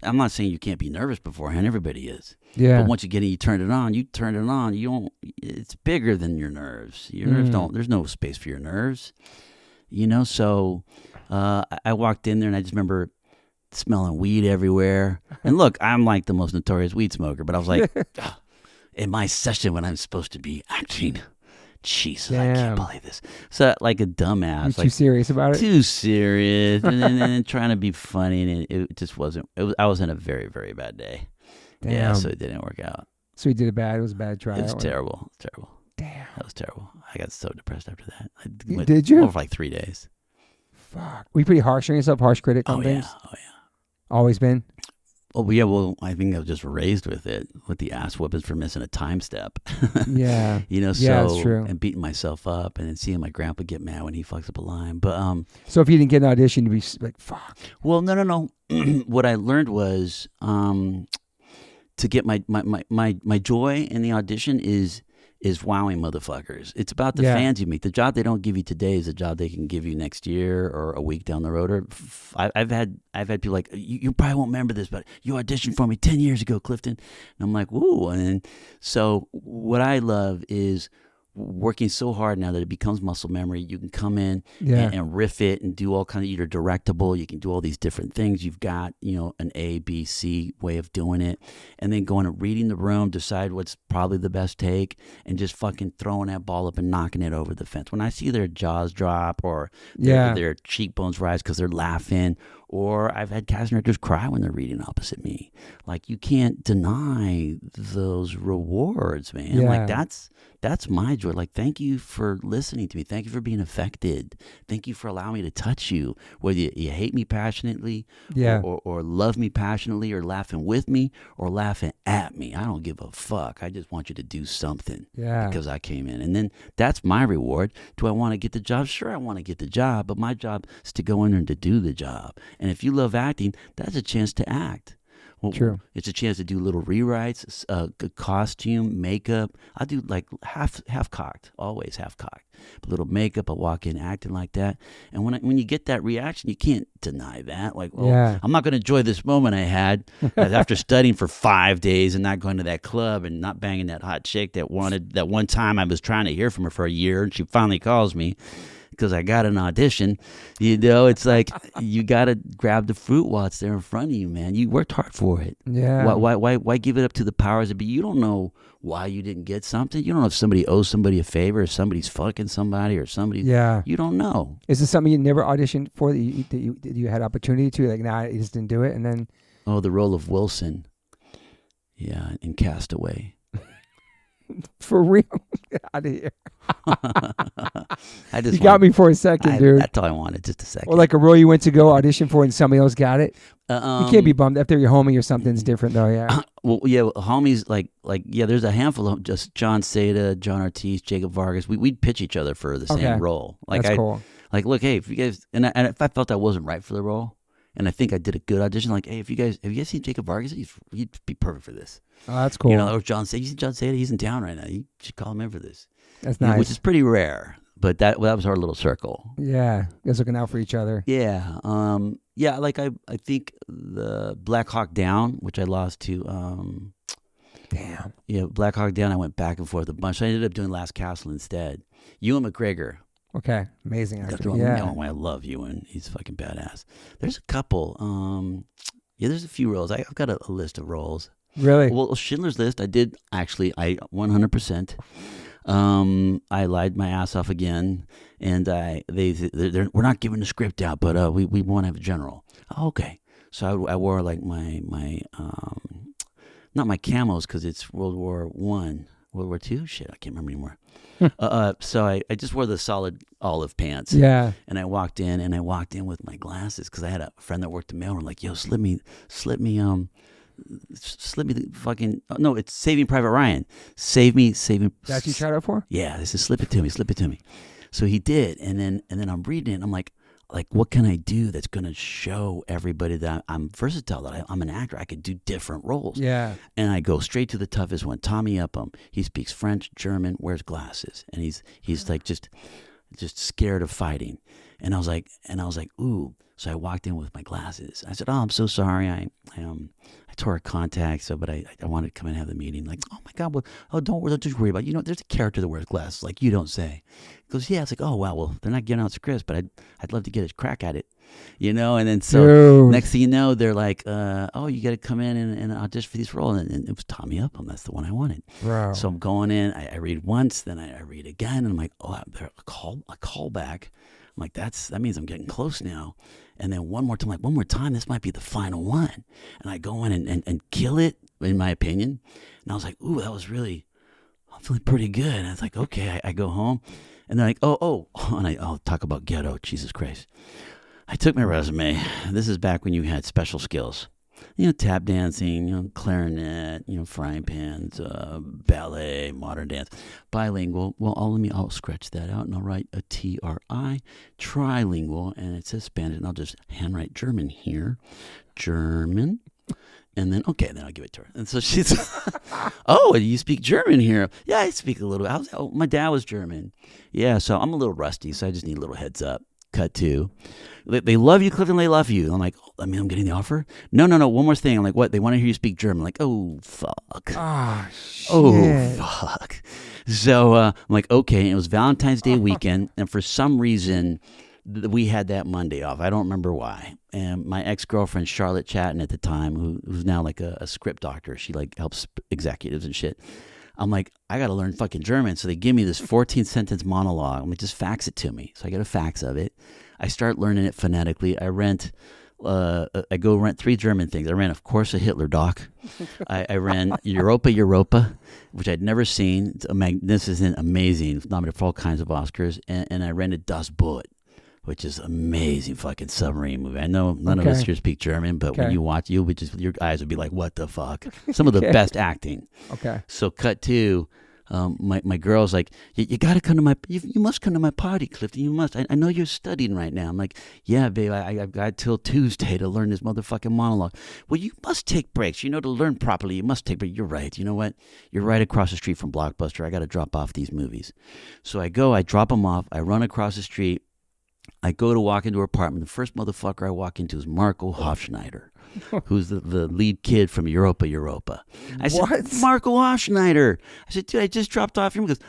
I'm not saying you can't be nervous beforehand. Everybody is. Yeah. But once you get in, you turn it on. You don't. It's bigger than your nerves. Your nerves don't. There's no space for your nerves. You know. So I walked in there and I just remember smelling weed everywhere. And look, I'm like the most notorious weed smoker, but I was like, in my session when I'm supposed to be acting. Jesus, I can't believe this. So, like a dumbass. Too serious about it? Too serious. and then trying to be funny, and it just wasn't. I was in a very, very bad day. Damn. Yeah, so it didn't work out. So he did it bad? It was a bad try? It was terrible. Damn. That was terrible. I got so depressed after that. Did you? Over like 3 days. Fuck. Were you pretty harsh on yourself? Harsh critic on things? Oh, yeah. Always been? Oh, yeah, well, I think I was just raised with it, with the ass whoopings for missing a time step. Yeah. You know, yeah, that's true. And beating myself up and then seeing my grandpa get mad when he fucks up a line. But so if you didn't get an audition, you'd be like, fuck. Well, no. What I learned was to get my joy in the audition is wowing motherfuckers. It's about the fans you meet. The job they don't give you today is a job they can give you next year or a week down the road. Or I've had people like, you probably won't remember this, but you auditioned for me 10 years ago, Clifton. And I'm like, woo. And so what I love is working so hard now that it becomes muscle memory. You can come in and riff it and do all kinds of, you're directable. You can do all these different things. You've got, an A, B, C way of doing it. And then going and reading the room, decide what's probably the best take, and just fucking throwing that ball up and knocking it over the fence. When I see their jaws drop or their cheekbones rise because they're laughing, or I've had casting directors cry when they're reading opposite me. Like, you can't deny those rewards, man. Yeah. Like, that's my joy. Like, thank you for listening to me. Thank you for being affected. Thank you for allowing me to touch you. Whether you hate me passionately or love me passionately or laughing with me or laughing at me. I don't give a fuck. I just want you to do something because I came in. And then that's my reward. Do I want to get the job? Sure, I want to get the job, but my job is to go in there and to do the job. And if you love acting, that's a chance to act. Well, true. It's a chance to do little rewrites, costume, makeup. I do like half cocked, always half cocked. A little makeup, I walk in acting like that. And when you get that reaction, you can't deny that. Like, I'm not going to enjoy this moment I had after studying for 5 days and not going to that club and not banging that hot chick that one time I was trying to hear from her for a year, and she finally calls me. because I got an audition. It's like you got to grab the fruit while it's there in front of you, man. You worked hard for it. Yeah. Why give it up to the powers that be? You don't know why you didn't get something. You don't know if somebody owes somebody a favor, or somebody's fucking somebody, or somebody. Yeah. You don't know. Is this something you never auditioned for that you had opportunity to? Like, nah, you just didn't do it, and then. Oh, the role of Wilson. Yeah, in Castaway. For real? Get out of here. You got me for a second, dude. That's all I wanted, just a second. Or like a role you went to go audition for and somebody else got it. You can't be bummed. If they're your homie or something's different, though, yeah. Homies, there's a handful of just John Seda, John Ortiz, Jacob Vargas. We'd pitch each other for the same role. That's cool. Like, look, hey, if you guys, and if I felt I wasn't right for the role, and I think I did a good audition, like, hey, have you guys seen Jacob Vargas? He'd be perfect for this. Oh, that's cool. Or John Seda. You see John Seda? He's in town right now. You should call him in for this. That's nice. Which is pretty rare, but that was our little circle. Yeah, you guys looking out for each other. Yeah. Like I think the Black Hawk Down, which I lost to. Damn. Yeah, Black Hawk Down. I went back and forth a bunch. I ended up doing Last Castle instead. Ewan McGregor. Okay, amazing actor. I love Ewan. He's fucking badass. There's a couple. There's a few roles. I've got a list of roles. Really? Well, Schindler's List. I did actually. I 100%. I lied my ass off again, and we're not giving the script out, but we want to have a general. Oh, okay, so I wore like my not my camos because it's World War I. World War II? Shit, I can't remember anymore. So I just wore the solid olive pants. Yeah. And I walked in with my glasses because I had a friend that worked the mail. Like, yo, slip me the fucking. No, it's Saving Private Ryan. Save me. That you tried out for? Yeah, this is slip it to me. So he did, and then I'm reading it. And I'm like, what can I do that's going to show everybody that I'm versatile, that I'm an actor. I could do different roles. Yeah. And I go straight to the toughest one. Tommy Upham. He speaks French, German, wears glasses, and he's like just scared of fighting. And I was like, ooh. So I walked in with my glasses. I said, oh, I'm so sorry. I tore a contact, but I wanted to come and have the meeting. Like, oh my God, well, don't just worry about it. There's a character that wears glasses, like you don't say. He goes, yeah. It's like, oh wow, well, they're not giving out scripts, but I'd love to get a crack at it, And then so next thing you know, they're like, oh, you got to come in and audition for this role, and it was Tommy Upham. That's the one I wanted. Wow. So I'm going in. I read once, then I read again, and I'm like, oh, a call back. I'm like, that means I'm getting close now. And then one more time, this might be the final one. And I go in and kill it, in my opinion. And I was like, ooh, I'm feeling pretty good. And I was like, okay, I go home. And they're like, and I'll talk about ghetto, Jesus Christ. I took my resume. This is back when you had special skills. Tap dancing, clarinet, frying pans, ballet, modern dance, bilingual. Well, I'll scratch that out and I'll write a TRI, trilingual, and it says Spanish, and I'll just handwrite German here, German, and then I'll give it to her. And so she's, oh, you speak German here? Yeah, I speak a little. My dad was German. Yeah, so I'm a little rusty, so I just need a little heads up. Cut to, they love you, Clifton. They love you. I'm like, I'm getting the offer. No. One more thing. I'm like, what? They want to hear you speak German. I'm like, oh fuck. Ah, shit. Oh fuck. So I'm like, okay. And it was Valentine's Day weekend, and for some reason, we had that Monday off. I don't remember why. And my ex-girlfriend Charlotte Chatton at the time, who's now like a script doctor, she like helps executives and shit. I'm like, I got to learn fucking German. So they give me this 14-sentence monologue. I'm like, just fax it to me. So I get a fax of it. I start learning it phonetically. I go rent 3 German things. I ran, of course, a Hitler doc. I ran Europa, which I'd never seen. It's magnificent, amazing, nominated for all kinds of Oscars. And I rented Das Boot, which is amazing fucking submarine movie. I know none of us here speak German, but when you watch, your eyes would be like, what the fuck? Some of the best acting. Okay. So cut to, my girl's like, you got to come to you must come to my party, Clifton. You must. I know you're studying right now. I'm like, yeah, babe, I've got till Tuesday to learn this motherfucking monologue. Well, you must take breaks. To learn properly, you must take breaks. You're right. You know what? You're right across the street from Blockbuster. I got to drop off these movies. So I go, I drop them off. I run across the street. I go to walk into her apartment. The first motherfucker I walk into is Marco Hofschneider, who's the lead kid from Europa. I said, What? Marco Hofschneider. I said, dude, I just dropped off here. He goes,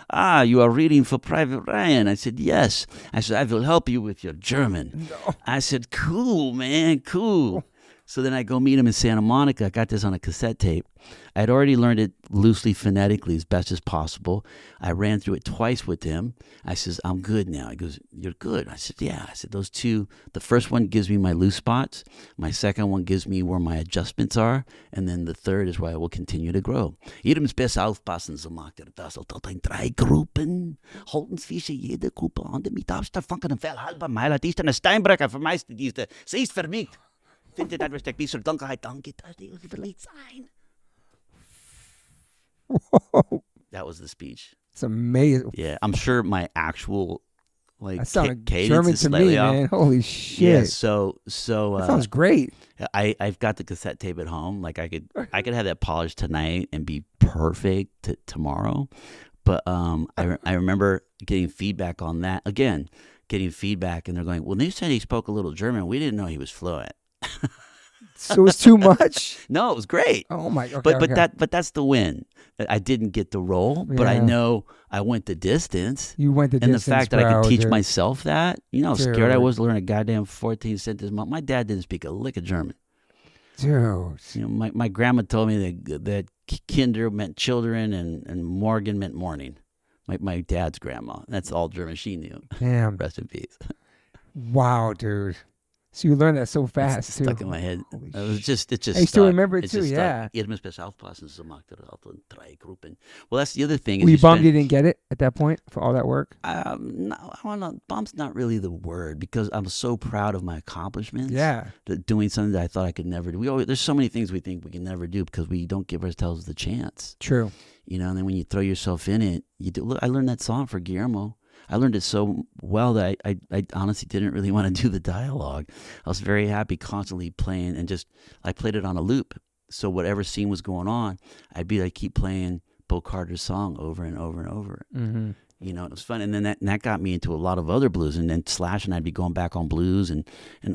you are reading for Private Ryan. I said, yes. I said, I will help you with your German. No. I said, cool, man, cool. So then I go meet him in Santa Monica. I got this on a cassette tape. I'd already learned it loosely phonetically as best as possible. I ran through it twice with him. I says, I'm good now. He goes, you're good. I said, yeah. I said, those two, the first one gives me my loose spots. My second one gives me where my adjustments are. And then the third is where I will continue to grow. Ihrem besser aufpassen, so macht das tot in 3 Gruppen. Holtens fische jede Gruppe an, mit Abstand een vel halber Meiler. Die ist eine Steinbrecher, vermeiste diese. Sie ist vermiegt. Finde dat respect, wie soll Dankbarkeit, danke, dass die verliebt sein. Whoa. That was the speech. It's amazing. Yeah, I'm sure my actual That sounded cadence German is to slightly me, off. man. Holy shit. Yeah, so that sounds great. I've got the cassette tape at home. Like I could have that polished tonight and be perfect tomorrow. But I remember getting feedback on that again, and they're going, well, they said he spoke a little German. We didn't know he was fluent. So it was too much? No, it was great. Oh my god. But that's the win. I didn't get the role, but I know I went the distance. You went the distance, and the fact that I could teach dude. myself that, how scared I was to learn a goddamn 14 sentence. My dad didn't speak a lick of German. Dude. My grandma told me that Kinder meant children and Morgen meant morning. My dad's grandma. That's all German she knew. Damn. Rest in peace. Wow, dude. So you learned that so fast, it's too. stuck in my head. It just I still stuck. remember it, It's too, just yeah. Well, that's the other thing. Were you bummed you didn't get it at that point for all that work? No, bump's not really the word because I'm so proud of my accomplishments. Yeah. Doing something that I thought I could never do. There's so many things we think we can never do because we don't give ourselves the chance. True. And then when you throw yourself in it, you do. Look, I learned that song for Guillermo. I learned it so well that I honestly didn't really want to do the dialogue. I was very happy constantly playing and I played it on a loop. So whatever scene was going on, I'd keep playing Bo Carter's song over and over and over. Mm-hmm. It was fun. And then that got me into a lot of other blues. And then Slash and I'd be going back on blues and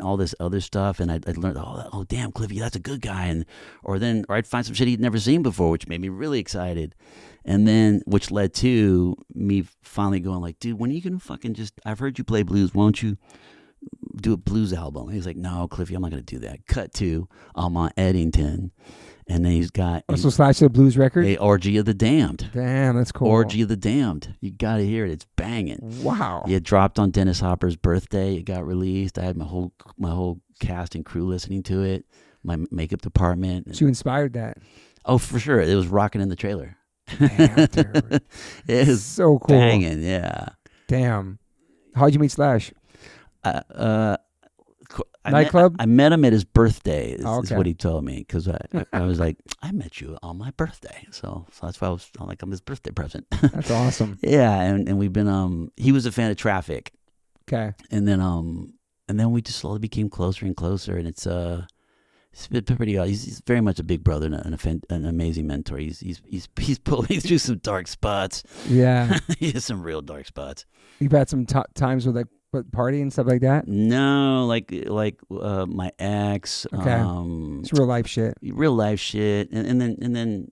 all this other stuff. And I'd learn, oh damn, Cliffy, that's a good guy. Or I'd find some shit he'd never seen before, which made me really excited. And then, which led to me finally going like, dude, when are you going to fucking I've heard you play blues. Won't you do a blues album? And he's like, no, Cliffy, I'm not going to do that. Cut to Alma Eddington. And then he's got... Also Slash the blues record? A Orgy of the Damned. Damn, that's cool. Orgy of the Damned. You got to hear it. It's banging. Wow. It dropped on Dennis Hopper's birthday. It got released. I had my whole cast and crew listening to it. My makeup department. So you inspired that? Oh, for sure. It was rocking in the trailer. Damn, dude. It is so cool. Banging, yeah. Damn. How'd you meet Slash? Nightclub? I met him at his birthday, is what he told me. Because I was like, I met you on my birthday. So that's why I was like, I'm his birthday present. That's awesome. Yeah, and we've been, he was a fan of Traffic. Okay. And then we just slowly became closer and closer. And it's been pretty odd. He's very much a big brother and an amazing mentor. He's pulled me through some dark spots. Yeah. He has some real dark spots. You've had some times with party and stuff like that? No, like my ex. Okay. It's real life shit. Real life shit, and then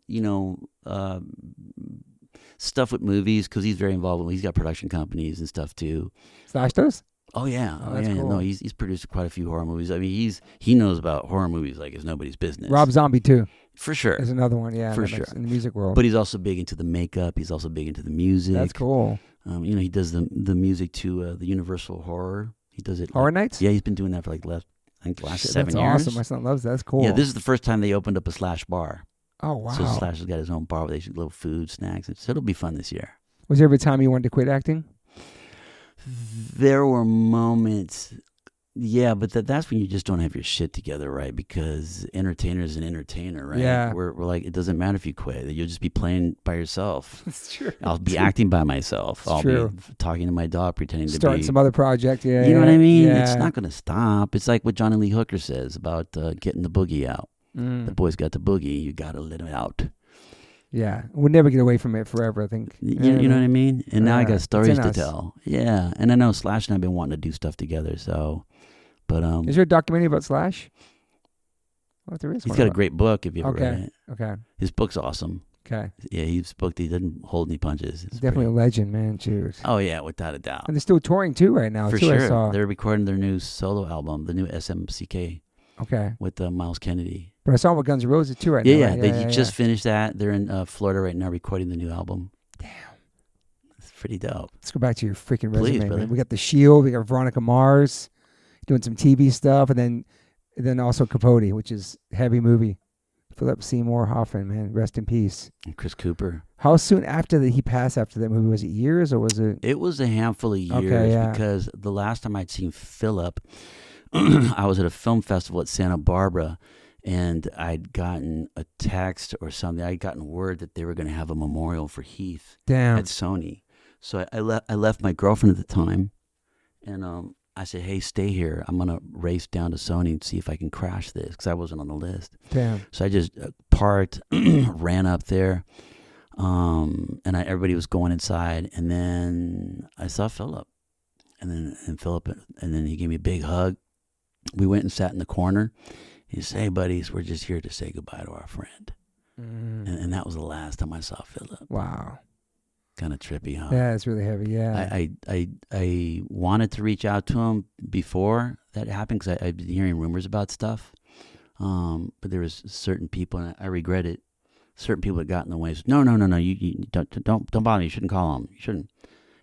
stuff with movies because he's very involved. He's got production companies and stuff too. Slash does? Oh yeah, that's cool. No, he's produced quite a few horror movies. I mean, he knows about horror movies like it's nobody's business. Rob Zombie too. For sure. There's another one, yeah. For sure. In the music world. But he's also big into the makeup. He's also big into the music. That's cool. He does the music to the Universal Horror. He does it. Horror Nights? Yeah, he's been doing that for last 7 years. That's awesome. My son loves that. That's cool. Yeah, this is the first time they opened up a Slash bar. Oh, wow. So Slash has got his own bar where they should little food, snacks. So it'll be fun this year. Was there ever a time you wanted to quit acting? There were moments, yeah, but that's when you just don't have your shit together, right? Because entertainer is an entertainer, right? Yeah. We're like, it doesn't matter if you quit. You'll just be playing by yourself. That's true. I'll be acting by myself. I'll be talking to my dog, pretending to be... Starting some other project, yeah. You know what I mean? Yeah. It's not going to stop. It's like what Johnny Lee Hooker says about getting the boogie out. The boy's got the boogie. You got to let him out. Yeah, we'll never get away from it forever, I think. You know what I mean? And now I got stories to us. tell. Yeah, and I know Slash and I've been wanting to do stuff together. So, but Is there a documentary about Slash? Well, there is. he's got a great book. If you ever read it, Okay. his book's awesome. Okay. Yeah, he's booked. He doesn't hold any punches. He's definitely a legend, man. Dude. Oh yeah, without a doubt. And they're still touring too right now. For too, sure. I saw. They're recording their new solo album, the new SMCK. Okay. With Miles Kennedy. But I saw him with Guns N' Roses too right now. Yeah, Right? They just finished that. They're in Florida right now recording the new album. Damn. It's pretty dope. Let's go back to your freaking Please, resume, brother. man. We got The Shield. We got Veronica Mars doing some TV stuff. And then also Capote, which is a heavy movie. Philip Seymour Hoffman, man. Rest in peace. And Chris Cooper. How soon after that he passed after that movie? Was it years or was it? It was a handful of years because the last time I'd seen Philip, I was at a film festival at Santa Barbara, and I'd gotten a text or something. I'd gotten word that they were going to have a memorial for Heath Damn. at Sony. So I left my girlfriend at the time, and I said, hey, stay here. I'm going to race down to Sony and see if I can crash this because I wasn't on the list. Damn. So I just parked, ran up there, and everybody was going inside, and then I saw Philip, and then he gave me a big hug. We went and sat in the corner. He said, hey, buddies, we're just here to say goodbye to our friend. And that was the last time I saw Philip. Wow. Kind of trippy, huh? Yeah, it's really heavy, yeah. I wanted to reach out to him before that happened because I'd been hearing rumors about stuff. But there was certain people, and I regret it, certain people that got in the way. Said, no, you don't bother me. You shouldn't call him. You shouldn't.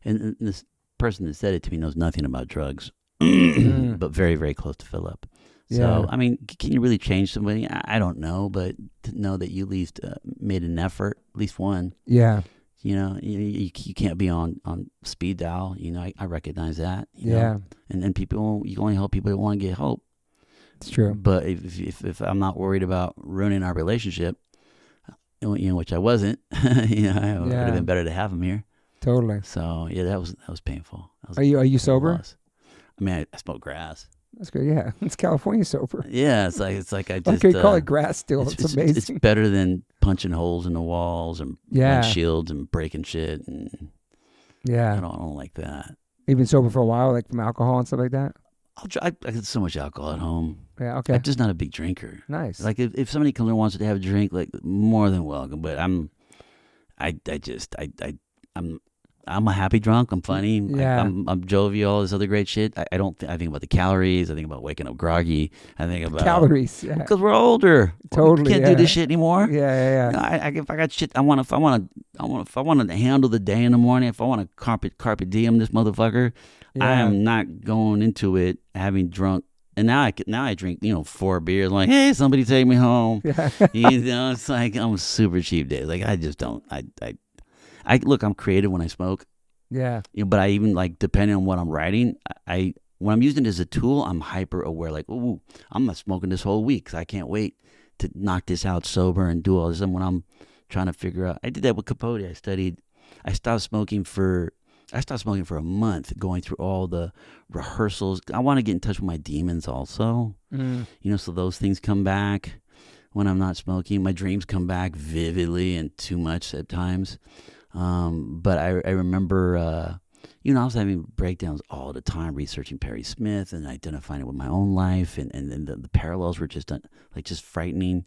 And this person that said it to me knows nothing about drugs. But very, very close to Philip. So, Yeah. I mean, can you really change somebody? I don't know, but to know that you at least made an effort, at least one. Yeah. You know, you can't be on speed dial. You know, I recognize that. You Yeah. know? And people, you can only help people that want to get help. It's true. But if I'm not worried about ruining our relationship, you know, which I wasn't, you know, it would have been better to have him here. Totally. So yeah, that was painful. Are you sober? Loss. I mean, I smoke grass. That's good. Yeah, it's California sober. Yeah, it's like I just Okay, call it grass still. It's amazing. It's better than punching holes in the walls and windshields and breaking shit. And yeah, I don't like that. You've been sober for a while, like from alcohol and stuff like that. I get so much alcohol at home. Yeah, okay. I'm just not a big drinker. Nice. Like if somebody comes and wants to have a drink, like more than welcome. But I'm a happy drunk. I'm funny. Yeah. I'm jovial. All this other great shit. I don't. I think about the calories. I think about waking up groggy. I think about calories. Yeah. Because we're older. Totally. We can't do this shit anymore. Yeah. You know, if I got shit, if I want to handle the day in the morning. If I want to carpe diem this motherfucker, I am not going into it having drunk. And now I drink 4 beers. Like, hey, somebody take me home. Yeah. You know, it's like I'm super cheap days. Like I just don't. I look, I'm creative when I smoke. Yeah. But I even like depending on what I'm writing, when I'm using it as a tool, I'm hyper aware. Like, ooh, I'm not smoking this whole week because I can't wait to knock this out sober and do all this. And when I'm trying to figure out, I did that with Capote. I stopped smoking for a month, going through all the rehearsals. I want to get in touch with my demons also. So those things come back when I'm not smoking. My dreams come back vividly and too much at times. But I remember, I was having breakdowns all the time, researching Perry Smith and identifying it with my own life, and the parallels were just frightening.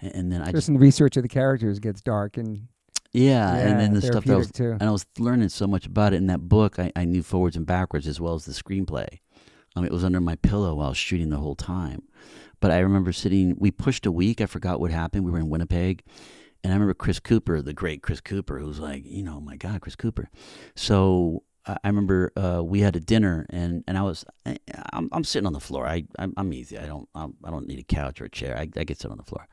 And then just in the research of the characters gets dark and and then the stuff that I I was learning so much about it in that book. I knew forwards and backwards as well as the screenplay. It was under my pillow while I was shooting the whole time. But I remember we pushed a week. I forgot what happened. We were in Winnipeg. And I remember Chris Cooper, the great Chris Cooper, who was like, oh my God, Chris Cooper. So I remember we had a dinner, and I'm sitting on the floor. I'm easy. I don't need a couch or a chair. I can sit on the floor.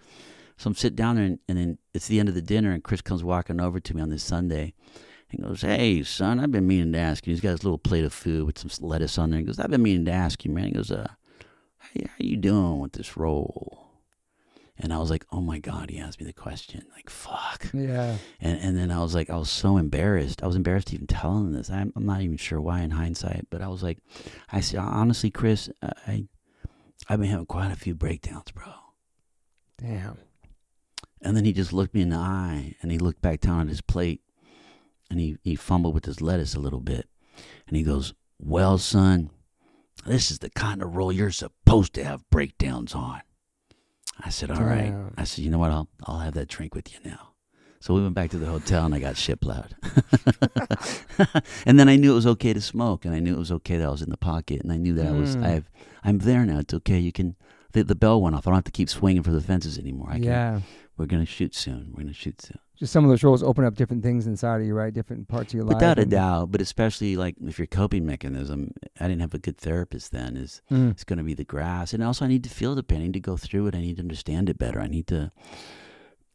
So I'm sitting down there, and then it's the end of the dinner, and Chris comes walking over to me on this Sunday. He goes, hey, son, I've been meaning to ask you. He's got his little plate of food with some lettuce on there. He goes, I've been meaning to ask you, man. He goes, how you doing with this role? And I was like, oh my God, he asked me the question. Like, fuck. Yeah. And then I was like, I was so embarrassed. I was embarrassed to even tell him this. I'm not even sure why in hindsight, but I said, honestly, Chris, I've been having quite a few breakdowns, bro. Damn. And then he just looked me in the eye, and he looked back down at his plate, and he fumbled with his lettuce a little bit. And he goes, well, son, this is the kind of role you're supposed to have breakdowns on. I said, all right. I said, you know what? I'll have that drink with you now. So we went back to the hotel, and I got shit plowed. And then I knew it was okay to smoke, and I knew it was okay that I was in the pocket, and I knew that I'm there now. It's okay. You can. The bell went off. I don't have to keep swinging for the fences anymore. We're gonna shoot soon. Just some of those roles open up different things inside of you, right? Different parts of your life. Without a doubt, but especially like if your coping mechanism, I didn't have a good therapist then, it's going to be the grass. And also I need to feel the pain. I need to go through it. I need to understand it better. I need to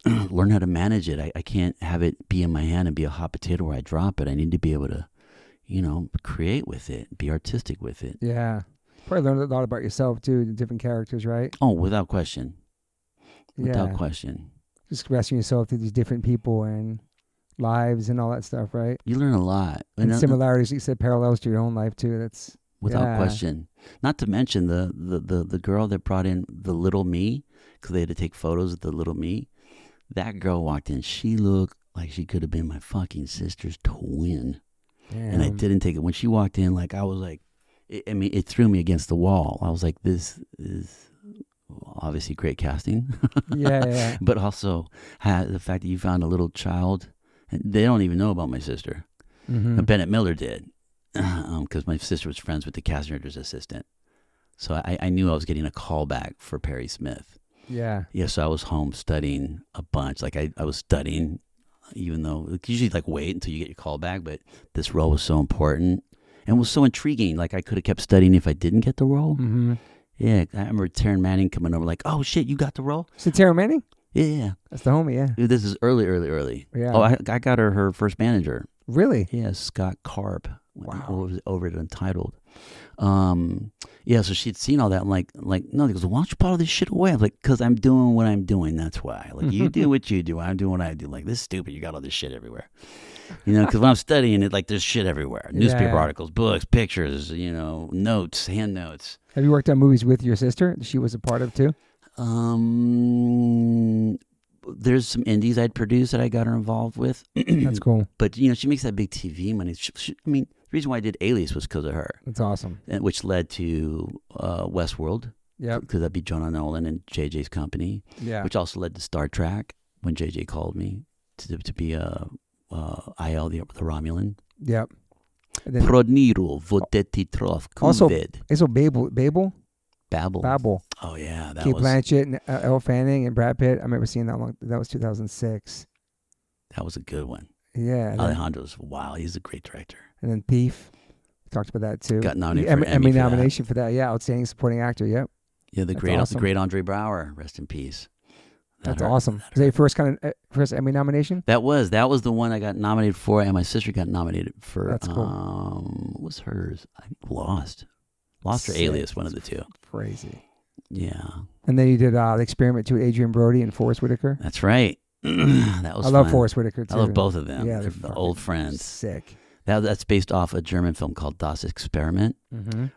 learn how to manage it. I can't have it be in my hand and be a hot potato where I drop it. I need to be able to, create with it, be artistic with it. Yeah. Probably learned a lot about yourself too, the different characters, right? Oh, without question. Without question. Just expressing yourself to these different people and lives and all that stuff, right? You learn a lot. And similarities, you said parallels to your own life too. That's without question. Not to mention the girl that brought in the little me, because they had to take photos of the little me. That girl walked in. She looked like she could have been my fucking sister's twin. Damn. And I didn't take it. When she walked in, like I was like, it threw me against the wall. I was like, this is obviously great casting. Yeah. But also the fact that you found a little child. And they don't even know about my sister. Mm-hmm. Bennett Miller did, because my sister was friends with the casting director's assistant. So I knew I was getting a call back for Perry Smith. Yeah. Yeah, so I was home studying a bunch. Like I was studying, even though usually like wait until you get your call back. But this role was so important and was so intriguing. Like I could have kept studying if I didn't get the role. Mm-hmm. Yeah, I remember Taryn Manning coming over like, oh shit, you got the role? Is it Taryn Manning? Yeah. That's the homie, yeah. Dude, this is early. Yeah. Oh, I got her first manager. Really? Yeah, Scott Karp. Wow. Over at Untitled. Yeah, so she'd seen all that. I'm like, no, he goes, why don't you put all this shit away? I'm like, because I'm doing what I'm doing. That's why. Like, you do what you do. I'm doing what I do. Like, this is stupid. You got all this shit everywhere. Because when I'm studying it, like, there's shit everywhere. Newspaper articles, books, pictures, notes, hand notes. Have you worked on movies with your sister? She was a part of too? There's some indies I'd produced that I got her involved with. That's cool. But, she makes that big TV money. The reason why I did Alias was because of her. That's awesome. Which led to Westworld. Yeah. Because that'd be Jonah Nolan and JJ's company. Yeah. Which also led to Star Trek when JJ called me to be IL, the Romulan. Yep. Proniro vodeti trof kuvid. Also Babel? Babel. Oh, yeah. Kate Blanchett and Elle Fanning and Brad Pitt. I remember seeing that one. That was 2006. That was a good one. Yeah. Alejandro's, wow, he's a great director. And then Thief. We talked about that too. Got nominated for Emmy nomination for that. Yeah, outstanding supporting actor. Yep. Yeah, the great Andre Braugher, rest in peace. That's awesome. Was that your first Emmy nomination? That was the one I got nominated for, and my sister got nominated for. That's cool. What was hers? I Lost or Alias, one of the two. Crazy. Yeah. And then you did The Experiment too with Adrian Brody and Forrest Whitaker. That's right. That was. I love Forrest Whitaker too. I love both of them. Yeah, they're old friends. Sick. That's based off a German film called Das Experiment,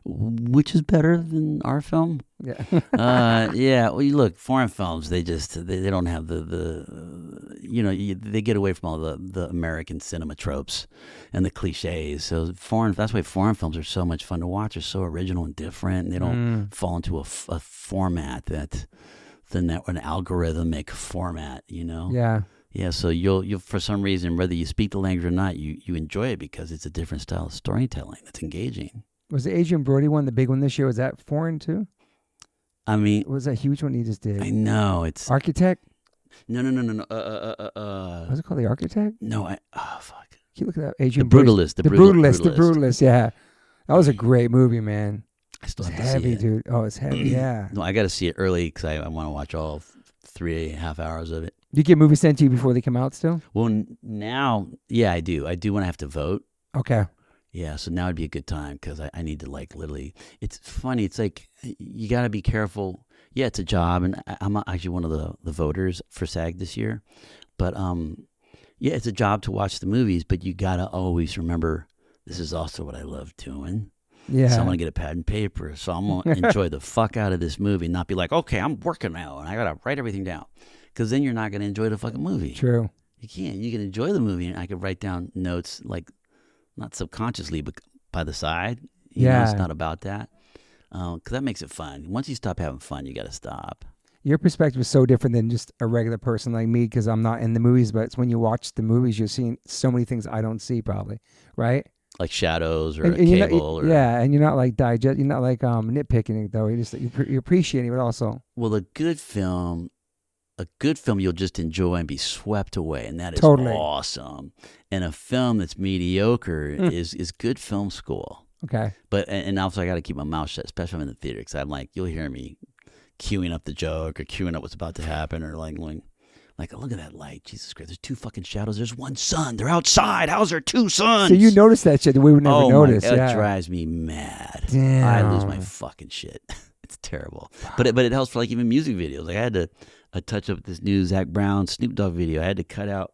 which is better than our film. Yeah. Yeah. Well, you look, foreign films, they don't have they get away from all the American cinema tropes and the cliches. So that's why foreign films are so much fun to watch. They're so original and different. And they don't fall into a format that an algorithmic format, Yeah. Yeah, so you'll for some reason, whether you speak the language or not, you enjoy it because it's a different style of storytelling that's engaging. Was the Adrian Brody one, the big one this year, was that foreign too? I mean... What was that huge one he just did? I know, it's... Architect? No. Was it called The Architect? No, fuck. Can you look at that? Adrian The Brutalist. The Brutalist, yeah. That was a great movie, man. I still have to see it. It's heavy, dude. Oh, it's heavy, yeah. No, I got to see it early because I want to watch all 3.5 hours of it. Do you get movies sent to you before they come out still? Well, now, yeah, I do. I do when I have to vote. Okay. Yeah, so now would be a good time because I need to literally. It's funny. It's like you got to be careful. Yeah, it's a job, and I'm actually one of the voters for SAG this year. But yeah, it's a job to watch the movies, but you got to always remember this is also what I love doing. Yeah. So I'm going to get a pad and paper. So I'm going to enjoy the fuck out of this movie and not be like, okay, I'm working now and I got to write everything down. because then you're not going to enjoy the fucking movie. True. You can't. You can enjoy the movie, and I could write down notes, like, not subconsciously, but by the side. You know, it's not about that. Because that makes it fun. Once you stop having fun, you got to stop. Your perspective is so different than just a regular person like me, because I'm not in the movies, but it's when you watch the movies, you're seeing so many things I don't see, probably, right? Like shadows or and a you're cable. Not, yeah, and you're not like you're not like nitpicking it, though. You're appreciating it also. Well, a good film you'll just enjoy and be swept away, and that is Totally awesome. And a film that's mediocre is good film school. Okay. But and also I got to keep my mouth shut, especially if I'm in the theater, because I'm like, you'll hear me queuing up the joke or queuing up what's about to happen, or like oh, look at that light, Jesus Christ! There's two fucking shadows. There's one sun. They're outside. How's there two suns? So you notice that shit that we would never notice. It drives me mad. Damn. I lose my fucking shit. It's terrible. But it helps for like even music videos. Like I had to touch up this new Zac Brown Snoop Dogg video. I had to cut out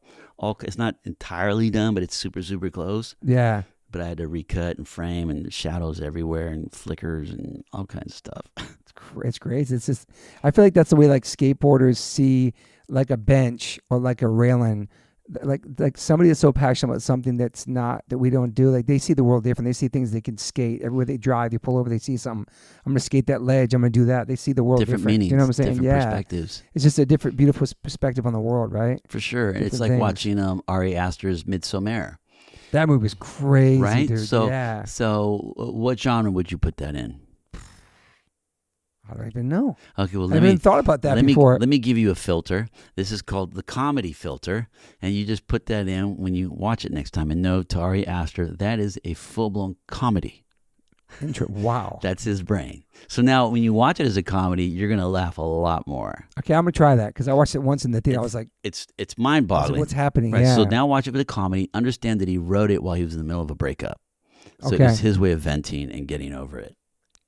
it's not entirely done, but it's super, super close. Yeah. But I had to recut and frame, and shadows everywhere and flickers and all kinds of stuff. It's crazy. It's just, I feel like that's the way like skateboarders see like a bench or like a railing. Like somebody that's so passionate about something that we don't do. Like they see the world different. They see things they can skate. Everywhere they drive, they pull over, they see something. I'm gonna skate that ledge. I'm gonna do that. They see the world different. Meanings, you know what I'm saying? different Yeah. perspectives. It's just a different, beautiful perspective on the world, right? For sure. Different it's like things. watching Ari Aster's Midsommar. That movie was crazy, right? dude. So what genre would you put that in? I don't even know. Okay, well, I haven't even thought about that before. Let me give you a filter. This is called the comedy filter, and you just put that in when you watch it next time. And know, to Ari Aster, that is a full-blown comedy. Wow. That's his brain. So now when you watch it as a comedy, you're going to laugh a lot more. Okay, I'm going to try that, because I watched it once in the theater. I was like... It's mind-boggling. Like, what's happening? Right, yeah. so now watch it with a comedy. Understand that he wrote it while he was in the middle of a breakup. So Okay. it was his way of venting and getting over it.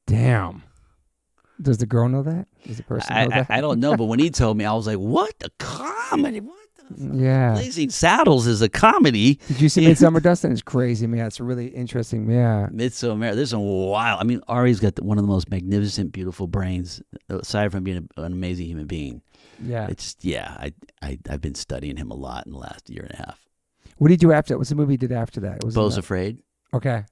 Damn. Does the girl know that? Does the person know that? I don't know, but when he told me, I was like, what? A comedy? What the Yeah. Blazing Saddles is a comedy. Did you see Midsummer, Dustin? It's crazy, man. It's really interesting. Yeah. Midsommar. There's some wild. I mean, Ari's got one of the most magnificent, beautiful brains, aside from being an amazing human being. Yeah. It's I've been studying him a lot in the last year and a half. What did you do after that? What's the movie you did after that? Beau's Afraid. Okay.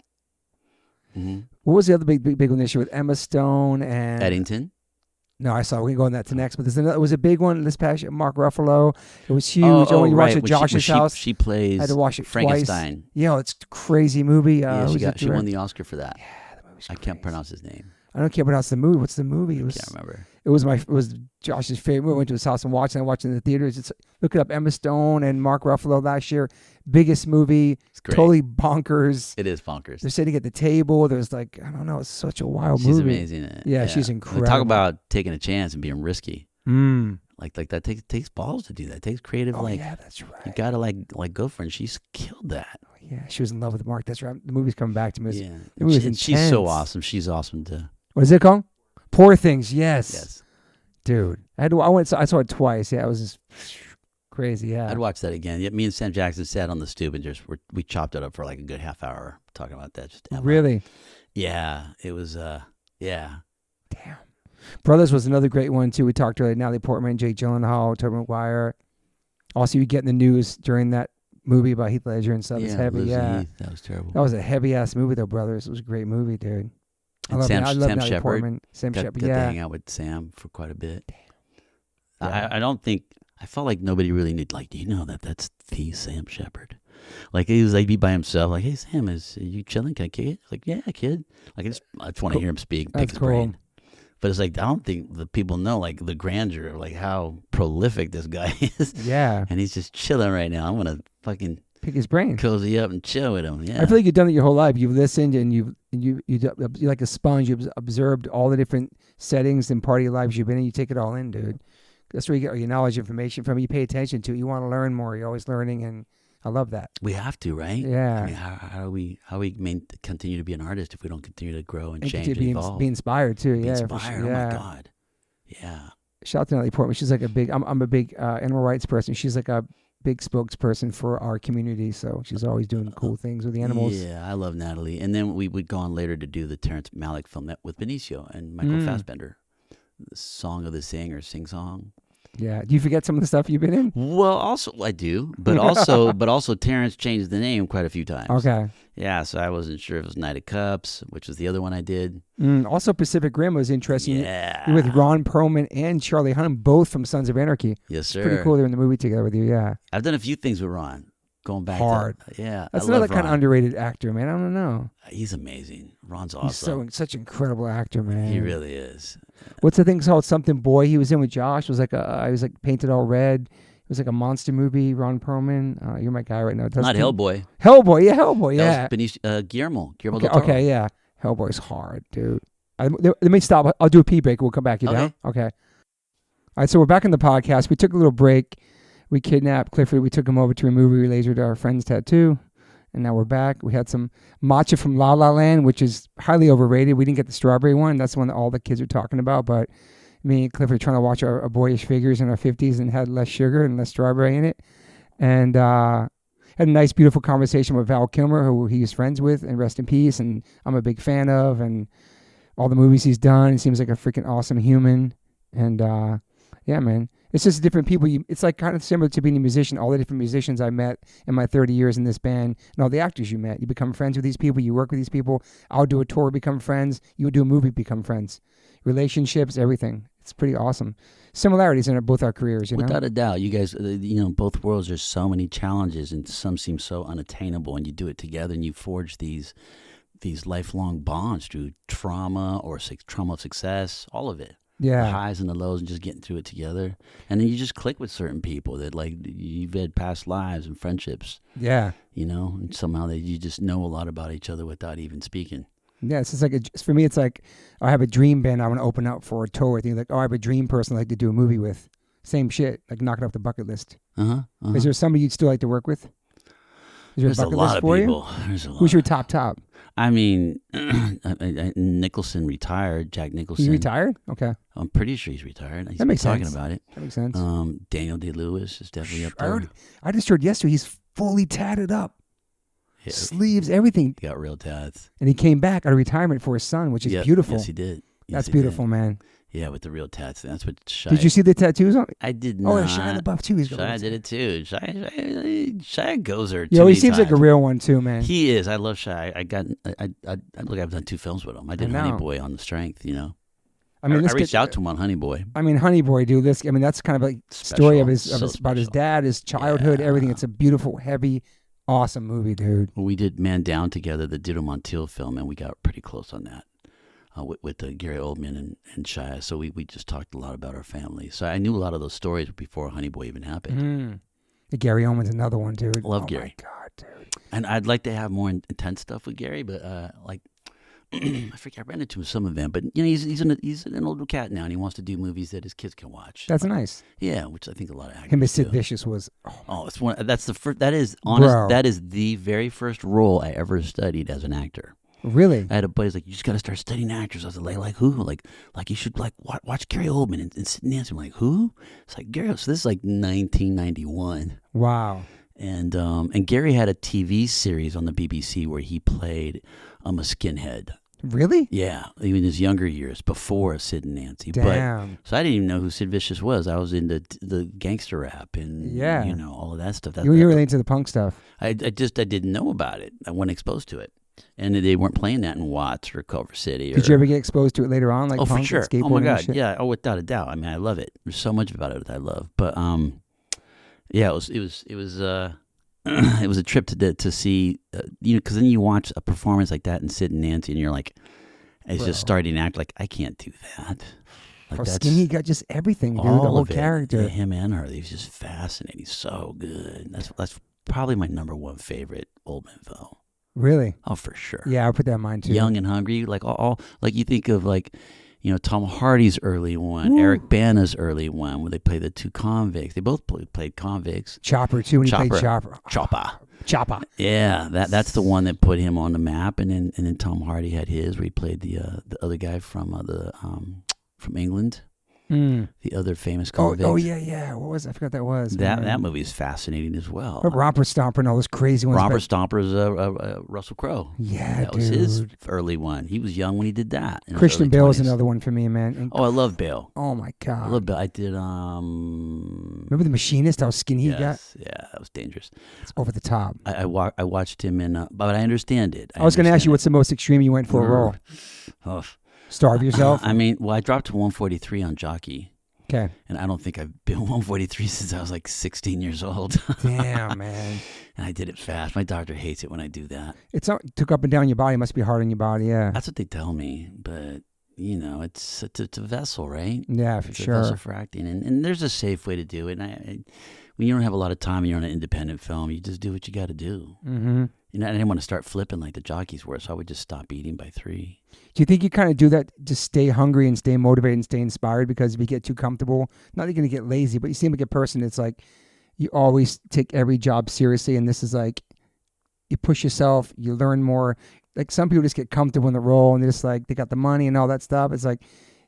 Mm-hmm. What was the other big one this year with Emma Stone and Eddington? No, I saw. We can go on that to next, but there's another. It was a big one this past year. Mark Ruffalo. It was huge. When you watch it at Josh's house, she plays. I had to watch it Frankenstein. Twice. Yeah, it's a crazy movie. She won the Oscar for that. Yeah, the movie's I can't pronounce his name. I don't care pronounce the movie. What's the movie? I can't remember. It was Josh's favorite movie. I went to his house and watched it. I watched it in the theaters. Look it up. Emma Stone and Mark Ruffalo last year. Biggest movie. It's great. Totally bonkers. It is bonkers. They're sitting at the table. There's like, I don't know. It's such a wild She's movie. amazing in it. Yeah, she's incredible. Talk about taking a chance and being risky. Like that takes balls to do that. It takes creative. Yeah, that's right. You gotta like go for it. And she's killed that. Oh, yeah, she was in love with Mark. That's right. The movie's coming back to me. Yeah, the movie's she's so intense. awesome. She's awesome too. What is it called? Poor Things. Yes. Yes. Dude, I saw it twice. Yeah, it was just crazy. Yeah. I'd watch that again. Yeah, me and Sam Jackson sat on the stoop and we chopped it up for like a good half hour talking about that. Really? Yeah, it was. Yeah. Damn. Brothers was another great one too. We talked earlier. Natalie Portman, Jake Gyllenhaal, Tobey Maguire. Also, you get in the news during that movie about Heath Ledger and stuff. It's heavy. Yeah, that was terrible. That was a heavy ass movie though, Brothers. It was a great movie, dude. I love Sam Natalie Shepard. Portman. Sam Shepard. Got to Yeah. hang out with Sam for quite a bit. Yeah. I don't think. I felt like nobody really knew. Like, do you know that's the Sam Shepard? Like he was like be by himself. Like, hey Sam, are you chilling? Can I kick it? Like, yeah, kid. Like I just want to hear him speak, pick his brain. But it's like I don't think the people know like the grandeur of like how prolific this guy is. Yeah. And he's just chilling right now. I want to fucking pick his brain, cozy up and chill with him. Yeah. I feel like you've done it your whole life. You've listened and you're like a sponge. You've observed all the different settings and part of your lives you've been in. You take it all in, dude. That's where you get all your knowledge, information from. You pay attention to it. You want to learn more. You're always learning, and I love that. We have to, right? Yeah. I mean, how do we continue to be an artist if we don't continue to grow and change and be evolve? Be inspired too. Be yeah, inspired. for sure. Oh Yeah. my God. Yeah. Shout out to Natalie Portman. She's like a big. I'm a big animal rights person. She's like a big spokesperson for our community. So she's always doing cool things with the animals. Yeah, I love Natalie. And then we would go on later to do the Terrence Malick film with Benicio and Michael Fassbender, the Song of the Singer, Sing Song. Yeah. Do you forget some of the stuff you've been in? Well, also I do, but also Terrence changed the name quite a few times. Okay. Yeah, so I wasn't sure if it was Knight of Cups, which was the other one I did. Also, Pacific Rim was interesting. Yeah. You're with Ron Perlman and Charlie Hunnam, both from Sons of Anarchy. Yes, sir. It's pretty cool they're in the movie together with you, yeah. I've done a few things with Ron. Going back Hard. Yeah. That's I another love kind of Ron. underrated actor, man. I don't know. He's amazing. Ron's He's awesome. such an incredible actor, man. He really is. What's the thing called? Something Boy he was in with Josh. It was like I was like painted all red. It was like a monster movie. Ron Perlman. You're my guy right now. Not Hellboy. Hellboy, yeah, Hellboy, yeah. That was Guillermo del Okay, Toro. okay, yeah. Hellboy's hard, dude. Let me stop. I'll do a pee break. We'll come back. You down? Okay. All right, so we're back in the podcast. We took a little break. We kidnapped Clifford. We took him over to a movie. We lasered our friend's tattoo. And now we're back. We had some matcha from La La Land, which is highly overrated. We didn't get the strawberry one. That's the one that all the kids are talking about. But me and Clifford trying to watch our boyish figures in our 50s and had less sugar and less strawberry in it. And had a nice, beautiful conversation with Val Kilmer, who he's friends with, and rest in peace. And I'm a big fan of. And all the movies he's done. He seems like a freaking awesome human. And yeah, man. It's just different people. It's like kind of similar to being a musician. All the different musicians I met in my 30 years in this band and all the actors you met. You become friends with these people. You work with these people. I'll do a tour, become friends. You would do a movie, become friends. Relationships, everything. It's pretty awesome. Similarities in both our careers, you know? Without a doubt. You guys, both worlds, there's so many challenges and some seem so unattainable, and you do it together and you forge these lifelong bonds through trauma or trauma of success, all of it. Yeah. The highs and the lows, and just getting through it together. And then you just click with certain people that, like, you've had past lives and friendships. Yeah. And somehow you just know a lot about each other without even speaking. Yeah, it's just like, for me, it's like, I have a dream band I want to open up for a tour with. You like, I have a dream person I'd like to do a movie with. Same shit, like knock it off the bucket list. Is there somebody you'd still like to work with? Is there There's a bucket a lot list of for people. you? There's a lot. Who's your top? I mean, Nicholson retired. Jack Nicholson. He's retired? Okay. I'm pretty sure he's retired. That makes talking sense. about it. That makes sense. Daniel Day-Lewis is definitely up there. I just heard yesterday he's fully tatted up. Yeah, Sleeves, everything. he got real tats. And he came back out of retirement for his son, which is beautiful. Yes, he did. That's beautiful, man. Yeah, with the real tats. That's what Shia... Did you see the tattoos on? I did not. Oh, Shia LaBeouf too. Shia did it too. Shia goes there too. Yo, he seems like a real one too, man. He is. I love Shia. I've done 2 films with him. I did Honey Boy on The Strength, I mean, I reached out to him on Honey Boy. I mean, Honey Boy, dude. That's kind of like story of his about his dad, his childhood, everything. It's a beautiful, heavy, awesome movie, dude. We did Man Down together, the Dido Montiel film, and we got pretty close on that with Gary Oldman and Shia. So we just talked a lot about our family. So I knew a lot of those stories before Honey Boy even happened. Gary Oldman's another one, dude. Love Gary. Oh my God, dude. And I'd like to have more intense stuff with Gary, but I forget, I ran into him some event, but he's an older cat now, and he wants to do movies that his kids can watch. That's nice. Yeah, which I think a lot of actors him as Sid do. Vicious was. It's one. That's the first. That is honest. Bro. That is the very first role I ever studied as an actor. Really? I had a buddy's like, you just got to start studying actors. I was like who? Like you should watch Gary Oldman and Sid and Nancy. I'm like, who? It's like Gary. So this is like 1991. Wow. And Gary had a TV series on the BBC where he played a skinhead. Really? Yeah, even in his younger years before Sid and Nancy. Damn. So I didn't even know who Sid Vicious was. I was into the gangster rap and all of that stuff. You were really into the punk stuff. I didn't know about it. I wasn't exposed to it, and they weren't playing that in Watts or Culver City. Did you ever get exposed to it later on, like punk for sure? And skateboarding? Oh my God, yeah. Oh, without a doubt. I mean, I love it. There's so much about it that I love. But yeah, it was it was a trip to see, because then you watch a performance like that in Sid and Nancy, and you're like, it's just starting to act like I can't do that. Like skinny got just everything, dude. The whole character, him and her, he's just fascinating. He's so good. That's probably my number one favorite Oldman film. Really? Oh, for sure. Yeah, I put that in mind too. Young and Hungry, like all like you think of Tom Hardy's early one, Eric Bana's early one, where they play the 2 convicts. They both played convicts. Chopper too, when he played Chopper. Chopper. Yeah, that's the one that put him on the map. And then Tom Hardy had his, where he played the other guy from England. the other famous convict. Oh yeah. What was I forgot that was That movie is fascinating as well. But Romper Stomper and all those crazy ones. Romper Stomper is Russell Crowe. Yeah, that was his early one. He was young when he did that. Christian Bale is another one for me, man. And I love Bale. Oh my god, I love Bale. I did. Remember The Machinist? How skinny he got? Yeah, that was dangerous. It's over the top. I watched him in, but I understand it. I was going to ask you what's the most extreme you went for a role. Oh. Starve yourself? I mean, I dropped to 143 on Jockey. Okay. And I don't think I've been 143 since I was like 16 years old. Damn, man. And I did it fast. My doctor hates it when I do that. It took up and down your body. It must be hard on your body, yeah. That's what they tell me. But, it's a vessel, right? Yeah, for it's sure. a vessel for acting. And there's a safe way to do it. And when you don't have a lot of time and you're on an independent film, you just do what you got to do. Mm-hmm. I didn't want to start flipping like the jockeys were, so I would just stop eating by 3. Do you think you kind of do that to stay hungry and stay motivated and stay inspired? Because if you get too comfortable, not that you're going to get lazy, but you seem like a person that's like, you always take every job seriously, and this is like, you push yourself, you learn more. Like some people just get comfortable in the role, and they're just like, they got the money and all that stuff. It's like,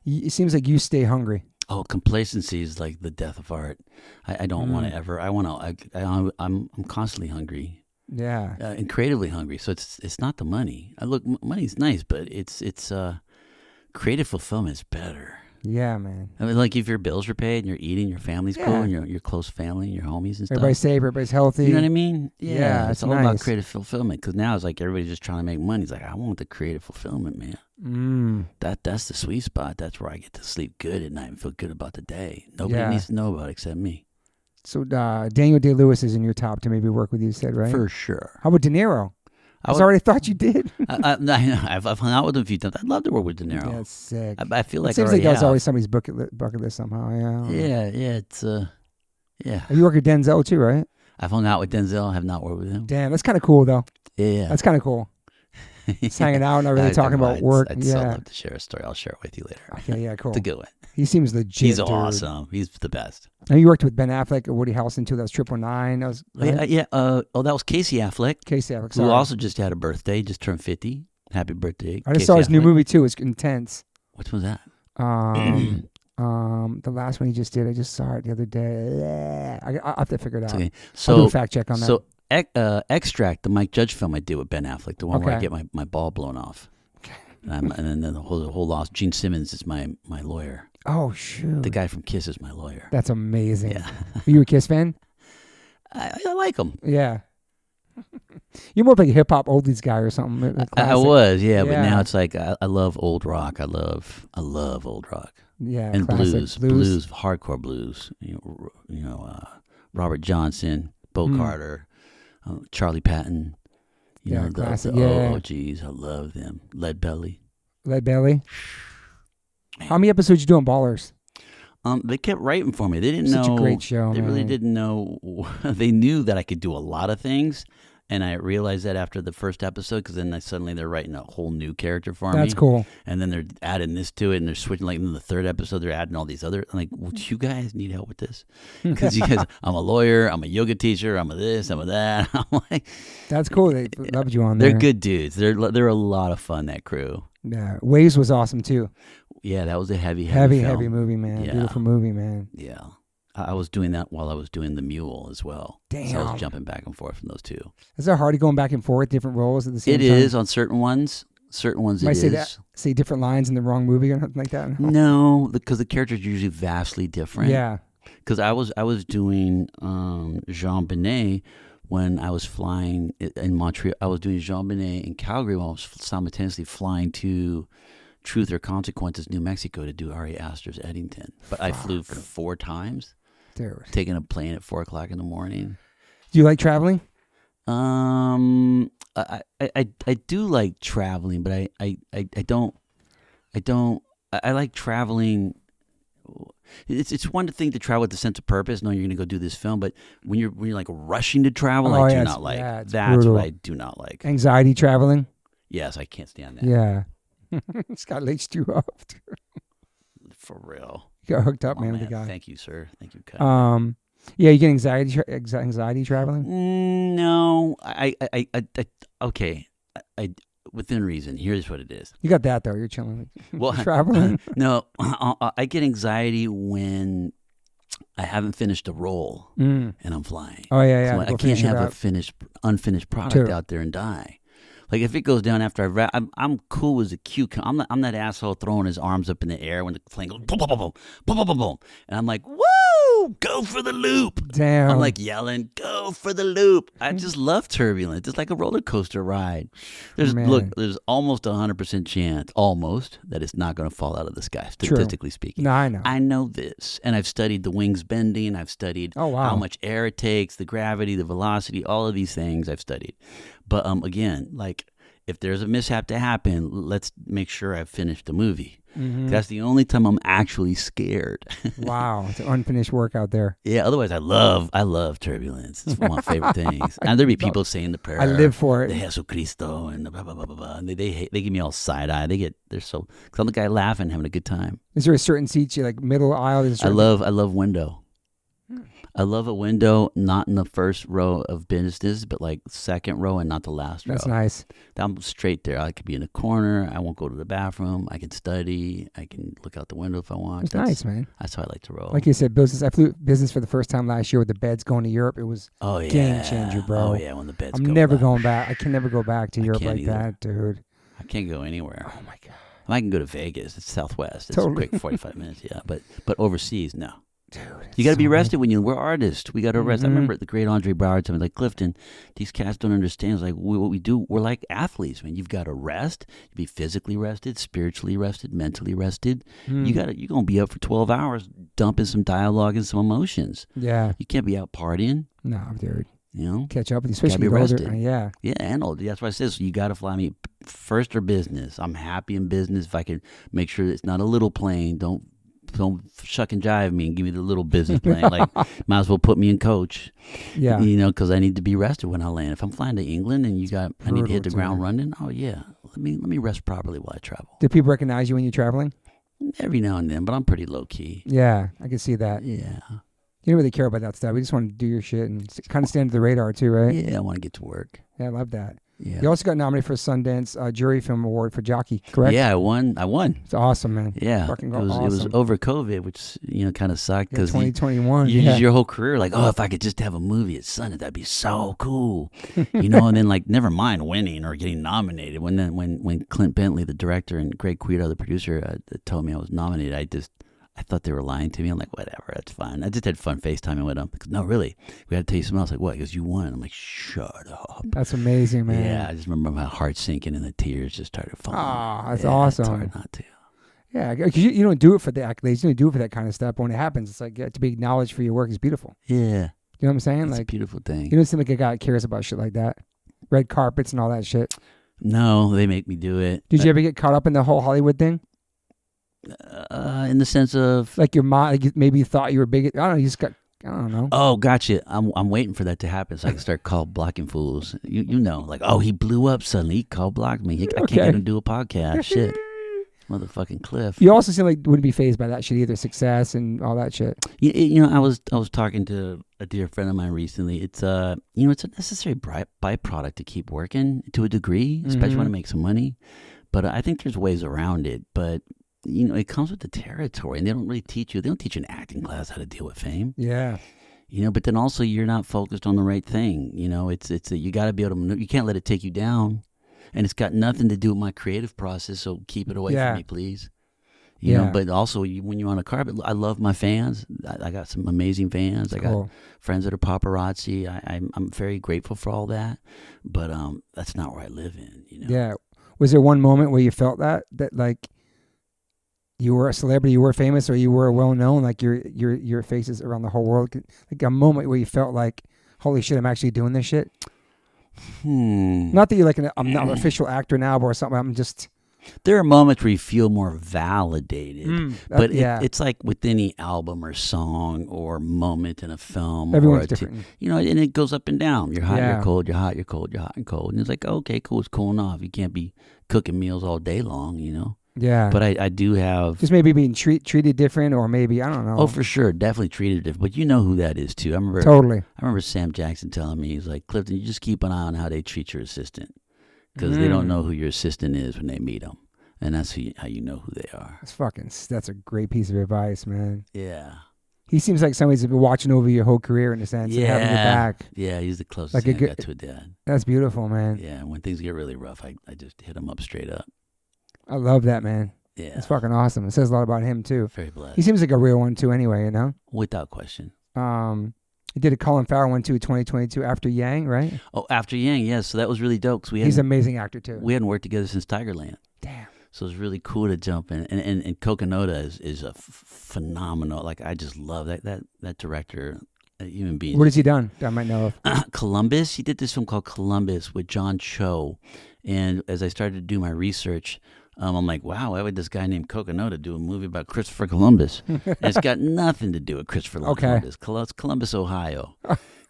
it seems like you stay hungry. Oh, complacency is like the death of art. I don't want to ever. I'm constantly hungry. Yeah, and creatively hungry. So it's not the money. Money's nice, but it's creative fulfillment is better. Yeah, man. I mean, like if your bills are paid and you're eating, your family's cool, and your close family, and your homies and stuff. Everybody's safe, everybody's healthy. You know what I mean? Yeah, it's all about creative fulfillment. Because now it's like everybody's just trying to make money. It's like, I want the creative fulfillment, man. That's the sweet spot. That's where I get to sleep good at night and feel good about the day. Nobody needs to know about it except me. So Daniel Day-Lewis is in your top to maybe work with you, you said, right? For sure. How about De Niro? I already thought you did. I've hung out with him a few times. I'd love to work with De Niro. That's sick. I feel like it seems like that was always somebody's bucket list somehow. Yeah. It's yeah. Have you worked with Denzel too, right? I've hung out with Denzel. Have not worked with him. Damn, that's kind of cool though. Yeah, that's kind of cool. Just hanging out, not really talking about work. I'd still love to share a story. I'll share it with you later. Okay, yeah, cool. It's a good one. He seems legit. He's awesome. He's the best. And you worked with Ben Affleck or Woody Harrelson too. That was 999. That was right? That was Casey Affleck. Casey Affleck, who also just had a birthday. Just turned 50. Happy birthday! I just saw his new movie too. It's intense. Which was that? The last one he just did. I just saw it the other day. I'll have to figure it out. Okay. I'll do a fact check on that. So Extract, the Mike Judge film I did with Ben Affleck, the one where I get my ball blown off. Okay. And then the whole loss. Gene Simmons is my lawyer. Oh shoot! The guy from Kiss is my lawyer. That's amazing. Yeah. Are you a Kiss fan? I like him. Yeah. You're more like a hip hop oldies guy or something. I was, yeah, but now it's like I love old rock. I love old rock. Yeah, and blues, hardcore blues. Robert Johnson, Bo Carter, Charlie Patton. You know, classic. Oh, geez, I love them. Lead Belly. Man. How many episodes you doing, Ballers? They kept writing for me. They didn't know. Such a great show. They really didn't know. They knew that I could do a lot of things, and I realized that after the first episode, because then suddenly they're writing a whole new character for me. That's cool. And then they're adding this to it, and they're switching. Like in the third episode, they're adding all these other. I'm like, well, do you guys need help with this? Because I'm a lawyer, I'm a yoga teacher, I'm a this, I'm a that. I'm like, that's cool. They loved you on there. They're good dudes. They're a lot of fun. That crew. Yeah, Waves was awesome too. Yeah, that was a heavy movie, man. Yeah. Beautiful movie, man. Yeah. I was doing that while I was doing The Mule as well. Damn. So I was jumping back and forth from those two. Is it hard going back and forth, different roles at the same time? It is on certain ones. Certain ones it is. Say different lines in the wrong movie or something like that? No, because the characters are usually vastly different. Yeah. Because I was doing Jean Benet when I was flying in Montreal. I was doing Jean Benet in Calgary while I was simultaneously flying to Truth or Consequences, New Mexico to do Ari Aster's Eddington. But I flew 4 times. Dude. Taking a plane at 4:00 in the morning. Do you like traveling? I do like traveling, but I like traveling. It's one thing to travel with a sense of purpose, knowing you're going to go do this film, but when you're like rushing to travel, I do not like. That's brutal. What I do not like. Anxiety traveling? Yes, I can't stand that. Yeah. Scott laced you up. For real. You got hooked up, man, with the guy. Thank you, sir. Thank you, Cut. Yeah, you get anxiety traveling? No, okay. within reason. Here's what it is. You got that though. You're chilling. Well, Traveling. No, I get anxiety when I haven't finished a role and I'm flying. Oh yeah. So I can't have a unfinished product out there and die. Like if it goes down after I wrap, I'm cool as a cucumber. I'm that asshole throwing his arms up in the air when the plane goes boom, boom, boom, boom, boom, boom, boom, boom, and I'm like, woo, go for the loop. Damn. I'm like yelling, go for the loop. I just love turbulence. It's like a roller coaster ride. There's almost 100% chance, almost, that it's not going to fall out of the sky, statistically speaking. No, I know. I know this, and I've studied the wings bending. I've studied how much air it takes, the gravity, the velocity, all of these things I've studied. But again, like if there's a mishap to happen, let's make sure I've finished the movie. Mm-hmm. That's the only time I'm actually scared. Wow, it's unfinished work out there. Yeah, otherwise I love turbulence. It's one of my favorite things. And there'd be people saying the prayer. I live for it. De Jesucristo and blah blah blah blah blah. And they give me all side eye. They're so, because I'm the guy laughing, having a good time. Is there a certain seat you like, middle aisle? I love window. I love a window, not in the first row of business, but like second row and not the last row. That's nice. I'm straight there. I could be in a corner. I won't go to the bathroom. I can study. I can look out the window if I want. That's nice, man. That's how I like to roll. Like you said, business. I flew business for the first time last year with the beds going to Europe. It was game changer, bro. Oh yeah, when the beds. I'm never going back. I can never go back to Europe like that, dude. I can't go anywhere. Oh my god. I can go to Vegas. It's Southwest. It's a quick 45 minutes. Yeah, but overseas, no. Dude, you got to be rested we're artists. We got to rest. I remember the great Andre Broward told me, like, Clifton, these cats don't understand. It's like what we do. We're like athletes, man. You've got to rest. You be physically rested, spiritually rested, mentally rested. You're gonna be up for 12 hours, dumping some dialogue and some emotions. Yeah. You can't be out partying. No, dude. You know, catch up with you, especially be older. rested. Yeah, and older. That's why I said, so you got to fly me first or business. I'm happy in business if I can make sure it's not a little plane. Don't shuck and jive me and give me the little business plane. Like, might as well put me in coach. Yeah. You know, because I need to be rested when I land. If I'm flying to England and I need to hit the ground running, oh yeah, let me rest properly while I travel. Do people recognize you when you're traveling? Every now and then, but I'm pretty low key. Yeah, I can see that. Yeah. You don't really care about that stuff. We just want to do your shit and kind of stand to the radar too, right? Yeah, I want to get to work. Yeah, I love that. Yeah. You also got nominated for a Sundance Jury Film Award for Jockey, correct? Yeah, I won. It's awesome, man. Yeah. Fucking awesome. It was over COVID, which, kind of sucked. Because 2021. You use your whole career like, if I could just have a movie at Sundance, that'd be so cool. And then like, never mind winning or getting nominated. When Clint Bentley, the director, and Greg Quito, the producer, told me I was nominated, I thought they were lying to me. I'm like, whatever, that's fine. I just had fun FaceTiming with them. No, really, we had to tell you something else. Like, what? Because you won. I'm like, shut up. That's amazing, man. Yeah, I just remember my heart sinking and the tears just started falling. Oh, that's awesome. It's hard not to. Yeah, because you don't do it for the accolades. You don't do it for that kind of stuff. But when it happens, it's like to be acknowledged for your work is beautiful. Yeah. You know what I'm saying? It's like, a beautiful thing. You don't seem like a guy that cares about shit like that. Red carpets and all that shit. No, they make me do it. Did you ever get caught up in the whole Hollywood thing? In the sense of like your mom, like maybe you thought you were big. I don't know. Oh, gotcha. I'm waiting for that to happen so I can start blocking fools. You know, like, he blew up suddenly. He blocked me. I can't get him to do a podcast. Shit. Motherfucking Cliff. You also seem like wouldn't be fazed by that shit either, success and all that shit. I was talking to a dear friend of mine recently. It's it's a necessary byproduct to keep working to a degree, especially when I make some money. But I think there's ways around it. But it comes with the territory, and they don't really teach you. They don't teach you in acting class how to deal with fame. Yeah. But then also you're not focused on the right thing. It's you got to be able to. You can't let it take you down, and it's got nothing to do with my creative process. So keep it away from me, please. You know. But also when you're on a carpet, I love my fans. I got some amazing fans. I got friends that are paparazzi. I'm very grateful for all that. But that's not where I live in. Yeah. Was there one moment where you felt that like you were a celebrity, you were famous, or you were well known, like your faces around the whole world, like a moment where you felt like, holy shit, I'm actually doing this shit? Not that you're like I'm not an official actor now or something. I'm just. There are moments where you feel more validated, but it's like with any album or song or moment in a film. Everyone's different. And it goes up and down. You're hot, you're cold, you're hot, you're cold, you're hot and cold. And it's like, okay, cool, it's cooling off. You can't be cooking meals all day long, Yeah. But I do have. Just maybe being treated different, or maybe, I don't know. Oh, for sure. Definitely treated different. But you know who that is, too. I remember Sam Jackson telling me, he's like, Clifton, you just keep an eye on how they treat your assistant. because they don't know who your assistant is when they meet them, and that's how you know who they are. That's a great piece of advice, man. Yeah. He seems like somebody's been watching over your whole career in a sense and having your back. Yeah, he's the closest Like thing I got to a dad. That's beautiful, man. Yeah, when things get really rough, I just hit him up straight up. I love that, man. Yeah. It's fucking awesome. It says a lot about him, too. Very blessed. He seems like a real one, too, anyway, you know? Without question. He did a Colin Farrell one, too, 2022, After Yang, right? Oh, After Yang, yes. So that was really dope. He's an amazing actor, too. We hadn't worked together since Tigerland. Damn. So it's really cool to jump in. And Coconut is a phenomenal, like, I just love that director, human being. What has he done that I might know of? Columbus. He did this film called Columbus with John Cho. And as I started to do my research, I'm like, wow, why would this guy named Coconut do a movie about Christopher Columbus? And it's got nothing to do with Christopher Columbus. It's Columbus, Ohio.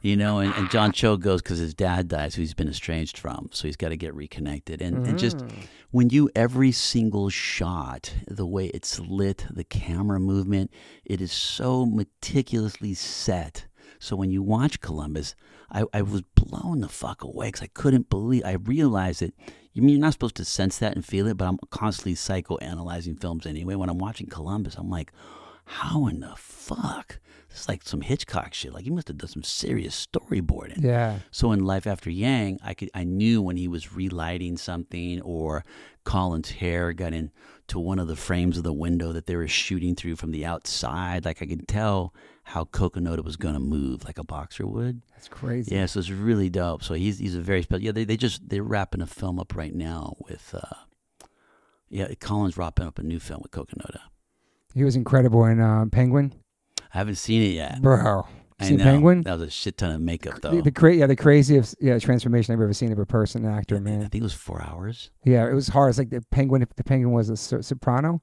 You know, and John Cho goes because his dad dies, who he's been estranged from. So he's got to get reconnected. And just when every single shot, the way it's lit, the camera movement, it is so meticulously set. So when you watch Columbus, I was blown the fuck away because I couldn't believe, I realized it. You mean you're not supposed to sense that and feel it, but I'm constantly psychoanalyzing films anyway. When I'm watching Columbus, I'm like, how in the fuck? It's like some Hitchcock shit. Like, he must have done some serious storyboarding. Yeah. So in Life After Yang, I knew when he was relighting something, or Colin's hair got into one of the frames of the window that they were shooting through from the outside. Like, I could tell how Coconut was going to move, like a boxer would. That's crazy. Yeah, so it's really dope. So he's a very special. Yeah, they're wrapping a film up right now with. Colin's wrapping up a new film with Coconut. He was incredible in Penguin. I haven't seen it yet. Bro. I Seen know. Penguin? That was a shit ton of makeup, though. The craziest transformation I've ever seen of a person, an actor, man. I think it was 4 hours. Yeah, it was hard. It's like the Penguin. If the Penguin was a soprano,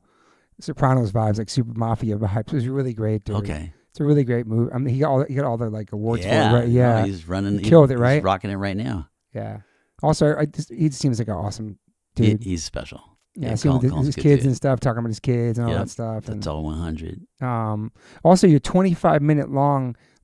Sopranos vibes, like super mafia vibes. It was really great, dude. Okay. It's a really great movie. I mean, he got all the like awards for it, Yeah. right? Yeah. No, he's running. He killed it, right? He's rocking it right now. Yeah. Also, he just seems like an awesome dude. He's special. Yeah, see with his kids and stuff, talking about his kids and all that stuff. That's all 100. Also, your 25-minute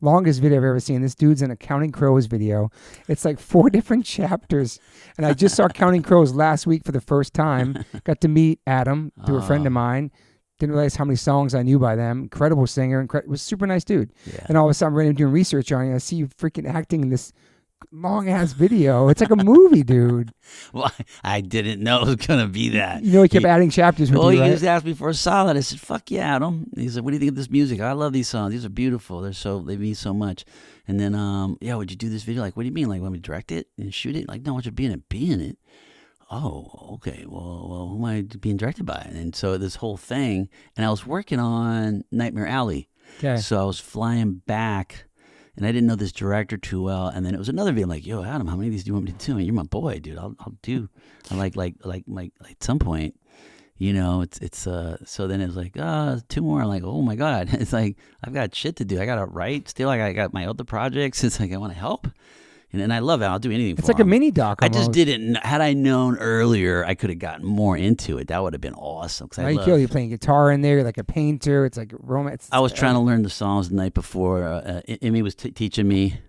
longest video I've ever seen. This dude's in a Counting Crows video. It's like 4 different chapters. And I just saw Counting Crows last week for the first time. Got to meet Adam through a friend of mine. Didn't realize how many songs I knew by them. Incredible singer. Was a super nice dude. Yeah. And all of a sudden, I'm doing research on you. I see you freaking acting in this long-ass video. It's like a movie, dude. Well, I didn't know it was going to be that. You know, he kept adding chapters with you, right? He just asked me for a solid. I said, fuck yeah, Adam. He said, what do you think of this music? I love these songs. These are beautiful. They mean so much. And then, would you do this video? Like, what do you mean? Like, want me to direct it and shoot it? Like, no, I want you to be in it. Oh, okay. Well, who am I being directed by? And so this whole thing, and I was working on Nightmare Alley. Okay. So I was flying back, and I didn't know this director too well. And then it was another video. I'm like, yo, Adam, how many of these do you want me to do? You're my boy, dude. I'll do. I like at some point, you know, it's so then it was like, 2 more. I'm like, oh my God. It's like, I've got shit to do. I got to write still. I got my other projects. It's like, I want to help. And I love it. I'll do anything it's for like a mini doc almost. I just didn't. Had I known earlier, I could have gotten more into it. That would have been awesome. You're playing guitar in there, like a painter. It's like romance. I was trying to learn the songs the night before. Emmy was teaching me.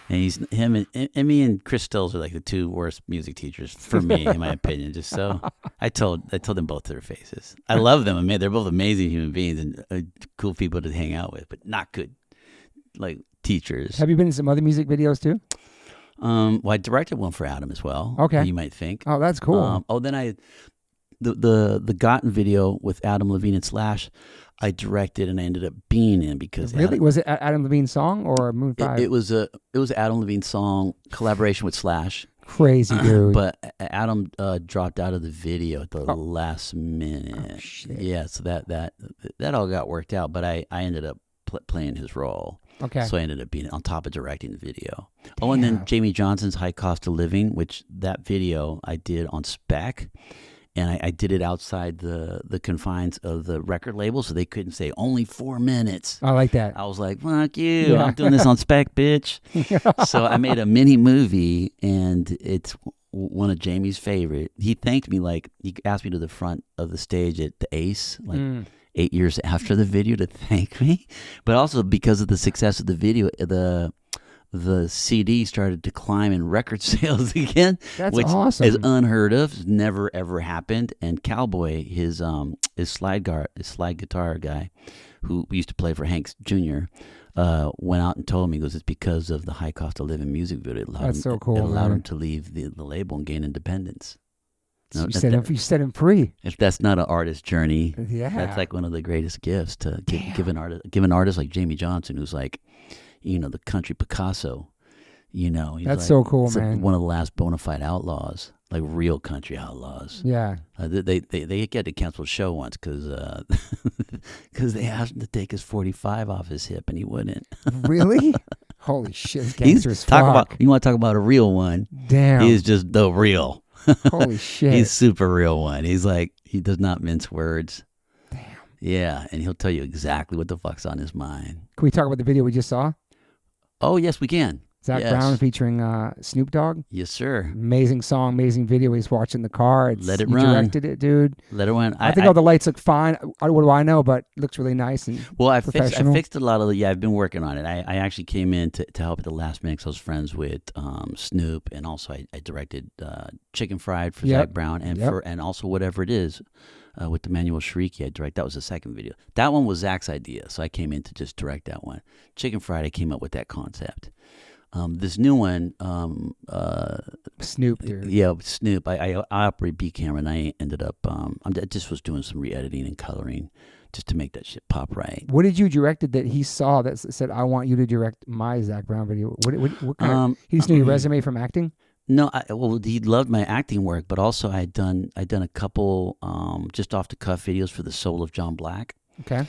And Emmy and Chris Stills are like the 2 worst music teachers for me, in my opinion. Just so I told them both to their faces. I love them. I mean, they're both amazing human beings and cool people to hang out with, but not good like teachers. Have you been in some other music videos too? Well, I directed one for Adam as well. Okay, you might think. Oh, that's cool. Then the Gotten video with Adam Levine and Slash, I directed and I ended up being in because really was it Adam Levine's song or Moon 5? It was Adam Levine's song collaboration with Slash. Crazy dude. But Adam dropped out of the video at the last minute. Oh, shit. Yeah, so that all got worked out. But I ended up playing his role. Okay. So I ended up being on top of directing the video. Damn. Oh, and then Jamie Johnson's High Cost of Living, which that video I did on spec. And I did it outside the confines of the record label, so they couldn't say only 4 minutes. I like that. I was like, fuck you. Yeah. I'm doing this on spec, bitch. So I made a mini movie, and it's one of Jamie's favorite. He thanked me, like, he asked me to the front of the stage at the Ace, 8 years after the video to thank me. But also because of the success of the video, the CD started to climb in record sales again, That's which awesome. is unheard of. It's never ever happened. And Cowboy, his slide guitar guy, who used to play for Hanks Jr., went out and told me, he goes, it's because of the high cost of living music video. That's so cool. It allowed man. him to leave the label and gain independence. So you set him free. If that's not an artist journey, Yeah. that's like one of the greatest gifts to give an artist like Jamie Johnson, who's like, the country Picasso. He's That's like, so cool, man. One of the last bona fide outlaws, like real country outlaws. Yeah. They had to cancel a show once because they asked him to take his 45 off his hip and he wouldn't. Really? Holy shit, gangster as fuck. You want to talk about a real one? Damn. He's just the real. Holy shit. He's super real one. He's like, he does not mince words. Damn. Yeah, and he'll tell you exactly what the fuck's on his mind. Can we talk about the video we just saw? Oh, yes, we can. Zac Brown featuring Snoop Dogg. Yes, sir. Amazing song, amazing video. He's watching the car. Let it he run. directed it, dude. Let it run. I think all the lights look fine. What do I know? But it looks really nice and I professional. fixed a lot of I've been working on it. I actually came in to help at the last minute because I was friends with Snoop, and also I directed Chicken Fried for Zac Brown and also Whatever It Is with the Manuel Shariki. I direct. That was the second video. That one was Zac's idea, so I came in to just direct that one. Chicken Fried, I came up with that concept. This new one, Snoop, dude. Yeah, Snoop. I operate B camera, and I ended up I just was doing some re-editing and coloring just to make that shit pop right. What did you directed that he saw that said, "I want you to direct my Zac Brown video"? What kind of, he just knew your resume from acting? No, he loved my acting work, but also I'd done a couple just off the cuff videos for the Soul of John Black. Okay.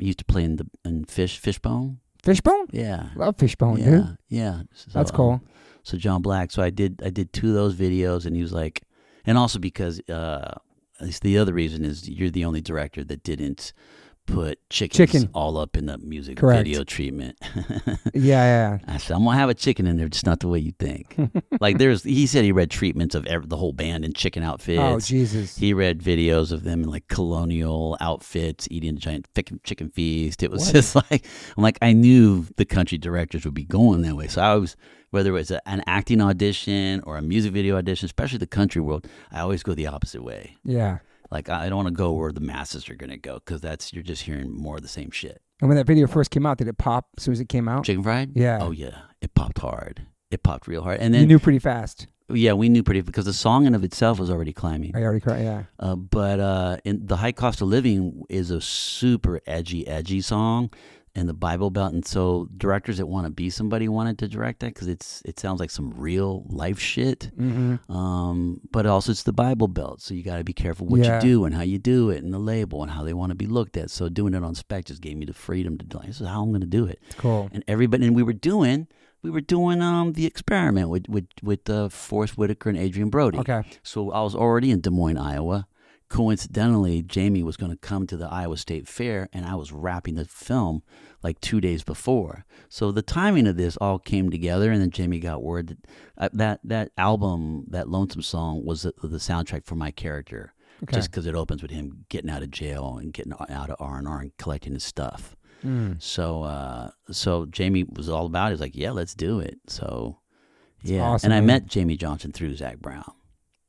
He used to play in Fishbone. Fishbone? Yeah. Love Fishbone, dude. Yeah. So, that's cool. So John Black. So I did 2 of those videos, and he was like, and also because at least the other reason is you're the only director that didn't put chicken all up in the music video treatment. Yeah. I said, I'm going to have a chicken in there, just not the way you think. Like he said he read treatments of the whole band in chicken outfits. Oh, Jesus. He read videos of them in like colonial outfits, eating a giant chicken feast. It was just like, I knew the country directors would be going that way. So I was, whether it was an acting audition or a music video audition, especially the country world, I always go the opposite way. Yeah. Like, I don't want to go where the masses are going to go because you're just hearing more of the same shit. And when that video first came out, did it pop as soon as it came out? Chicken Fried? Yeah. Oh, yeah. It popped hard. It popped real hard. And then you knew pretty fast. Yeah, we knew pretty because the song in of itself was already climbing. I already cried, yeah. But in the high cost of living is a super edgy song. And the Bible Belt, and so directors that want to be somebody wanted to direct that because it sounds like some real life shit. Mm-hmm. But also it's the Bible Belt, so you got to be careful what you do and how you do it, and the label and how they want to be looked at. So doing it on spec just gave me the freedom to do it. This is how I'm going to do it. Cool. And we were doing the experiment with Forrest Whitaker and Adrian Brody. Okay. So I was already in Des Moines, Iowa. Coincidentally, Jamie was going to come to the Iowa State Fair, and I was wrapping the film like 2 days before. So the timing of this all came together, and then Jamie got word that that album, that Lonesome Song, was the soundtrack for my character, just because it opens with him getting out of jail and getting out of R&R and collecting his stuff. So Jamie was all about it. He was like, yeah, let's do it. So, yeah. Awesome, and I man. met Jamie Johnson through Zac Brown.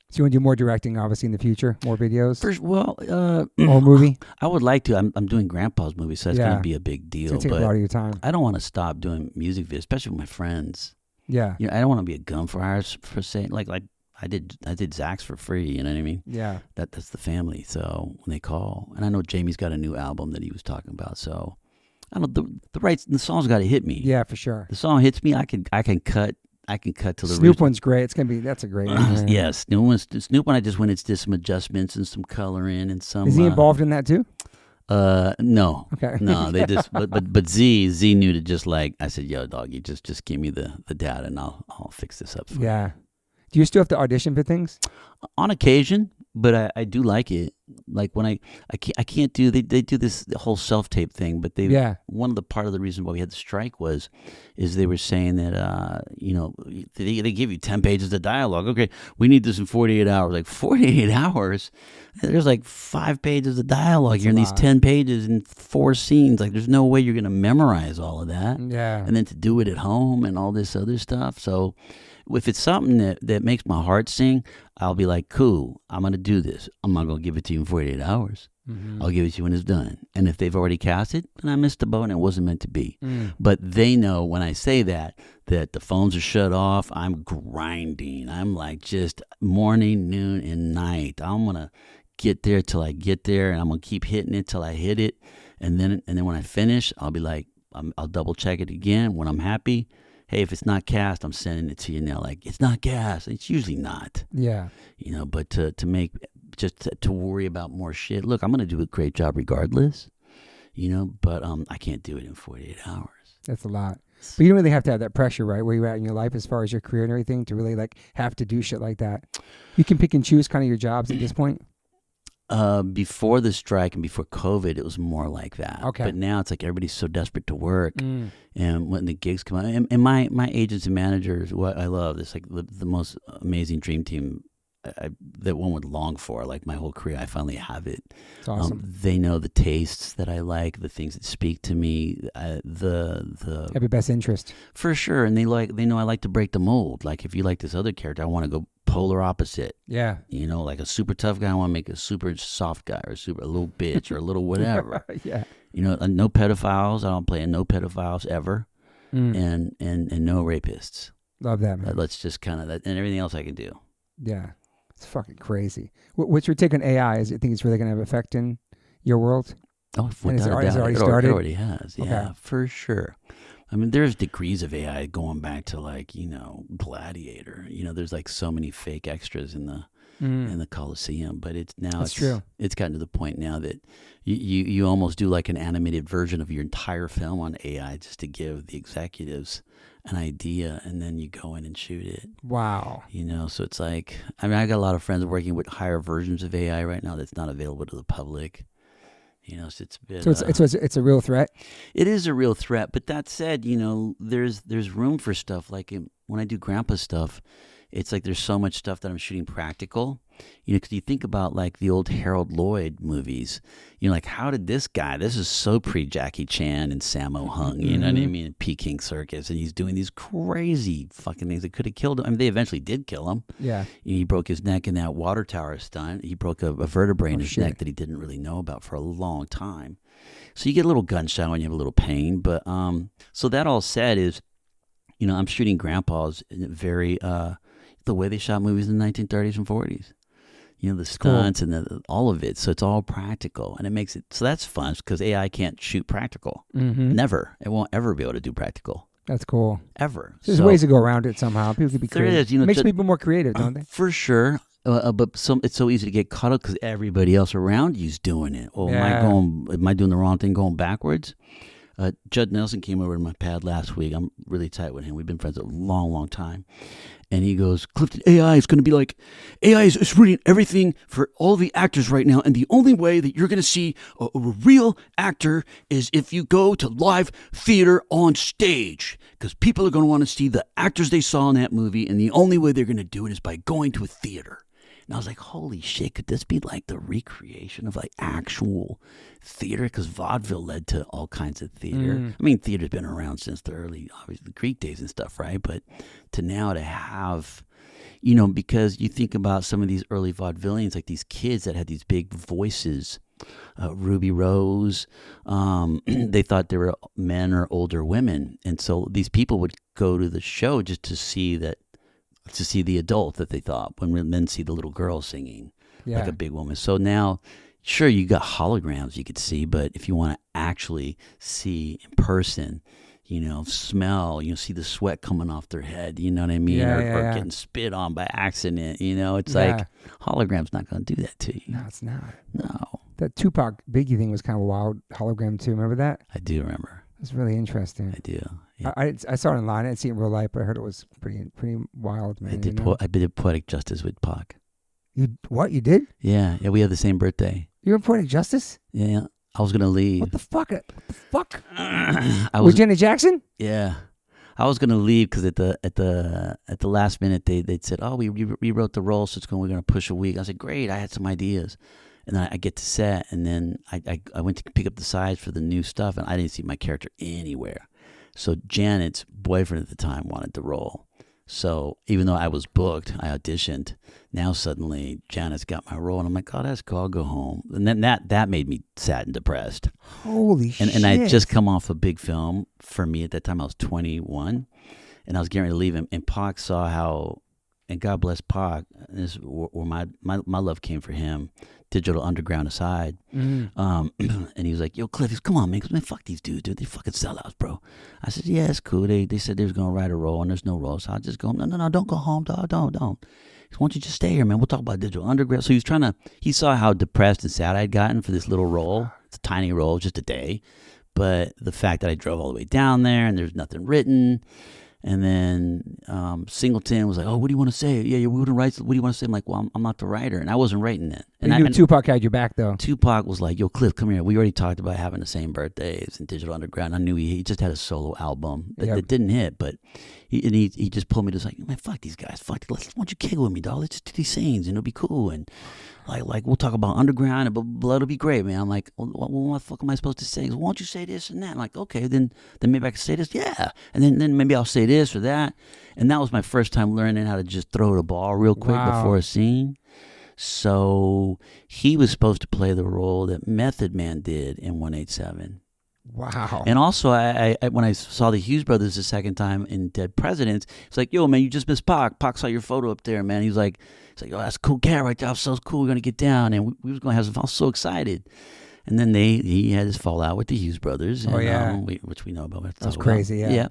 So you want to do more directing, obviously, in the future? More videos? Or movie? I would like to. I'm doing Grandpa's movie, so it's going to be a big deal. It's going to take a lot of your time. I don't want to stop doing music videos, especially with my friends. Yeah. I don't want to be a gun for hire for saying, like I did Zac's for free, you know what I mean? Yeah. That's the family, so when they call. And I know Jamie's got a new album that he was talking about, so I don't know, the song's got to hit me. Yeah, for sure. The song hits me, I can cut to the Snoop one's great. That's a great one. Yes, Snoop one I just went. It's just some adjustments and some coloring and some. Is he involved in that too? No. Okay. No, they just but Z knew to just like I said, yo, dog, you just give me the data and I'll fix this up for you. Yeah. Do you still have to audition for things? On occasion, But I do like it. Like when I can't do they do this whole self tape thing, but one of the part of the reason why we had the strike is they were saying that they give you 10 pages of dialogue. Okay, we need this in 48 hours. Like 48 hours, there's like 5 pages of dialogue. That's you're in these 10 pages and 4 scenes. Like there's no way you're gonna memorize all of that. Yeah, and then to do it at home and all this other stuff. So if it's something that makes my heart sing, I'll be like, cool, I'm going to do this. I'm not going to give it to you in 48 hours. Mm-hmm. I'll give it to you when it's done. And if they've already cast it, then I missed the boat and it wasn't meant to be. But they know when I say that the phones are shut off. I'm grinding. I'm like just morning, noon, and night. I'm going to get there till I get there, and I'm going to keep hitting it till I hit it. And then when I finish, I'll be like, I'll double check it again when I'm happy. Hey, if it's not cast, I'm sending it to you now. Like, it's not cast. It's usually not. Yeah. But to make, just to worry about more shit. Look, I'm going to do a great job regardless, but I can't do it in 48 hours. That's a lot. But you don't really have to have that pressure, right, where you're at in your life as far as your career and everything to really, like, have to do shit like that. You can pick and choose kind of your jobs at this point? Before the strike and before COVID, it was more like that. Okay. But now it's like everybody's so desperate to work. And when the gigs come out, and my agents and managers, what I love, it's like the most amazing dream team that one would long for. Like my whole career, I finally have it. It's awesome. They know the tastes that I like, the things that speak to me, the have your best interest. For sure. And they know I like to break the mold. Like if you like this other character, I want to go polar opposite. Yeah. Like a super tough guy, I want to make a super soft guy or a little bitch or a little whatever. Yeah. No pedophiles. I don't play no pedophiles ever. And no rapists. Love that, man. Let's just kind of, and everything else I can do. Yeah. It's fucking crazy. What's your take on AI? Is you think it's really going to have an effect in your world? Oh, has it already started? It already has. Yeah, Okay. For sure. I mean, there's degrees of AI going back to like, Gladiator. There's like so many fake extras in the Coliseum, but it's true. It's gotten to the point now that you almost do like an animated version of your entire film on AI just to give the executives an idea, and then you go in and shoot it. Wow. So it's like, I got a lot of friends working with higher versions of AI right now that's not available to the public. So it's a bit. So it's a real threat. It is a real threat, but that said, there's room for stuff. Like when I do Grandpa stuff, it's like there's so much stuff that I'm shooting practical. Because you think about like the old Harold Lloyd movies. Like how did this is so pre Jackie Chan and Sammo Hung. You know what I mean? Peking Circus, and he's doing these crazy fucking things that could have killed him. I mean, they eventually did kill him. Yeah. He broke his neck in that water tower stunt. He broke a vertebrae in his neck that he didn't really know about for a long time. So you get a little gunshot when you have a little pain. But so that all said is, I'm shooting grandpas in very the way they shot movies in the 1930s and 40s. The stunts and all of it. So it's all practical, and it makes it so that's fun because AI can't shoot practical. Never. It won't ever be able to do practical. That's cool. Ever. There's ways to go around it somehow. People can be creative. There is. Makes people more creative, don't they? For sure. But it's so easy to get caught up because everybody else around you's doing it. Oh, am I doing the wrong thing going backwards? Judd Nelson came over to my pad last week. I'm really tight with him. We've been friends a long, long time. And he goes, Clifton, AI is going to be like, AI is reading everything for all the actors right now. And the only way that you're going to see a real actor is if you go to live theater on stage. Because people are going to want to see the actors they saw in that movie. And the only way they're going to do it is by going to a theater. And I was like, holy shit, could this be like the recreation of like actual theater? Because vaudeville led to all kinds of theater. I mean, theater's been around since the early, obviously, the Greek days and stuff, right? But to now to have, because you think about some of these early vaudevillians, like these kids that had these big voices, Ruby Rose, they thought they were men or older women. And so these people would go to the show just to see the adult that they thought, when men see the little girl singing like a big woman. So now, sure, you got holograms you could see, but if you want to actually see in person, smell, see the sweat coming off their head, you know what I mean? Or getting spit on by accident, it's like hologram's not going to do that to you. No, it's not. No. That Tupac Biggie thing was kind of a wild hologram too. Remember that? I do remember. It's really interesting. I do. Yeah. I saw it online. I didn't see it in real life, but I heard it was pretty wild, man. I did poetic justice with Pac. What you did? Yeah, we had the same birthday. You were in Poetic Justice? Yeah, I was gonna leave. What the fuck? I With was Janet Jackson? Yeah, I was gonna leave because at the last minute they'd said, oh, we rewrote the role, so we're gonna push a week. I said, great, I had some ideas, and then I get to set, and then I went to pick up the sides for the new stuff, and I didn't see my character anywhere. So Janet's boyfriend at the time wanted the role. So even though I was booked, I auditioned. Now suddenly Janet's got my role, and I'm like, oh, that's cool. I'll go home. And then that made me sad and depressed. Holy shit! And I had just come off a big film. For me at that time, I was 21, and I was getting ready to leave him. And Pac saw how, and God bless Pac. This is where my love came for him. Digital Underground aside, and he was like, "Yo, Cliff, come on, man. Man, fuck these dudes, dude. They fucking sellouts, bro." I said, "Yeah, it's cool. They said they was gonna write a role, and there's no role, so I'll just go. No, don't go home, dog. Don't. Why don't you just stay here, man? We'll talk about Digital Underground." So he saw how depressed and sad I'd gotten for this little role. It's a tiny role, just a day, but the fact that I drove all the way down there and there's nothing written. And then Singleton was like, "Oh, what do you want to say? Yeah, we wouldn't write. What do you want to say?" I'm like, "Well, I'm not the writer, and I wasn't writing it." And you knew Tupac had your back, though. Tupac was like, "Yo, Cliff, come here. We already talked about having the same birthdays in Digital Underground." I knew he just had a solo album that didn't hit, but he just pulled me to like, "Man, fuck these guys. Why don't you kick with me, dog? Let's just do these scenes, and it'll be cool." And like we'll talk about Underground and blah, blah, blah, it'll be great, man. I'm like, well, what the fuck am I supposed to say? He goes, "Why don't you say this and that?" I'm like, okay, then maybe I can say this, yeah. And then maybe I'll say this or that. And that was my first time learning how to just throw the ball real quick before a scene. So he was supposed to play the role that Method Man did in 187. Wow. And also, I when I saw the Hughes brothers the second time in Dead Presidents, it's like, "Yo, man, you just missed Pac. Pac saw your photo up there, man." He's like, "Oh, that's a cool cat right there. So cool. We're gonna get down, and we was gonna have some fun." I was so excited. And then he had his fallout with the Hughes brothers. And, which we know about. That was crazy. Yeah.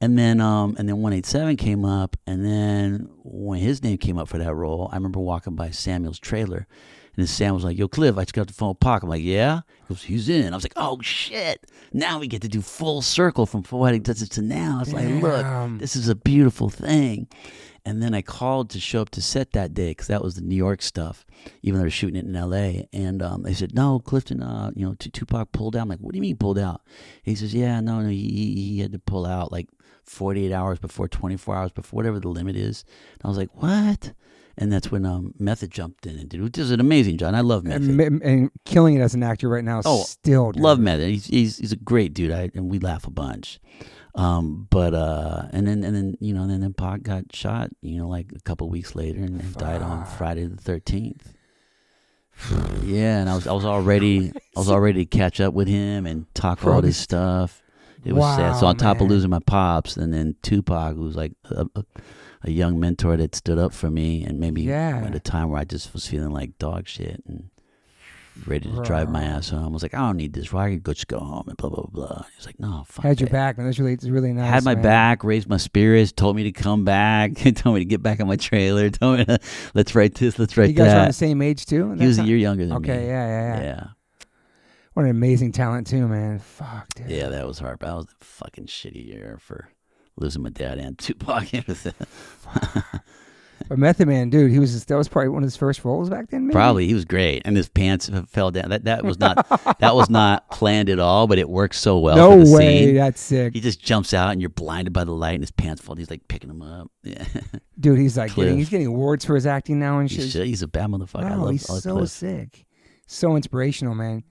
And then 187 came up, and then when his name came up for that role, I remember walking by Samuel's trailer. And then Sam was like, "Yo, Cliff, I just got off the phone with Pac." I'm like, "Yeah?" He goes, "He's in." I was like, "Oh, shit. Now we get to do full circle from Poetic Justice to now." It's like, look, this is a beautiful thing. And then I called to show up to set that day because that was the New York stuff, even though they were shooting it in L.A. And they said, "No, Clifton, Tupac pulled out." I'm like, "What do you mean pulled out?" He says, "Yeah, no, he had to pull out like 48 hours before, 24 hours before, whatever the limit is." And I was like, "What?" And that's when Method jumped in and did, which is an amazing job. I love Method. And killing it as an actor right now. Still, dude. Love Method. He's a great dude. And we laugh a bunch. And then Pac got shot, like a couple weeks later, and died on Friday the 13th. Yeah, and I was all ready to catch up with him and talk all this stuff. It was sad. So on top of losing my pops, and then Tupac, who was like a young mentor that stood up for me, and maybe at a time where I just was feeling like dog shit and ready to drive my ass home. I was like, "I don't need this. Why I could just go home and blah blah blah." He's like, "No, fuck." Had your back, man. That's really nice. Had my back, raised my spirits, told me to come back, told me to get back on my trailer, told me to, let's write this, let's write that. You guys are the same age too? He was a year younger than me. Okay, yeah. What an amazing talent too, man. Fuck, dude. Yeah, that was hard. But that was a fucking shitty year for losing my dad and Tupac. But Method Man, dude, that was probably one of his first roles back then. Maybe? Probably, he was great, and his pants fell down. That was not planned at all, but it worked so well. No for the way, scene. That's sick. He just jumps out, and you're blinded by the light, and his pants fall. He's like picking them up. Yeah, dude, he's like getting awards for his acting now and shit. He's a bad motherfucker. Wow, he's so Cliff. sick, so inspirational, man.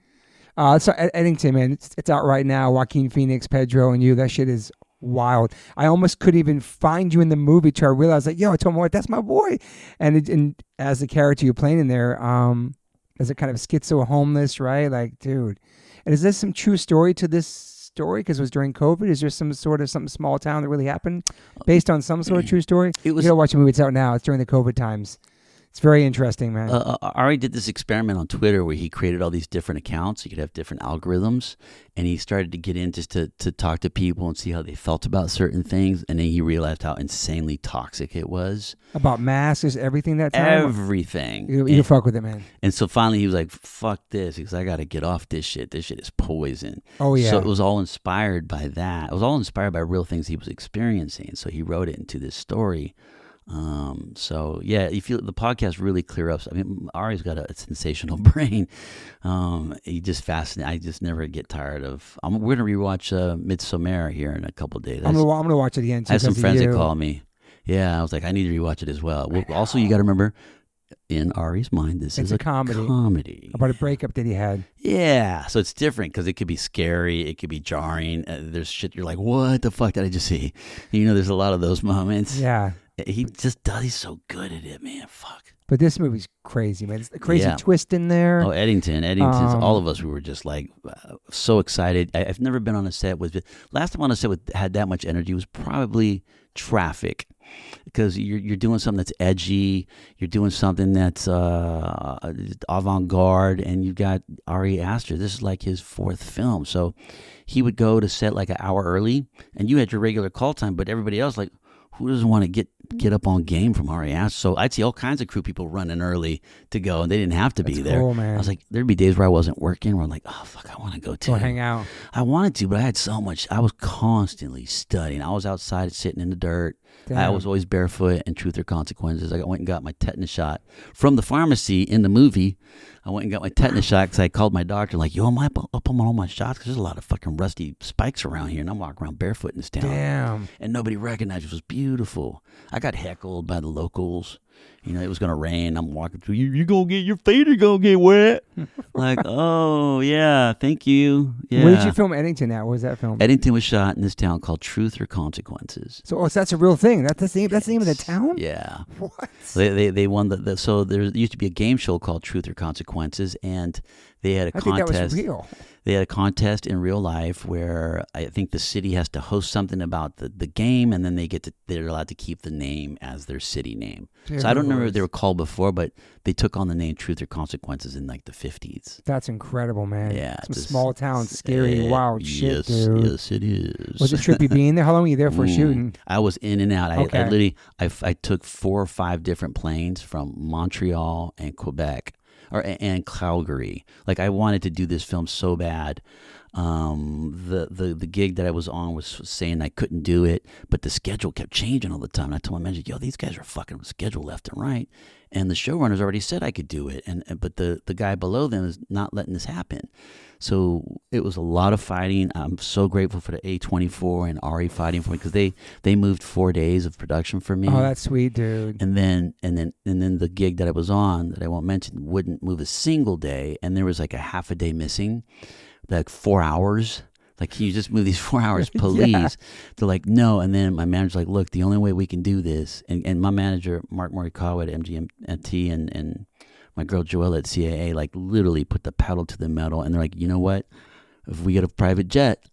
So Eddington, man, it's out right now. Joaquin Phoenix, Pedro, and you. That shit is wild. I almost couldn't even find you in the movie till I realized, like, yo, I told him, that's my boy. And as the character you're playing in there, as a kind of schizo homeless, right? Like, dude. And is there some true story to this story? Because it was during COVID. Is there some small town that really happened based on some sort of true story? You gotta watch the movie. It's out now. It's during the COVID times. It's very interesting, man. Ari did this experiment on Twitter where he created all these different accounts. You could have different algorithms, and he started to get in just to talk to people and see how they felt about certain things. And then he realized how insanely toxic it was. About masks, everything that time? Everything. You fuck with it, man. And so finally he was like, fuck this, because I got to get off this shit. This shit is poison. Oh, yeah. So it was all inspired by that. It was all inspired by real things he was experiencing. So he wrote it into this story So yeah, you feel the podcast really clear up. I mean, Ari's got a sensational brain. He just fascinates. I just never get tired of. We're gonna rewatch Midsommar here in a couple of days. I'm gonna watch it again too. I had some friends that call me. Yeah, I was like, I need to rewatch it as well. Also, you got to remember, in Ari's mind, this is a comedy about a breakup that he had. Yeah, so it's different because it could be scary, it could be jarring. There's shit you're like, what the fuck did I just see? There's a lot of those moments. Yeah, he just does. He's so good at it, man. Fuck. But this movie's crazy, man. It's a crazy twist in there. Oh, Eddington's. All of us, we were just like so excited. I've never been on a set with. Last time on a set had that much energy was probably Traffic. Because you're doing something that's edgy, you're doing something that's avant-garde, and you've got Ari Aster. This is like his 4th film, so he would go to set like an hour early, and you had your regular call time, but everybody else, like, who doesn't want to get up on game from Ari Aster? So I'd see all kinds of crew people running early to go, and they didn't have to be there. Cool, man. I was like, there'd be days where I wasn't working, where I'm like, oh fuck, I want to go too. Go hang out. I wanted to, but I had so much. I was constantly studying. I was outside sitting in the dirt. Damn. I was always barefoot and Truth or Consequences. I went and got my tetanus shot from the pharmacy in the movie. I went and got my tetanus shot because I called my doctor like, yo, am I up on all my shots? Because there's a lot of fucking rusty spikes around here, and I'm walking around barefoot in this town. Damn. And nobody recognized it. It was beautiful. I got heckled by the locals. It was going to rain. I'm walking through. You going to get, your feet are going to get wet. Like, oh, yeah, thank you. Yeah. Where did you film Eddington at? Where was that filmed? Eddington was shot in this town called Truth or Consequences. So that's a real thing. That's the name of the town? Yeah. What? They won so there used to be a game show called Truth or Consequences, and they had a contest. I think that was real. They had a contest in real life where I think the city has to host something about the game, and then they're allowed to keep the name as their city name. So I don't remember what they were called before, but they took on the name Truth or Consequences in like the 50s. That's incredible, man. Yeah. Some small town, scary, wild shit, dude. Yes, it is. Was it trippy being there? How long were you there for shooting? I was in and out. Okay. I literally took 4 or 5 different planes from Montreal and Quebec. And Calgary. Like, I wanted to do this film so bad. The gig that I was on was saying I couldn't do it, but the schedule kept changing all the time. And I told my manager, yo, these guys are fucking scheduled left and right. And the showrunners already said I could do it. But the guy below them is not letting this happen. So it was a lot of fighting. I'm so grateful for the A24 and Ari fighting for me, because they moved 4 days of production for me. Oh, that's sweet, dude. And then the gig that I was on, that I won't mention, wouldn't move a single day, and there was like a half a day missing, like 4 hours. Like, can you just move these 4 hours, please? Yeah. They're like, no. And then my manager's like, look, the only way we can do this, and my manager, Mark Morikawa at MGMT, and my girl Joella at CAA, like, literally put the pedal to the metal, and they're like, you know what? If we get a private jet,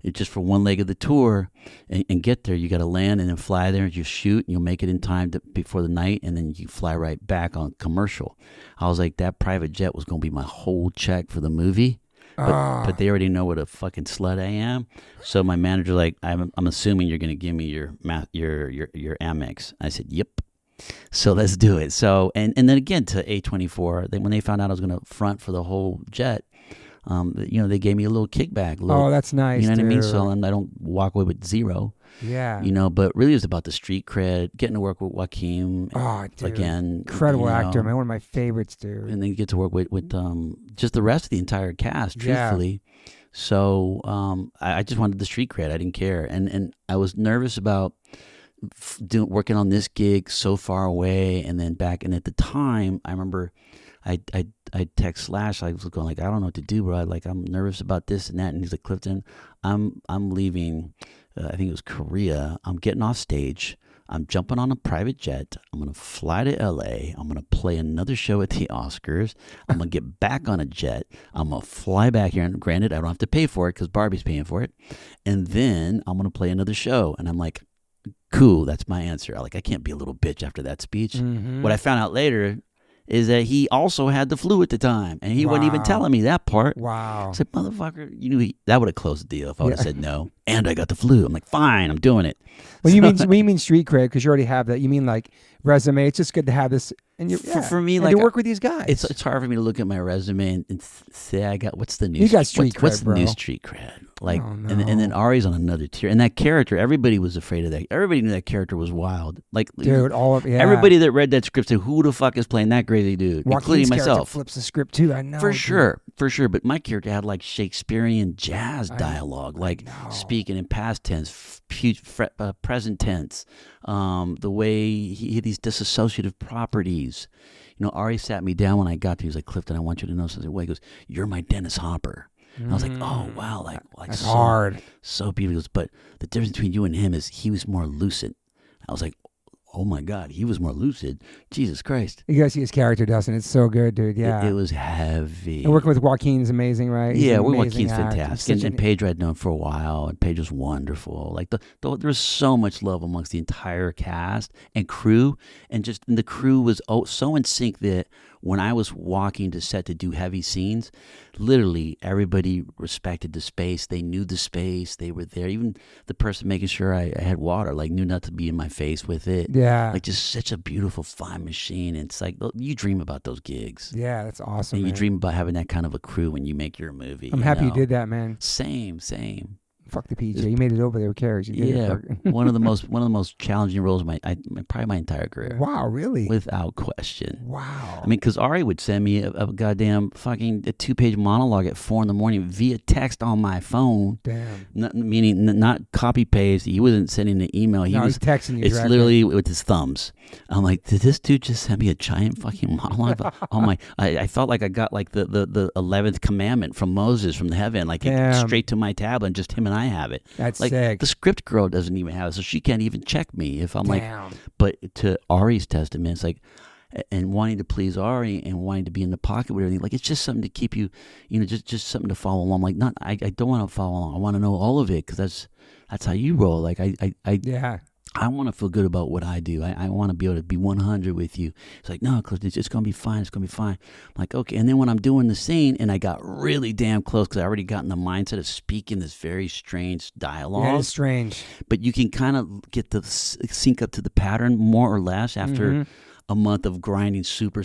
it's just for one leg of the tour, and get there, you got to land and then fly there and you shoot, and you'll make it in time before the night, and then you fly right back on commercial. I was like, that private jet was going to be my whole check for the movie. But they already know what a fucking slut I am. So my manager's like, I'm assuming you're going to give me your Amex. I said, yep. So let's do it. So and then again to A24, when they found out I was going to front for the whole jet, they gave me a little kickback. Oh, that's nice. You know dude. what I mean? So I don't walk away with zero. Yeah. But really it was about the street cred, getting to work with Joaquin. Oh, dude. Again. Incredible actor, man. One of my favorites, dude. And then you get to work with just the rest of the entire cast, truthfully. Yeah. So I just wanted the street cred. I didn't care. And I was nervous about working on this gig so far away, and then back. And at the time, I remember I text Slash. I was going like, I don't know what to do, bro. I'm nervous about this and that. And he's like, Clifton, I'm leaving. I think it was Korea. I'm getting off stage. I'm jumping on a private jet. I'm going to fly to LA. I'm going to play another show at the Oscars. I'm going to get back on a jet. I'm going to fly back here. And granted, I don't have to pay for it because Barbie's paying for it. And then I'm going to play another show. And I'm like, cool, that's my answer. I can't be a little bitch after that speech. Mm-hmm. What I found out later is that he also had the flu at the time, and he wasn't even telling me that part. Wow. I said, motherfucker, you knew that would have closed the deal if I would have said no. And I got the flu. I'm like, fine, I'm doing it. When you mean street cred, because you already have that, you mean like resume. It's just good to have this. And for me, and to work with these guys. It's hard for me to look at my resume and say I got what's the new. You got street cred, what's bro. the new street cred? Like, Oh, no. and then Ari's on another tier. And that character, everybody was afraid of that. Everybody knew that character was wild. Like, Dude, everybody that read that script said, "Who the fuck is playing that crazy dude?" Joaquin's Including myself. character flips the script too. I know. For sure. But my character had like Shakespearean jazz dialogue, like speaking in past tense, present tense. The way he had these dissociative properties. You know, Ari sat me down when I got to. He was like, "Clifton, I want you to know something." He goes, "You're my Dennis Hopper." And I was like, "Oh wow, like that's so hard, so beautiful." He goes, "But the difference between you and him is he was more lucid." I was like, "Oh my God, he was more lucid." Jesus Christ! You gotta see his character, Dustin. It's so good, dude. Yeah, it was heavy. And working with Joaquin's amazing, right? He's an amazing Joaquin's actor. fantastic, and Paige I'd known for a while, and Paige was wonderful. Like there was so much love amongst the entire cast and crew, and the crew was so in sync that when I was walking to set to do heavy scenes, literally everybody respected the space. They knew the space. They were there. Even the person making sure I had water, like, knew not to be in my face with it. Yeah. Like, just such a beautiful, fine machine. And it's like, you dream about those gigs. Yeah, that's awesome. And man. you dream about having that kind of a crew when you make your movie. I'm happy you did that, man. Same. Fuck the PJ. You made it over there. Who cares? You did it. one of the most challenging roles of probably my entire career. Wow, really? Without question. Wow. I mean, because Ari would send me a goddamn fucking 2-page monologue at 4 a.m. via text on my phone. Damn. Meaning not copy paste. He wasn't sending an email. He was texting you. It's directly. Literally with his thumbs. I'm like, did this dude just send me a giant fucking monologue? Oh my! I felt like I got like the 11th commandment from Moses from heaven, like straight to my tablet, and just him and I have it. That's like, sick. The script girl doesn't even have it, so she can't even check me if I'm Damn. like. But to Ari's testament, it's like, and wanting to please Ari and wanting to be in the pocket with everything, like, it's just something to keep you, just something to follow along. Like, I don't want to follow along. I want to know all of it, because that's how you roll. Like, I want to feel good about what I do. I want to be able to be 100 with you. It's like, no, Cliff, it's going to be fine. It's going to be fine. I'm like, okay. And then when I'm doing the scene and I got really damn close, because I already got in the mindset of speaking this very strange dialogue. Yeah, it's strange. But you can kind of get the sync up to the pattern more or less after a month of grinding super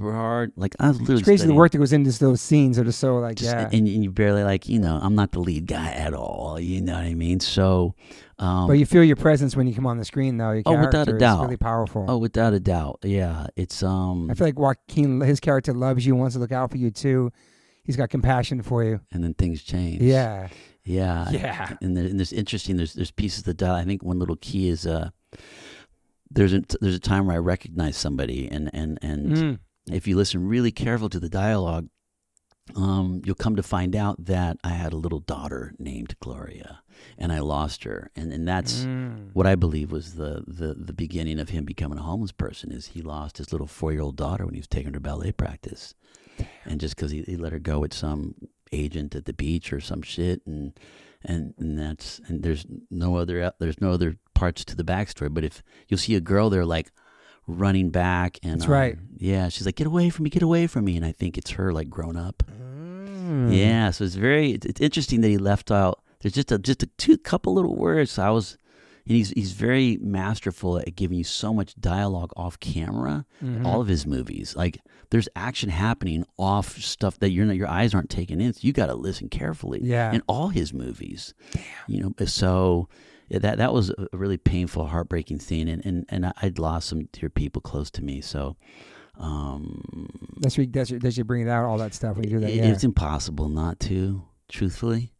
hard. Like, I was literally it's crazy studying. the work that goes into those scenes are just so like, And you barely, like, I'm not the lead guy at all. You know what I mean? So... but you feel your presence when you come on the screen, though. Your character without a doubt. is really powerful. Oh, without a doubt. Yeah, it's I feel like Joaquin, his character loves you, wants to look out for you too. He's got compassion for you. And then things change. Yeah. And there's interesting. There's pieces of the dialogue. I think one little key is there's a time where I recognize somebody, and if you listen really careful to the dialogue, you'll come to find out that I had a little daughter named Gloria, and I lost her, and that's what I believe was the beginning of him becoming a homeless person. Is he lost his little 4-year-old daughter when he was taking her to ballet practice, and just because he let her go with some agent at the beach or some shit, and there's no other parts to the backstory. But if you'll see a girl there, like, running back, and that's right. Yeah, she's like, get away from me, and I think it's her, like, grown up. Yeah, so it's interesting that he left out. There's just a couple little words. And he's very masterful at giving you so much dialogue off camera. All of his movies, like, there's action happening off stuff that your eyes aren't taking in. So you got to listen carefully. Yeah. In all his movies. Damn. So that was a really painful, heartbreaking scene, and I'd lost some dear people close to me. So. Does you bring it out, all that stuff when you do that? It's impossible not to, truthfully.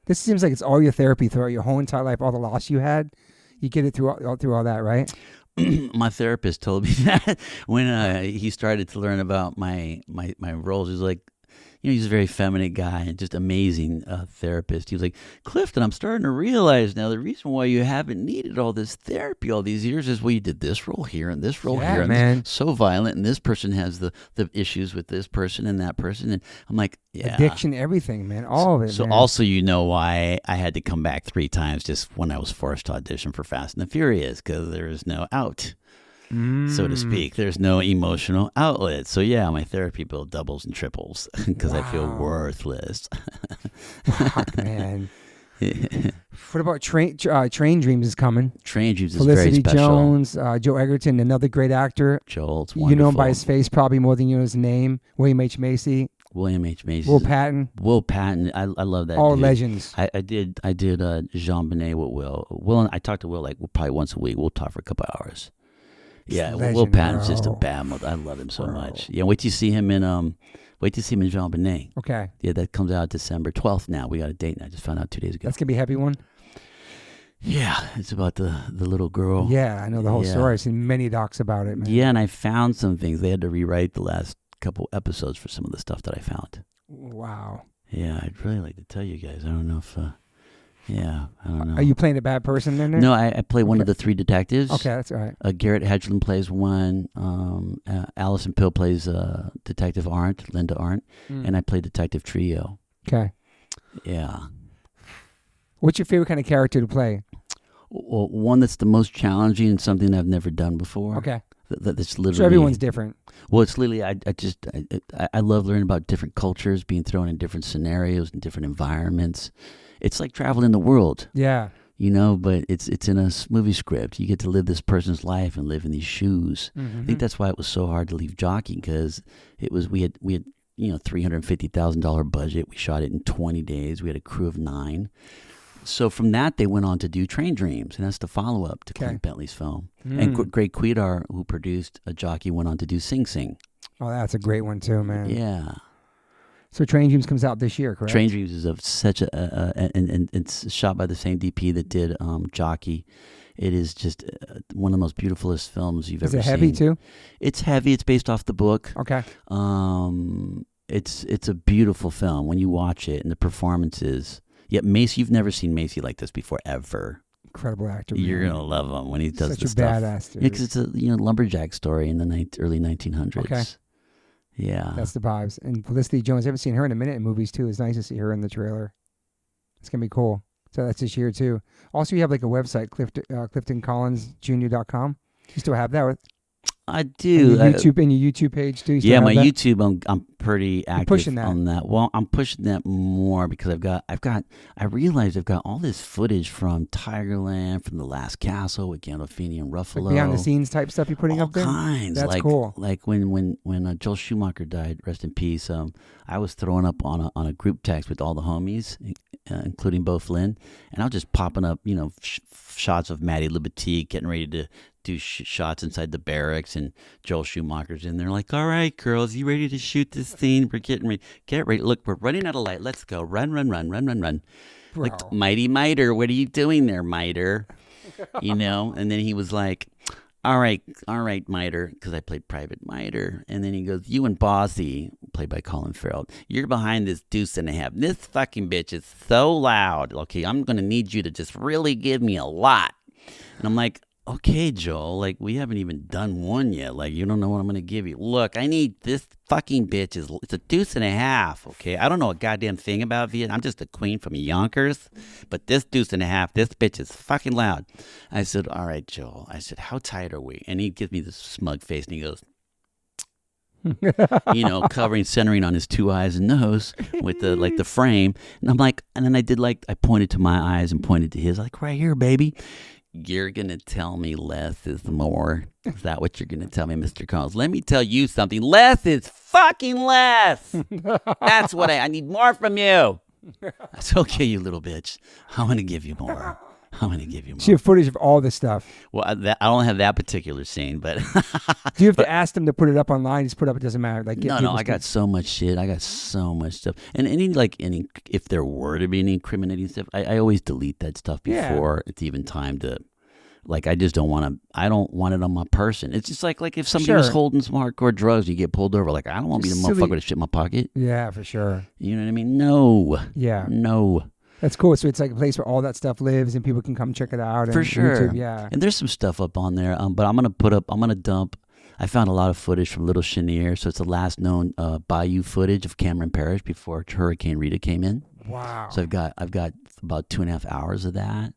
This seems like it's all your therapy throughout your whole entire life. All the loss you had, you get it through all that, right? My therapist told me that when he started to learn about my roles. He was like, he's a very feminine guy and just amazing therapist. He was like, Clifton, I'm starting to realize now the reason why you haven't needed all this therapy all these years is, well, you did this role here and this role here, and man. This, so violent, and this person has the issues with this person and that person, and I'm like, yeah, addiction, everything, man, all of it. So man. Also, why I had to come back 3 times just when I was forced to audition for Fast and the Furious, because there is no out. So to speak, there's no emotional outlet. So yeah, my therapy bill doubles and triples because I feel worthless. Fuck, man. What about Train Dreams is coming? Train Dreams is Felicity very special. Jones, Joe Egerton, another great actor. Joel's wonderful. You know him by his face probably more than you know his name. William H. Macy. William H. Macy's. Will Patton. Will Patton. I love that. All dude. legends. I did Jean Benet with Will. Will and I talk to Will like probably once a week. We'll talk for a couple hours. Yeah, Legend, Will Patton's just a bro. bad mother. I love him so Bro. much. Yeah, wait till you see him in Jean Benet. Okay. Yeah, that comes out December 12th now. We got a date now. I just found out 2 days ago. That's going to be a heavy one. Yeah, it's about the little girl. Yeah, I know the whole Yeah. story. I've seen many docs about it, man. Yeah, and I found some things. They had to rewrite the last couple episodes for some of the stuff that I found. Wow. Yeah, I'd really like to tell you guys. I don't know if, I don't know. Are you playing a bad person in there? No, I play one of the three detectives. Okay, that's all right. Garrett Hedgeland plays one. Allison Pill plays Detective Arndt, Linda Arndt, and I play Detective Trio. Okay. Yeah. What's your favorite kind of character to play? Well, one that's the most challenging and something I've never done before. Okay. That's literally. So everyone's different. Well, it's literally. I love learning about different cultures, being thrown in different scenarios and different environments. It's like traveling the world. Yeah. But it's in a movie script. You get to live this person's life and live in these shoes. Mm-hmm. I think that's why it was so hard to leave jockeying, because we had $350,000 budget. We shot it in 20 days. We had a crew of 9. So from that, they went on to do Train Dreams, and that's the follow-up to Clint Bentley's film. And Greg Quidar, who produced A Jockey, went on to do Sing Sing. Oh, that's a great one too, man. Yeah. So Train Dreams comes out this year, correct? Train Dreams is of such and it's shot by the same DP that did Jockey. It is just one of the most beautifulest films you've ever seen. Is it heavy too? It's heavy. It's based off the book. Okay. It's a beautiful film when you watch it, and the performances. Yeah, Macy, you've never seen Macy like this before, ever. Incredible actor. You're man. gonna love him when he does Such this a stuff. badass dude. Yeah, because it's a lumberjack story in the early 1900s. Okay. Yeah. That's the vibes. And Felicity Jones, I haven't seen her in a minute in movies too. It's nice to see her in the trailer. It's gonna be cool. So that's this year too. Also, you have like a website, CliftonCollinsJr.com. You still have that with? I do. And your YouTube page too. You still Yeah, have my that? YouTube, I'm pretty active pushing that. on that. Well, I'm pushing that more because I realized I've got all this footage from Tigerland, from The Last Castle with Gandolfini and Ruffalo. Like behind the scenes type stuff you're putting all up there. kinds. That's cool. Like when Joel Schumacher died, rest in peace. I was throwing up on a group text with all the homies, including Bo Flynn, and I was just popping up, shots of Maddie Libatique getting ready to do shots inside the barracks, and Joel Schumacher's in there like, all right, girls, you ready to shoot this scene? We're getting ready. Get ready. Look, we're running out of light. Let's go. Run. Bro. Like, Mighty Miter, what are you doing there, Miter? And then he was like, all right, Miter, because I played Private Miter. And then he goes, you and Bossy, played by Colin Farrell, you're behind this deuce and a half. This fucking bitch is so loud. Okay, I'm going to need you to just really give me a lot. And I'm like, okay, Joel, like, we haven't even done one yet. Like, you don't know what I'm going to give you. Look, I need this fucking bitch. It's a deuce and a half, okay? I don't know a goddamn thing about Vietnam. I'm just a queen from Yonkers. But this deuce and a half, this bitch is fucking loud. I said, all right, Joel. I said, how tight are we? And he gives me this smug face, and he goes, centering on his 2 eyes and nose with the frame. And I'm like, and then I pointed to my eyes and pointed to his, like, right here, baby. You're going to tell me less is more. Is that what you're going to tell me, Mr. Collins? Let me tell you something. Less is fucking less. That's what I need more from you. I said, okay, you little bitch. I'm going to give you more. So you have footage of all this stuff. Well, I don't have that particular scene, but do you have to ask them to put it up online? Just put it up. It doesn't matter. Like, no. I got so much shit. I got so much stuff. And any if there were to be any incriminating stuff, I always delete that stuff before it's even time to. Like, I just don't want to. I don't want it on my person. It's just like if somebody was holding some hardcore drugs, you get pulled over. Like, I don't want to be the motherfucker with shit in my pocket. Yeah, for sure. You know what I mean? No. Yeah. No. That's cool. So it's like a place where all that stuff lives, and people can come check it out. For sure. YouTube, yeah. And there's some stuff up on there. But I'm gonna dump. I found a lot of footage from Little Chenier, so it's the last known bayou footage of Cameron Parish before Hurricane Rita came in. Wow. So I've got about 2.5 hours of that.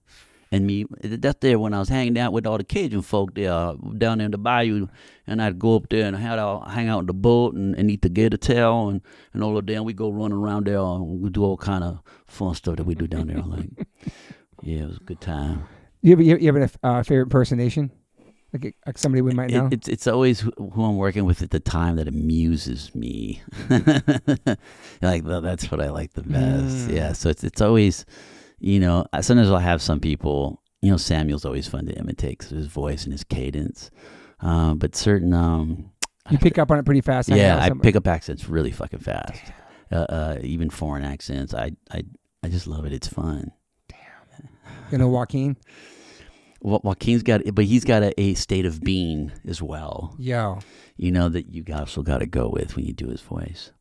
And me, that's there when I was hanging out with all the Cajun folk there down in the bayou, and I'd go up there and hang out in the boat and eat the gator tail and all of that. We go running around there and we do all kind of fun stuff that we do down there. Like, yeah, it was a good time. You have a favorite impersonation? Like somebody we might know? It's always who I'm working with at the time that amuses me. Like, well, that's what I like the best. Yeah, so it's always, sometimes I'll have some people, Samuel's always fun to imitate because of his voice and his cadence. But certain... you pick up on it pretty fast. Yeah, I pick up accents really fucking fast. Even foreign accents. I just love it. It's fun. Damn. Joaquin? Well, Joaquin's he's got a state of being as well. Yo. That you also got to go with when you do his voice.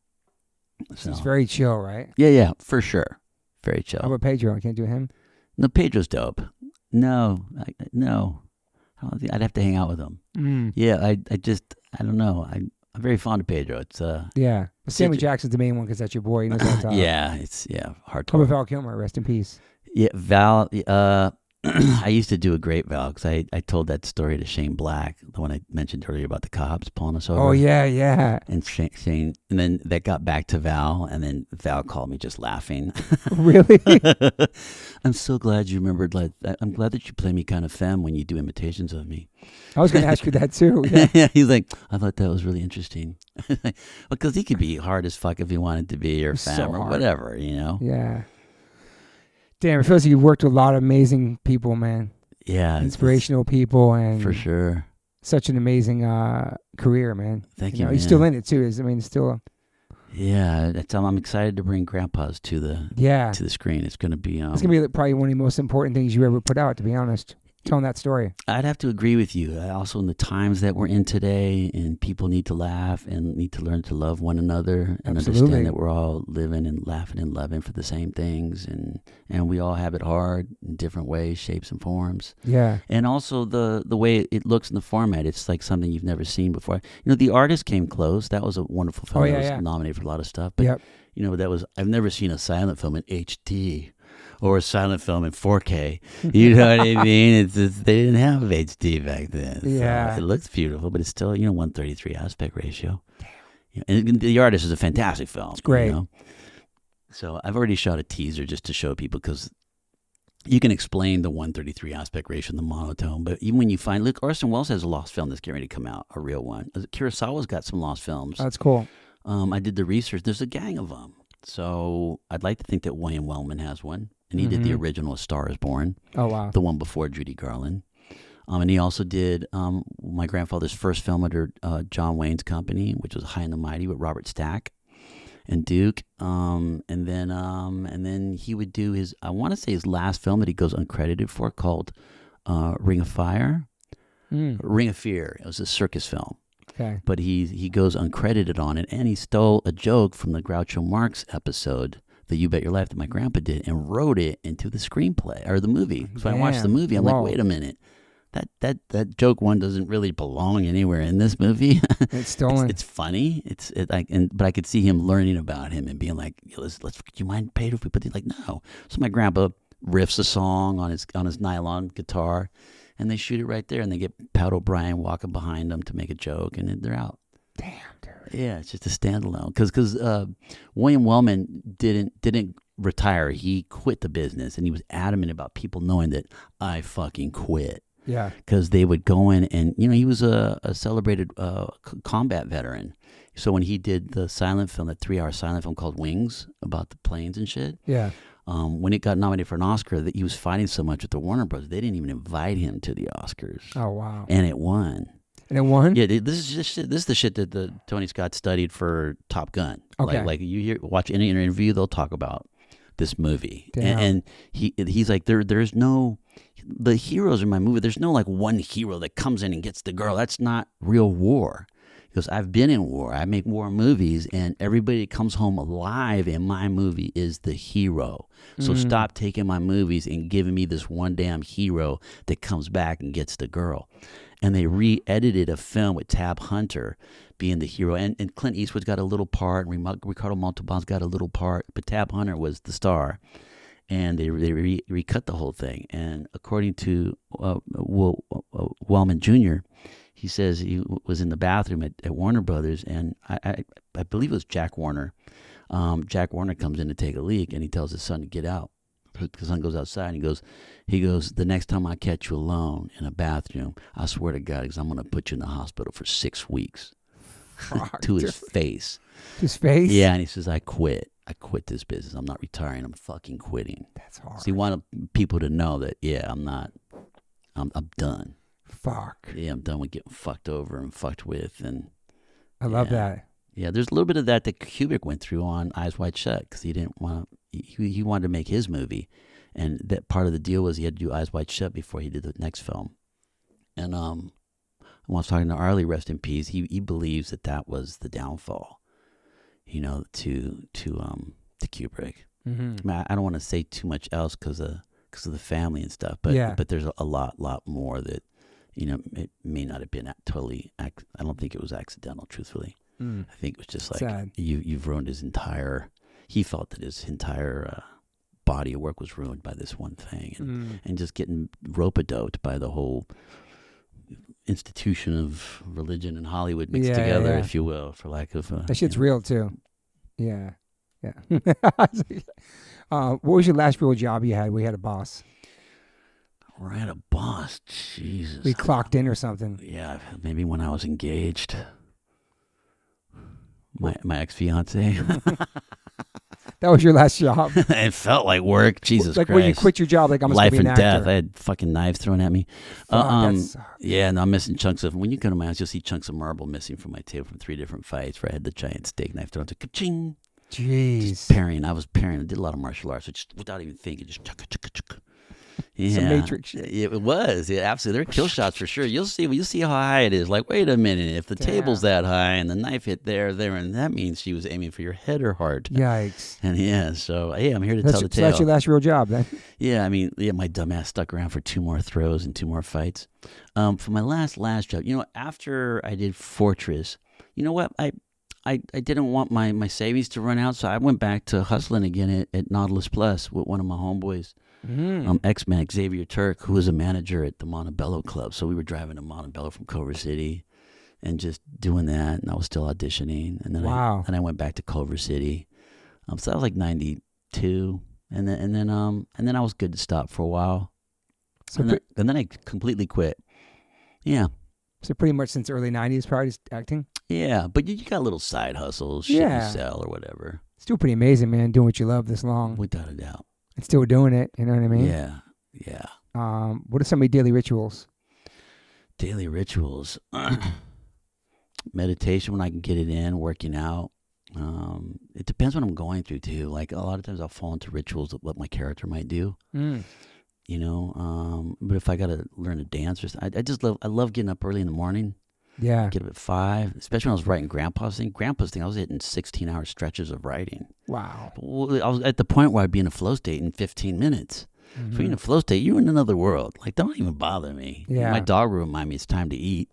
So he's very chill, right? Yeah, for sure. Very chill. How about Pedro? I can't do him? No, Pedro's dope. No. I don't think I'd have to hang out with him. Yeah, I don't know. I'm very fond of Pedro. It's yeah. But Sammy Jackson's the main one because that's your boy. He knows how to talk. Yeah, hardcore. How about Val Kilmer? Rest in peace. Yeah, Val. I used to do a great Val because I told that story to Shane Black, the one I mentioned earlier about the cops pulling us over. Oh yeah. And Shane, and then that got back to Val, and then Val called me just laughing. Really? I'm so glad you remembered. Like, I'm glad that you play me kind of femme when you do imitations of me. I was going to ask you that too. Yeah, he's like, I thought that was really interesting. Because he could be hard as fuck if he wanted to be, or femme, or whatever, Yeah. Damn, it feels like you've worked with a lot of amazing people, man. Yeah. Inspirational people. And for sure. Such an amazing career, man. Thank you, man. He's still in it, too. Still... Yeah, I'm excited to bring Grandpas to the screen. It's going to be... it's going to be probably one of the most important things you ever put out, to be honest. Telling that story. I'd have to agree with you. Also, in the times that we're in today, and people need to laugh and need to learn to love one another and understand that we're all living and laughing and loving for the same things, and we all have it hard in different ways, shapes, and forms. Yeah. And also the way it looks in the format, it's like something you've never seen before. The Artist came close. That was a wonderful film. It was nominated for a lot of stuff. But I've never seen a silent film in HD. Or a silent film in 4K. You know what I mean? They didn't have HD back then. Yeah. So it looks beautiful, but it's still, 133 aspect ratio. Damn. And The Artist is a fantastic film. It's great. So I've already shot a teaser just to show people, because you can explain the 133 aspect ratio and the monotone, but even when you look, Orson Welles has a lost film that's getting ready to come out, a real one. Kurosawa's got some lost films. That's cool. I did the research. There's a gang of them. So I'd like to think that William Wellman has one. And he did the original A Star is Born. Oh, wow. The one before Judy Garland. And he also did my grandfather's first film under John Wayne's company, which was High and the Mighty with Robert Stack and Duke. And then he would do his last film that he goes uncredited for, called Ring of Fire. Ring of Fear. It was a circus film. Okay. But he goes uncredited on it, and he stole a joke from the Groucho Marx episode, the You Bet Your Life, that my grandpa did, and wrote it into the screenplay or the movie. So I watched the movie. I'm like, wait a minute, that joke one doesn't really belong anywhere in this movie. It's stolen. It's funny. But I could see him learning about him and being like, let's. Do you mind, Pedro, if we put it? Like, no. So my grandpa riffs a song on his nylon guitar, and they shoot it right there, and they get Pat O'Brien walking behind them to make a joke, and they're out. Damn, dude. Yeah, it's just a standalone. Because William Wellman didn't retire. He quit the business, and he was adamant about people knowing that I fucking quit. Yeah. Because they would go in, and he was a celebrated combat veteran. So when he did the silent film, that 3-hour silent film called Wings, about the planes and shit. Yeah. When it got nominated for an Oscar, that he was fighting so much with the Warner Bros., they didn't even invite him to the Oscars. Oh, wow. And it won. And it won? Yeah, this is the shit that the Tony Scott studied for Top Gun. Okay. Like you watch any interview, they'll talk about this movie. Damn. And he's like, there's no, the heroes in my movie, there's no like one hero that comes in and gets the girl. That's not real war. Because I've been in war. I make war movies, and everybody that comes home alive in my movie is the hero. So stop taking my movies and giving me this one damn hero that comes back and gets the girl. And they re-edited a film with Tab Hunter being the hero. And Clint Eastwood's got a little part, and Ricardo Montalban's got a little part, but Tab Hunter was the star. And they recut the whole thing. And according to Wellman Jr., he says he was in the bathroom at Warner Brothers, and I believe it was Jack Warner. Jack Warner comes in to take a leak, and he tells his son to get out. His son goes outside and he goes, the next time I catch you alone in a bathroom, I swear to God, I'm going to put you in the hospital for 6 weeks. Fuck, To his dude. face. His face? Yeah, and he says, I quit this business. I'm not retiring. I'm fucking quitting. That's hard. So he wanted people to know that, I'm done. Fuck. Yeah, I'm done with getting fucked over and fucked with. And I love that. yeah, there's a little bit of that Kubrick went through on Eyes Wide Shut because he didn't want he wanted to make his movie, and that part of the deal was he had to do Eyes Wide Shut before he did the next film. And when I was talking to Arlie, rest in peace, he believes that was the downfall, to Kubrick. Mm-hmm. I mean, I don't want to say too much else because of the family and stuff, but there's a lot more that it may not have been totally. I don't think it was accidental, truthfully. I think it was just like Sad. you've ruined his entire. He felt that his entire body of work was ruined by this one thing, and just getting rope-a-doped by the whole institution of religion and Hollywood mixed together, if you will, for lack of. That shit's real too. Yeah. What was your last real job you had? We had a boss. Or I had a boss. Jesus. We clocked in or something. Yeah, maybe when I was engaged. My ex-fiance. That was your last job. It felt like work. Jesus like Christ. when you quit your job, like I'm life going to be and an death. actor. I had fucking knives thrown at me. Fuck, that sucks. Yeah, and I'm missing chunks of. When you go to my house, you'll see chunks of marble missing from my table from 3 different fights where I had the giant steak knife thrown to ka-ching. Jeez. Just parrying. I was parrying. I did a lot of martial arts, so just without even thinking, just chugga, chugga, chugga. Yeah, Some Matrix shit. It was. Yeah, absolutely. There are kill shots for sure. You'll see how high it is. Like, wait a minute. If the table's that high and the knife hit there, and that means she was aiming for your head or heart. Yikes. And I'm here to tell the So tale. that's your last real job then? Yeah, I mean, my dumbass stuck around for 2 more throws and 2 more fights. For my last job, after I did Fortress, you know what? I didn't want my savings to run out, so I went back to hustling again at Nautilus Plus with one of my homeboys. X-Man, Xavier Turk, who was a manager at the Montebello Club. So we were driving to Montebello from Culver City and just doing that. And I was still auditioning. And then I went back to Culver City. So that was like 92. And then I was good to stop for a while. And then I completely quit. Yeah. So pretty much since the early 90s, probably just acting? Yeah. But you got little side hustles, shit you sell or whatever. Still pretty amazing, man, doing what you love this long. Without a doubt. And still doing it, you know what I mean? Yeah. What are some of your daily rituals? Daily rituals. Meditation when I can get it in, working out. It depends what I'm going through too. Like a lot of times I'll fall into rituals of what my character might do. But if I gotta learn to dance or something, I love getting up early in the morning. Yeah. Get up at 5, especially when I was writing Grandpa's thing. I was hitting 16-hour stretches of writing. Wow. I was at the point where I'd be in a flow state in 15 minutes. Mm-hmm. So you're in a flow state, you're in another world. Like, don't even bother me. Yeah. My dog will remind me it's time to eat.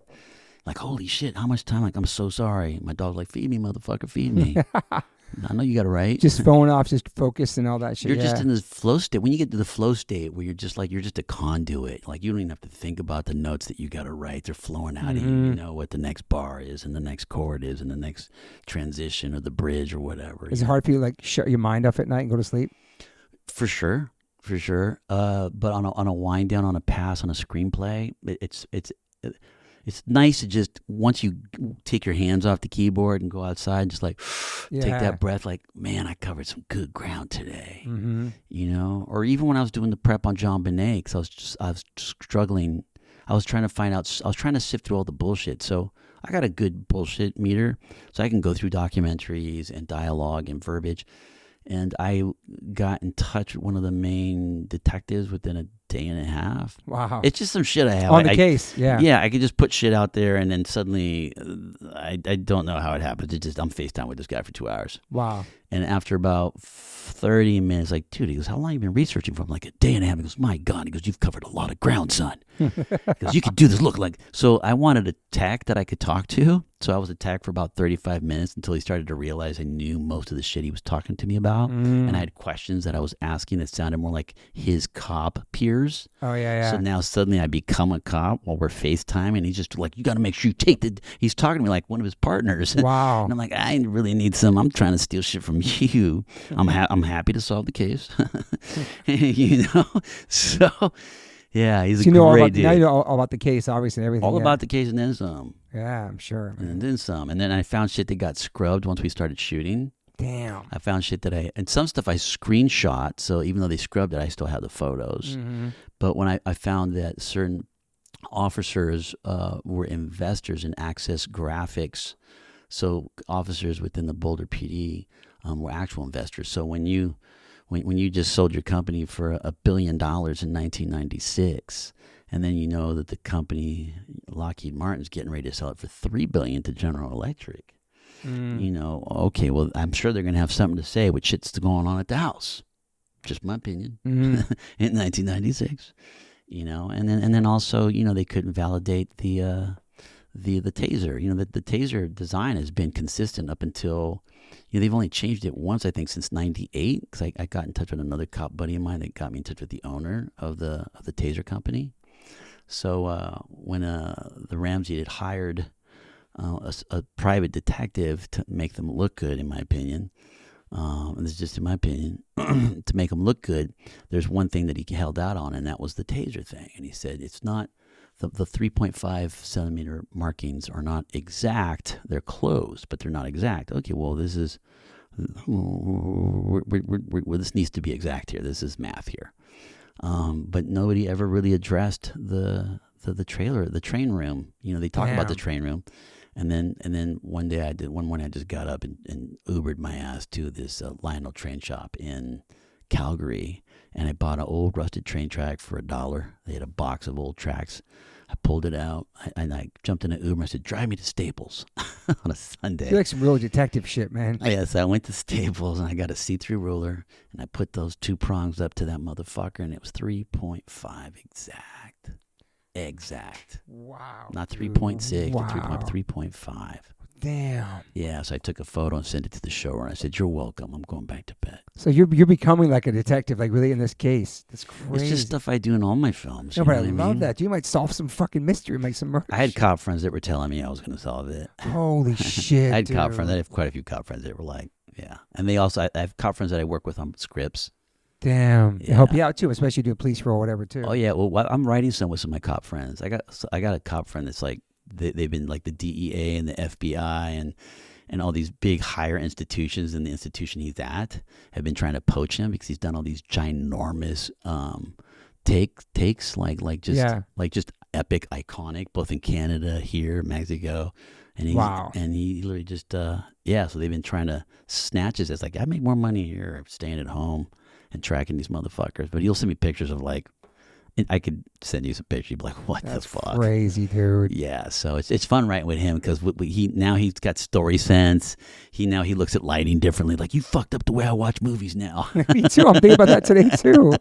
Like, holy shit, how much time? Like, I'm so sorry. My dog's like, feed me, motherfucker, feed me. I know you got it right. Just phone off, just focused and all that shit. You're just in this flow state. When you get to the flow state where you're just a conduit. Like, you don't even have to think about the notes that you got to write. They're flowing out of you. You know what the next bar is and the next chord is and the next transition or the bridge or whatever. Is it hard for you to like shut your mind off at night and go to sleep? For sure. But on a wind down, on a pass, on a screenplay, it's nice to just, once you take your hands off the keyboard and go outside, just like take that breath, like, man, I covered some good ground today. Or even when I was doing the prep on John Bonet, because I was struggling. I was trying to sift through all the bullshit. So I got a good bullshit meter, so I can go through documentaries and dialogue and verbiage. And I got in touch with one of the main detectives within a day and a half. Wow. It's just some shit I have. On the case, yeah. Yeah, I could just put shit out there and then suddenly, I don't know how it happens. It's just, I'm FaceTime with this guy for 2 hours. Wow. And after about 30 minutes, like, dude, he goes, how long have you been researching for? I'm like, a day and a half. He goes, my God. He goes, you've covered a lot of ground, son. He goes, you could do this. Look, like, so I wanted a tech that I could talk to So I was attacked for about 35 minutes until he started to realize I knew most of the shit he was talking to me about. And I had questions that I was asking that sounded more like his cop peers. Oh, yeah. So now suddenly I become a cop while we're FaceTime, and he's just like, you got to make sure you take he's talking to me like one of his partners. Wow. And I'm like, I really need I'm trying to steal shit from you. I'm happy to solve the case. So... Yeah, he's a great dude. Now you know all about the case, obviously, and everything. All about the case and then some. Yeah, I'm sure. Man. And then some. And then I found shit that got scrubbed once we started shooting. Damn. I found shit and some stuff I screenshot, so even though they scrubbed it, I still have the photos. Mm-hmm. But when I found that certain officers were investors in Access Graphics, so officers within the Boulder PD were actual investors. So when you just sold your company for $1 billion in 1996, and then you know that the company Lockheed Martin's getting ready to sell it for $3 billion to General Electric, okay, well, I'm sure they're going to have something to say with shit's going on at the house. Just my opinion. Mm-hmm. In 1996, and then also, they couldn't validate the taser. The taser design has been consistent up until. They've only changed it once, I think, since '98. Because I got in touch with another cop buddy of mine that got me in touch with the owner of the taser company. So when the Ramsey had hired a private detective to make them look good, in my opinion, and this is just in my opinion, to make them look good, there's one thing that he held out on, and that was the taser thing. And he said it's not. The 3.5 centimeter markings are not exact. They're close, but they're not exact. Okay, well, this is this needs to be exact here. This is math here. But nobody ever really addressed the train room. They talk about the train room, and then one morning I just got up and Ubered my ass to this Lionel train shop in Calgary, and I bought an old rusted train track for $1. They had a box of old tracks. I pulled it out, and I jumped in an Uber. I said, drive me to Staples on a Sunday. You like some real detective shit, man. Yes, I went to Staples, and I got a see-through ruler, and I put those 2 prongs up to that motherfucker, and it was 3.5 exact. Wow. Not 3.6, wow. 3.5. Damn. Yeah, so I took a photo and sent it to the show, and I said, you're welcome. I'm going back to bed. So you're becoming like a detective, like really in this case. That's crazy. It's just stuff I do in all my films. No, but I love that. You might solve some fucking mystery, make some murder. I had cop friends that were telling me I was going to solve it. Holy shit, I had dude. cop friends. I have quite a few cop friends that were like, yeah. And they also, I have cop friends that I work with on scripts. Damn. They help you out too, especially doing police role or whatever too. Oh, yeah. Well, I'm writing some with some of my cop friends. I got a cop friend that's like, they've been like the DEA and the FBI and all these big higher institutions in the institution he's at have been trying to poach him because he's done all these ginormous takes like just epic, iconic, both in Canada, here, Mexico, and he literally just so they've been trying to snatch his. It's like, I make more money here staying at home and tracking these motherfuckers. But he'll send me pictures of like. I could send you some pictures. You'd be like, "What the fuck?" That's crazy, dude. Yeah, so it's fun writing with him because he's got story sense. He looks at lighting differently. Like, you fucked up the way I watch movies now. Me too. I'm thinking about that today too.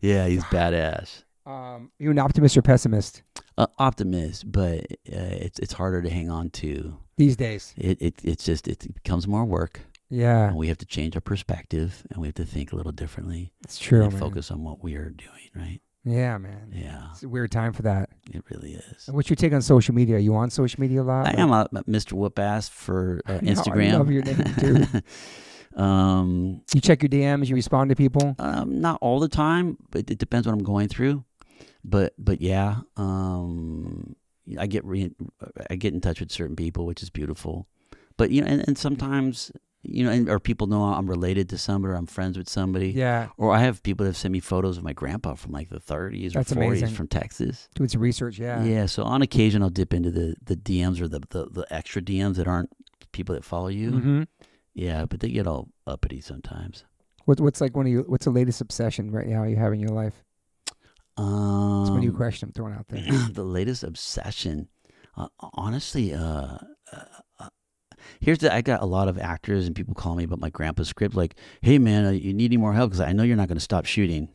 Yeah, he's badass. You an optimist or pessimist? Optimist, but it's harder to hang on to these days. It becomes more work. Yeah, and we have to change our perspective, and we have to think a little differently. It's true. And focus on what we are doing, right? Yeah, man. Yeah. It's a weird time for that. It really is. And what's your take on social media? Are you on social media a lot? I am a Mr. Whoop-Ass for Instagram. I love your name, dude. You check your DMs, you respond to people? Not all the time, but it depends what I'm going through. But yeah, I get in touch with certain people, which is beautiful. But, and sometimes... or people know I'm related to somebody, or I'm friends with somebody. Yeah. Or I have people that have sent me photos of my grandpa from like the 30s or 40s amazing. From Texas. Doing some research, yeah. Yeah, so on occasion I'll dip into the DMs or the extra DMs that aren't people that follow you. Mm-hmm. Yeah, but they get all uppity sometimes. What's the latest obsession right now you have in your life? It's a new question I'm throwing out there. The latest obsession, honestly, I got a lot of actors and people call me about my grandpa's script. Like, hey man, you need any more help? Because I know you're not going to stop shooting.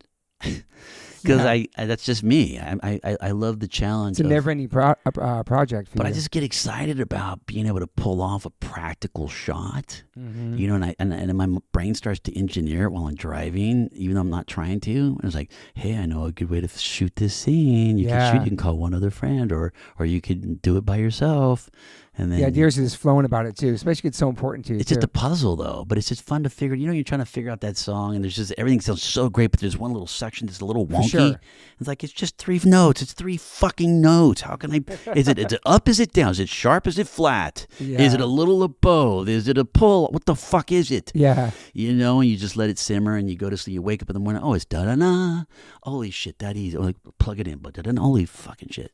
because I that's just me. I love the challenge. It's a never-ending project for but you. I just get excited about being able to pull off a practical shot. Mm-hmm. You know, and my brain starts to engineer it while I'm driving, even though I'm not trying to. And it's like, hey, I know a good way to shoot this scene. You can call one other friend, or you could do it by yourself. And then the ideas are just flowing about it too, especially it's so important to you. It's just a puzzle though, but it's just fun to figure. You know, you're trying to figure out that song, and there's just everything sounds so great, but there's one little section that's a little wonky. Sure. It's like it's just 3 notes. It's 3 fucking notes. How can I? Is it up? Is it down? Is it sharp? Is it flat? Yeah. Is it a little of both? Is it a pull? What the fuck is it? Yeah. You know, and you just let it simmer, and you go to sleep. You wake up in the morning. Oh, it's da da da. Holy shit, that easy. Or like plug it in, but da da. Holy fucking shit.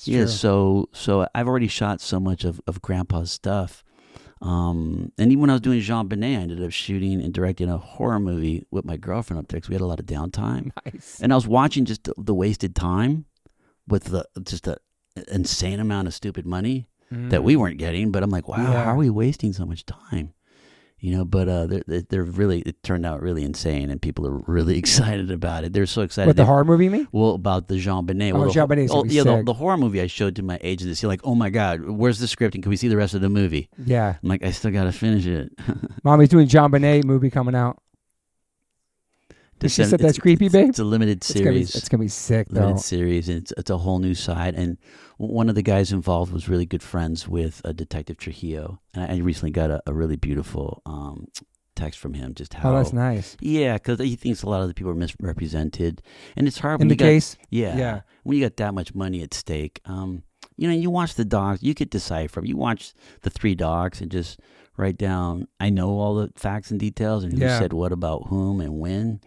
Yeah, so I've already shot so much of Grandpa's stuff. And even when I was doing Jean Benet, I ended up shooting and directing a horror movie with my girlfriend up there because we had a lot of downtime. Nice. And I was watching just the wasted time with just an insane amount of stupid money that we weren't getting. But I'm like, wow, how are we wasting so much time? You know, but they're really, it turned out really insane, and people are really excited about it. They're so excited. What, the horror movie, you mean? Well, about the Jean Benet. Oh, Jean Benet's gonna be sick. The horror movie I showed to my agents. They're like, oh my God, where's the script? And can we see the rest of the movie? Yeah. I'm like, I still got to finish it. Mommy's doing Jean Benet movie coming out. She said that's creepy, babe? It's a limited series. It's going to be sick, though. Limited series, and it's a whole new side. And one of the guys involved was really good friends with Detective Trujillo. And I recently got a really beautiful text from him, just how... Oh, that's nice. Yeah, because he thinks a lot of the people are misrepresented. And it's hard in when the case? Yeah. When you got that much money at stake. You know, you watch the docs, you could decipher. You watch the 3 docs and just write down, I know all the facts and details and who said what about whom and when.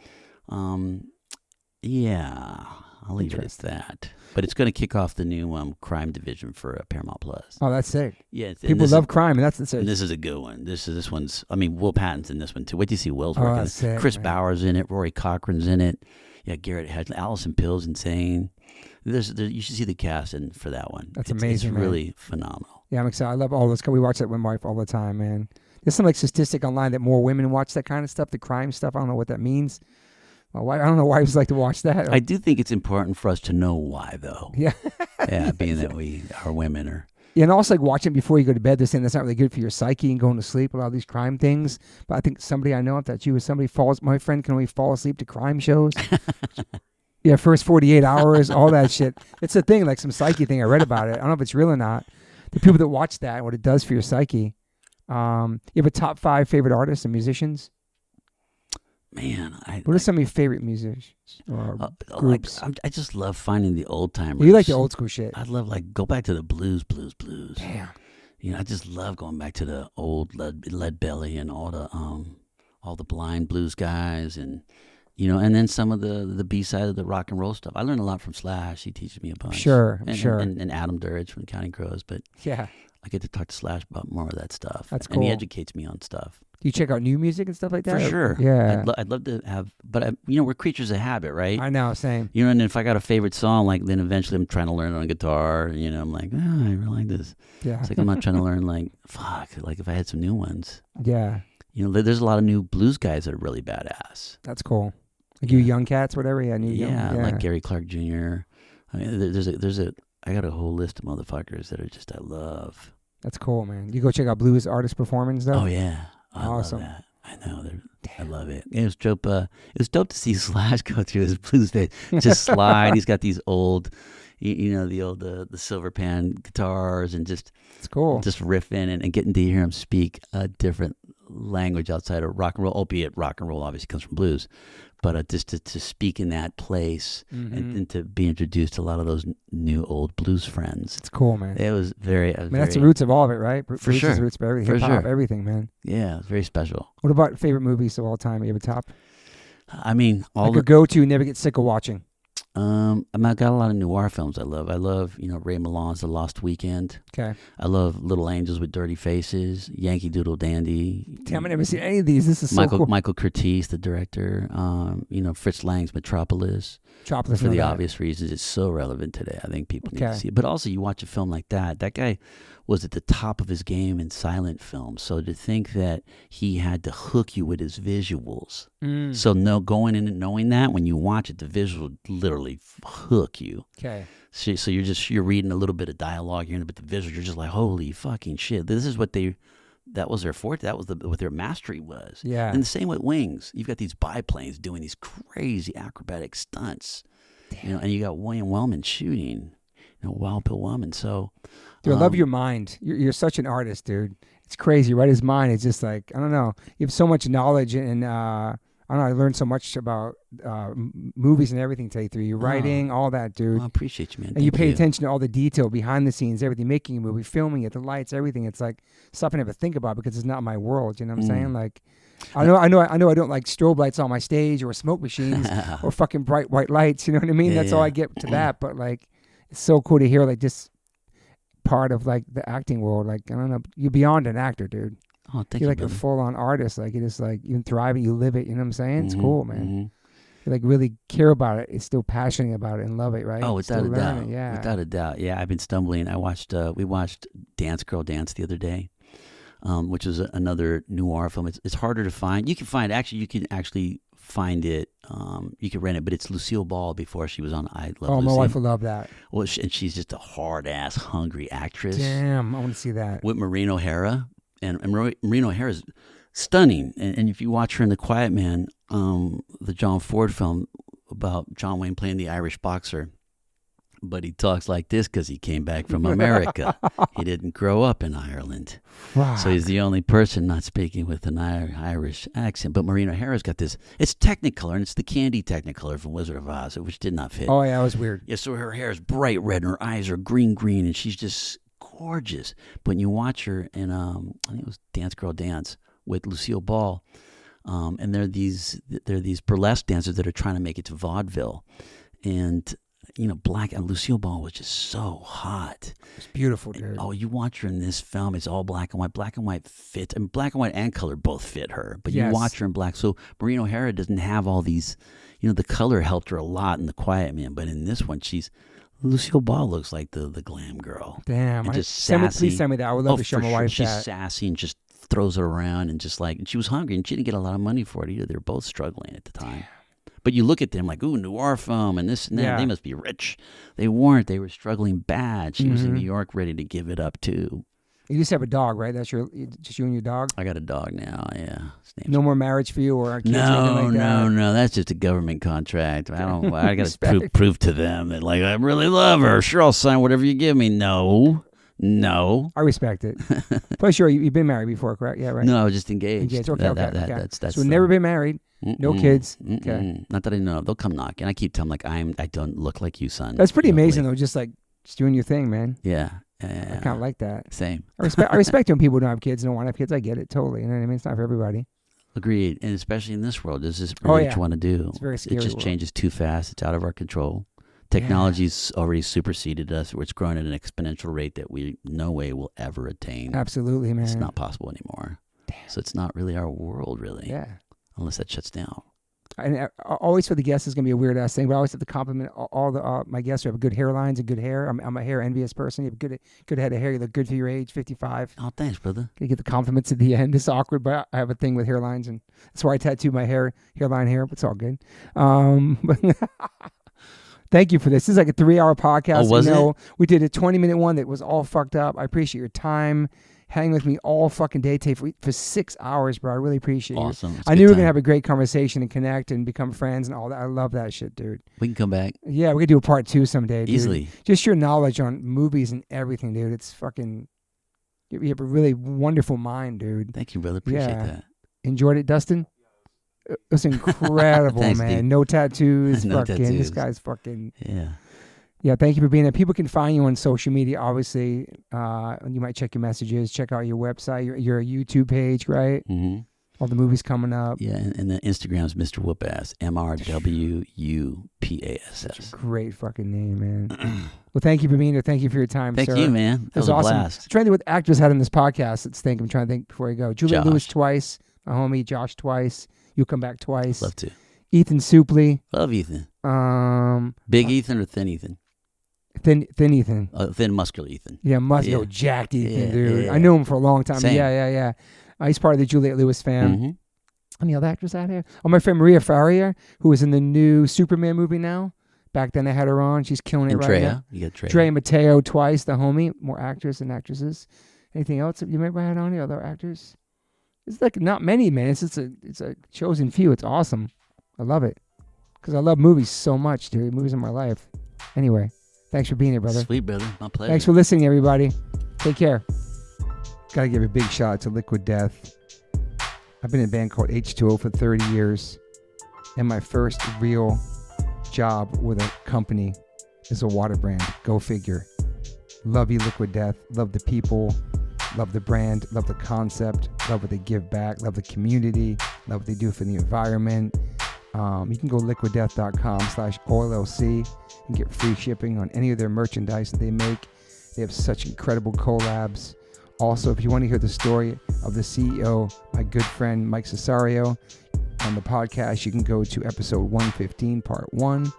Yeah, I'll leave it at that. But it's going to kick off the new crime division for Paramount Plus. Oh, that's sick. Yeah, people love crime, and that's the sick. And this is a good one. This one's. I mean, Will Patton's in this one too. Wait till you see Will's work. That's sick, Chris man. Bauer's in it. Rory Cochran's in it. Yeah, Garrett Hedlund, Allison Pill's insane. You should see the cast for that one. That's amazing. It's really phenomenal. Yeah, I'm excited. I love all this. We watch that with my wife all the time, man. There's some statistic online that more women watch that kind of stuff, the crime stuff. I don't know what that means. My wife, I don't know why wives like to watch that. I do think it's important for us to know why, though. Yeah. Yeah, being that we are women or. Yeah, and also watching before you go to bed. They're saying that's not really good for your psyche and going to sleep with all these crime things. But I think somebody I know, if that's you, my friend can only fall asleep to crime shows. Yeah, first 48 hours, all that shit. It's a thing, like some psyche thing. I read about it. I don't know if it's real or not. The people that watch that, what it does for your psyche. You have a top 5 favorite artists and musicians? Man, what are some of your favorite musicians or groups? I just love finding the old timers. You like the old school shit. I love go back to the blues. Damn. You know, I just love going back to the old Lead Belly and all the Blind blues guys, and you know, and then some of the B side of the rock and roll stuff. I learned a lot from Slash. He teaches me a bunch. Sure. And Adam Durridge from Counting Crows, but yeah, I get to talk to Slash about more of that stuff. That's cool. And he educates me on stuff. Do you check out new music and stuff like that? For sure. Yeah. I'd love to have, but we're creatures of habit, right? I know, same. You know, and if I got a favorite song, then eventually I'm trying to learn it on guitar. You know, I'm like, I really like this. Yeah. It's like I'm not trying to learn if I had some new ones. Yeah. You know, there's a lot of new blues guys that are really badass. That's cool. Like you young cats, whatever. Yeah, like Gary Clark Jr. I mean, I got a whole list of motherfuckers that are just I love. That's cool, man. You go check out blues artist performance though. Oh yeah, awesome. Love that. I know. I love it. It was dope. It was dope to see Slash go through his blues phase. Just slide. He's got these old, the silver pan guitars and just. It's cool. Just riffing and getting to hear him speak a different language outside of rock and roll, albeit rock and roll obviously comes from blues. But just to speak in that place and to be introduced to a lot of those new old blues friends. It's cool, man. It was very... that's the roots of all of it, right? For sure. Is the roots of everything. Hip-hop, everything, man. Yeah, it's very special. What about favorite movies of all time? You have a top? I mean, a go-to, never get sick of watching. I've got a lot of noir films I love. I love, Ray Milland's The Lost Weekend. Okay. I love Little Angels with Dirty Faces, Yankee Doodle Dandy. Damn, I never seen any of these. This is so cool. Michael Curtiz, the director. Fritz Lang's Metropolis. Chopless for the that. obvious reasons. It's so relevant today. I think people need to see it. But also, you watch a film like that. That guy was at the top of his game in silent film. So to think that he had to hook you with his visuals. So going in and knowing that, when you watch it, the visual literally hook you. Okay. So you're reading a little bit of dialogue, you're in a bit of visuals. You're just like, holy fucking shit! This is what that was their forte. That was what their mastery was. Yeah. And the same with Wings. You've got these biplanes doing these crazy acrobatic stunts. Damn. And you got William Wellman shooting. Wild Bill Wellman. So, dude, I love your mind. You're such an artist, dude. It's crazy, right? His mind is just like, I don't know. You have so much knowledge, and I don't know. I learned so much about movies and everything today through your writing, all that, dude. I appreciate you, man. And you pay attention to all the detail behind the scenes, everything, making a movie, filming it, the lights, everything. It's like stuff I never think about because it's not my world. You know what I'm saying? Like, I know. I don't like strobe lights on my stage or smoke machines or fucking bright white lights. You know what I mean? That's all I get to that. But like, it's so cool to hear like this part of like the acting world. Like, I don't know, you're beyond an actor, dude. Oh, thank You're you, like brother. a full-on artist. Like, you just like, you thrive it, you live it. You know what I'm saying? It's cool, man. You like really care about it. It's still passionate about it and love it, right? Oh, without a doubt. It, yeah. Without a doubt. Yeah, I've been stumbling. We watched Dance Girl Dance the other day, which is another noir film. It's harder to find. You can find find it. You can rent it, but it's Lucille Ball before she was on I Love Lucy. My wife would love that. Well, and she's just a hard-ass, hungry actress. Damn, I want to see that. With Maureen O'Hara. And Maureen O'Hara is stunning. And if you watch her in The Quiet Man, the John Ford film about John Wayne playing the Irish boxer, but he talks like this because he came back from America. He didn't grow up in Ireland. Wow. So he's the only person not speaking with an Irish accent. But Maureen O'Hara's got this, it's Technicolor, and it's the candy Technicolor from Wizard of Oz, which did not fit. Oh, yeah, it was weird. Yeah, so her hair is bright red and her eyes are green, and she's just gorgeous. But when you watch her in, I think it was Dance Girl Dance with Lucille Ball, and they're these burlesque dancers that are trying to make it to vaudeville. And Black and Lucille Ball was just so hot. It's beautiful, dude. Oh, you watch her in this film, it's all black and white. Black and white fit. I mean, black and white and color both fit her. But you watch her in black. So Maureen O'Hara doesn't have all these, the color helped her a lot in The Quiet Man. But in this one, Lucille Ball looks like the glam girl. Damn. Just sassy. Please send me that. I would love to show my wife She's that. sassy and just throws it around and and she was hungry and she didn't get a lot of money for it either. They were both struggling at the time. But you look at them like, ooh, noir film and this and that. Yeah. They must be rich. They weren't. They were struggling bad. She was in New York ready to give it up too. You just have a dog, right? That's just you and your dog? I got a dog now, yeah. No more marriage for you or kids or anything like that? No. That's just a government contract. I got to prove to them that, like, I really love her. Sure, I'll sign whatever you give me. No. I respect it. Plus, you've been married before, correct? Yeah, right? No, I was just engaged. Okay. That's so we've never been married. No kids. Okay. Not that I know. They'll come knocking. I keep telling them, like, I don't look like you, son. That's pretty amazing, though. Just doing your thing, man. Yeah. I kind of like that. Same. I respect when people don't have kids, don't want to have kids. I get it totally. You know what I mean? It's not for everybody. Agreed. And especially in this world, this is really what you want to do. It's very scary. It just changes too fast. It's out of our control. Technology's already superseded us. It's growing at an exponential rate that we no way will ever attain. Absolutely, man. It's not possible anymore. Damn. So it's not really our world, really. Yeah. Unless that shuts down. And always for the guests is going to be a weird ass thing, but I always have to compliment all my guests who have good hairlines and good hair. I'm a hair envious person. You have a good head of hair. You look good for your age, 55. Oh, thanks, brother. You get the compliments at the end. It's awkward, but I have a thing with hairlines, and that's why I tattoo my hairline hair. But it's all good. Thank you for this. This is like a 3-hour podcast. Oh, was it? We did a 20-minute one that was all fucked up. I appreciate your time. Hang with me all fucking day for 6 hours, bro. I really appreciate it. Awesome. I knew we were going to have a great conversation and connect and become friends and all that. I love that shit, dude. We can come back. Yeah, we could do a part 2 someday, dude. Easily. Just your knowledge on movies and everything, dude. It's fucking... You have a really wonderful mind, dude. Thank you, brother. Appreciate that. Enjoyed it, Dustin? It was incredible, Thanks, man. dude. No tattoos. No fucking, tattoos. This guy's fucking... Yeah. Yeah, thank you for being there. People can find you on social media, obviously. You might check your messages, check out your website, your YouTube page, right? Mm-hmm. All the movies coming up. Yeah, and the Instagram's Mr. Whoopass, MRWUPASS. Great fucking name, man. Well, thank you for being here. Thank you for your time, Thank sir. you, man. That was awesome. a blast. I'm trying to think what actors had in this podcast. I'm trying to think before I go. Juliette Josh. Lewis twice, my homie Josh twice. You'll come back twice. Love to. Ethan Suplee. Love Ethan. Big Ethan or thin Ethan? Thin Ethan. Thin, muscular Ethan. Yeah, jacked Ethan, dude. I knew him for a long time. Same. Yeah. He's part of the Juliette Lewis fam. Mm-hmm. Any other actors out here? Oh, my friend Maria Faria, who is in the new Superman movie now. Back then I had her on. She's killing it right now. You got Treya. Trey Mateo twice, the homie. More actors and actresses. Anything else you remember I had on here? Other actors? It's like not many, man. It's a chosen few. It's awesome. I love it. Because I love movies so much, dude. Movies are my life. Anyway, thanks for being here, brother. Sweet, brother. My pleasure. Thanks for listening, everybody. Take care. Gotta give a big shout out to Liquid Death. I've been in a band called H2O for 30 years. And my first real job with a company is a water brand. Go figure. Love you, Liquid Death. Love the people. Love the brand. Love the concept. Love what they give back. Love the community. Love what they do for the environment. You can go liquiddeath.com/OLLC and get free shipping on any of their merchandise that they make. They have such incredible collabs. Also, if you want to hear the story of the CEO, my good friend Mike Cesario, on the podcast, you can go to episode 115, part 1.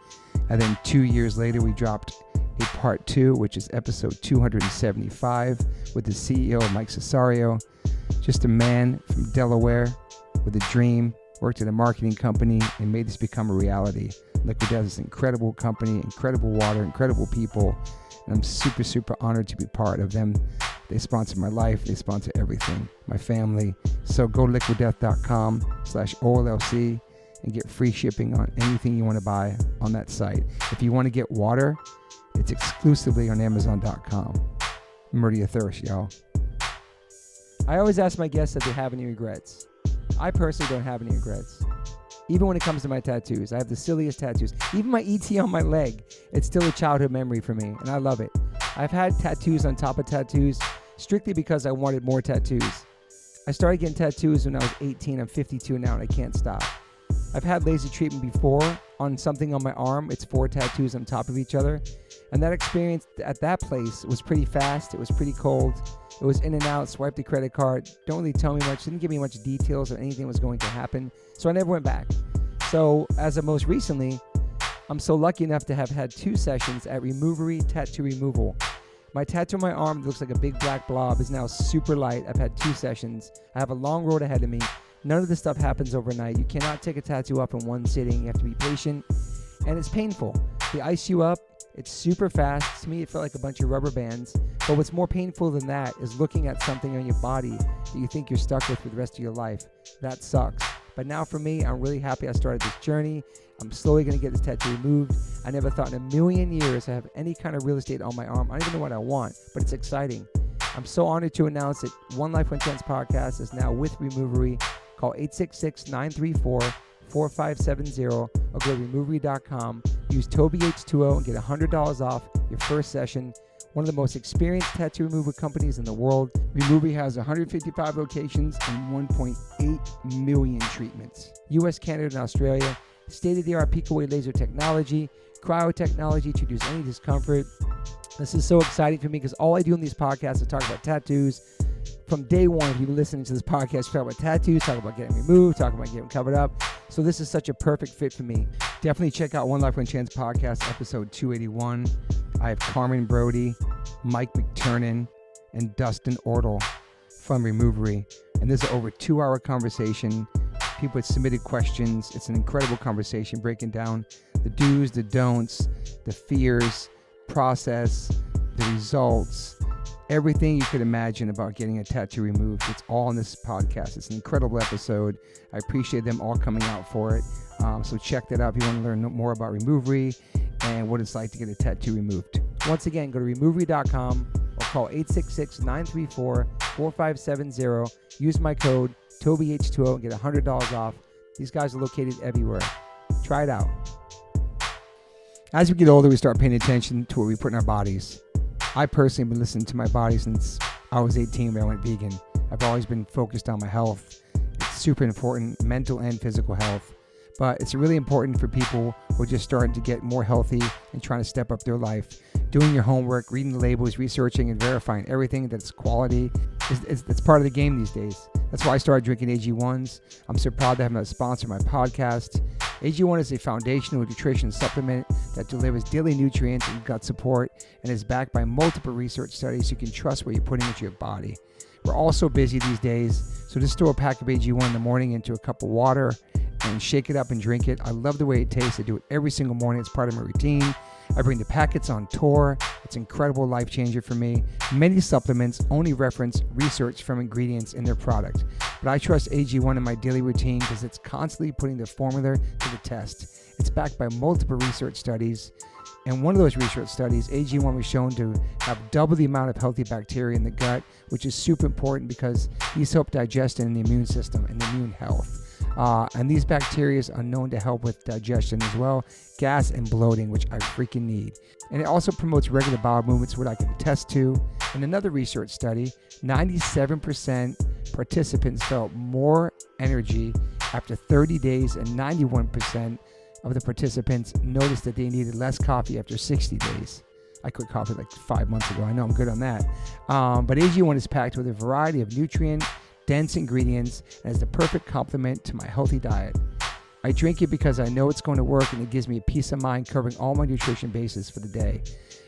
And then 2 years later, we dropped a part 2, which is episode 275 with the CEO, Mike Cesario. Just a man from Delaware with a dream, worked at a marketing company, and made this become a reality. Liquid Death is an incredible company, incredible water, incredible people. And I'm super, super honored to be part of them. They sponsor my life. They sponsor everything, my family. So go liquiddeath.com/OLLC and get free shipping on anything you want to buy on that site. If you want to get water, it's exclusively on Amazon.com. Murder your thirst, y'all. I always ask my guests if they have any regrets. I personally don't have any regrets. Even when it comes to my tattoos, I have the silliest tattoos. Even my ET on my leg, it's still a childhood memory for me, and I love it. I've had tattoos on top of tattoos strictly because I wanted more tattoos. I started getting tattoos when I was 18. I'm 52 now, and I can't stop. I've had laser treatment before on something on my arm. It's 4 tattoos on top of each other. And that experience at that place was pretty fast. It was pretty cold. It was in and out, swiped the credit card. Don't really tell me much. Didn't give me much details of anything that was going to happen. So I never went back. So as of most recently, I'm so lucky enough to have had 2 sessions at Removery Tattoo Removal. My tattoo on my arm that looks like a big black blob is now super light. I've had 2 sessions. I have a long road ahead of me. None of this stuff happens overnight. You cannot take a tattoo up in one sitting. You have to be patient. And it's painful. They ice you up. It's super fast. To me, it felt like a bunch of rubber bands. But what's more painful than that is looking at something on your body that you think you're stuck with for the rest of your life. That sucks. But now for me, I'm really happy I started this journey. I'm slowly going to get this tattoo removed. I never thought in a million years I have any kind of real estate on my arm. I don't even know what I want, but it's exciting. I'm so honored to announce that One Life, One Chance podcast is now with Removery. Call 866-934-4570 or go to removery.com. Use TobyH2O and get $100 off your first session. One of the most experienced tattoo removal companies in the world. Removery has 155 locations and 1.8 million treatments. US, Canada, and Australia. State-of-the-art peak-away laser technology, cryo technology to reduce any discomfort. This is so exciting for me because all I do in these podcasts is talk about tattoos. From day one, if you've been listening to this podcast, talk about tattoos, talk about getting removed, talk about getting covered up. So this is such a perfect fit for me. Definitely check out One Life, One Chance podcast, episode 281. I have Carmen Brody, Mike McTurnan, and Dustin Ortle from Removery. And this is an over 2-hour conversation. People had submitted questions. It's an incredible conversation breaking down the do's, the don'ts, the fears, process, the results, everything you could imagine about getting a tattoo removed. It's all in this podcast. It's an incredible episode. I appreciate them all coming out for it. So check that out if you want to learn more about Removery and what it's like to get a tattoo removed. Once again, go to removery.com or call 866-934-4570. Use my code TobyH2O and get $100 off. These guys are located everywhere. Try it out. As we get older, we start paying attention to what we put in our bodies. I personally have been listening to my body since I was 18 when I went vegan. I've always been focused on my health. It's super important, mental and physical health. But it's really important for people who are just starting to get more healthy and trying to step up their life. Doing your homework, reading the labels, researching and verifying everything that's quality. It's part of the game these days. That's why I started drinking AG1s. I'm so proud to have them sponsor my podcast. AG1 is a foundational nutrition supplement that delivers daily nutrients and gut support and is backed by multiple research studies. You can trust what you're putting into your body. We're all so busy these days, so just throw a pack of AG1 in the morning into a cup of water and shake it up and drink it. I love the way it tastes. I do it every single morning. It's part of my routine. I bring the packets on tour. It's an incredible life changer for me. Many supplements only reference research from ingredients in their product, but I trust AG1 in my daily routine because it's constantly putting the formula to the test. It's backed by multiple research studies, and one of those research studies, AG1 was shown to have double the amount of healthy bacteria in the gut, which is super important because these help digestion and the immune system and the immune health. And these bacteria are known to help with digestion as well, gas and bloating, which I freaking need. And it also promotes regular bowel movements, what I can attest to. In another research study, 97% participants felt more energy after 30 days, and 91% of the participants noticed that they needed less coffee after 60 days. I quit coffee like 5 months ago. I know I'm good on that. But AG1 is packed with a variety of nutrient-dense ingredients and is the perfect complement to my healthy diet. I drink it because I know it's going to work, and it gives me a peace of mind covering all my nutrition bases for the day.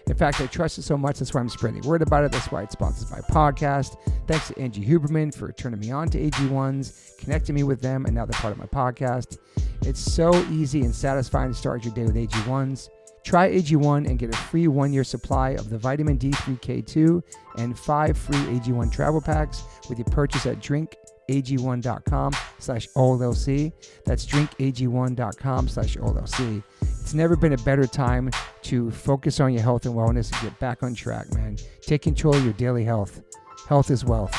In fact, I trust it so much, that's why I'm spreading word about it. That's why it sponsors my podcast. Thanks to Angie Huberman for turning me on to AG1s, connecting me with them, and now they're part of my podcast. It's so easy and satisfying to start your day with AG1s. Try AG1 and get a free 1-year supply of the vitamin D3K2 and 5 free AG1 travel packs with your purchase at drinkag1.com/OLLC. That's drinkag1.com/OLLC. It's never been a better time to focus on your health and wellness and get back on track, man. Take control of your daily health. Health is wealth.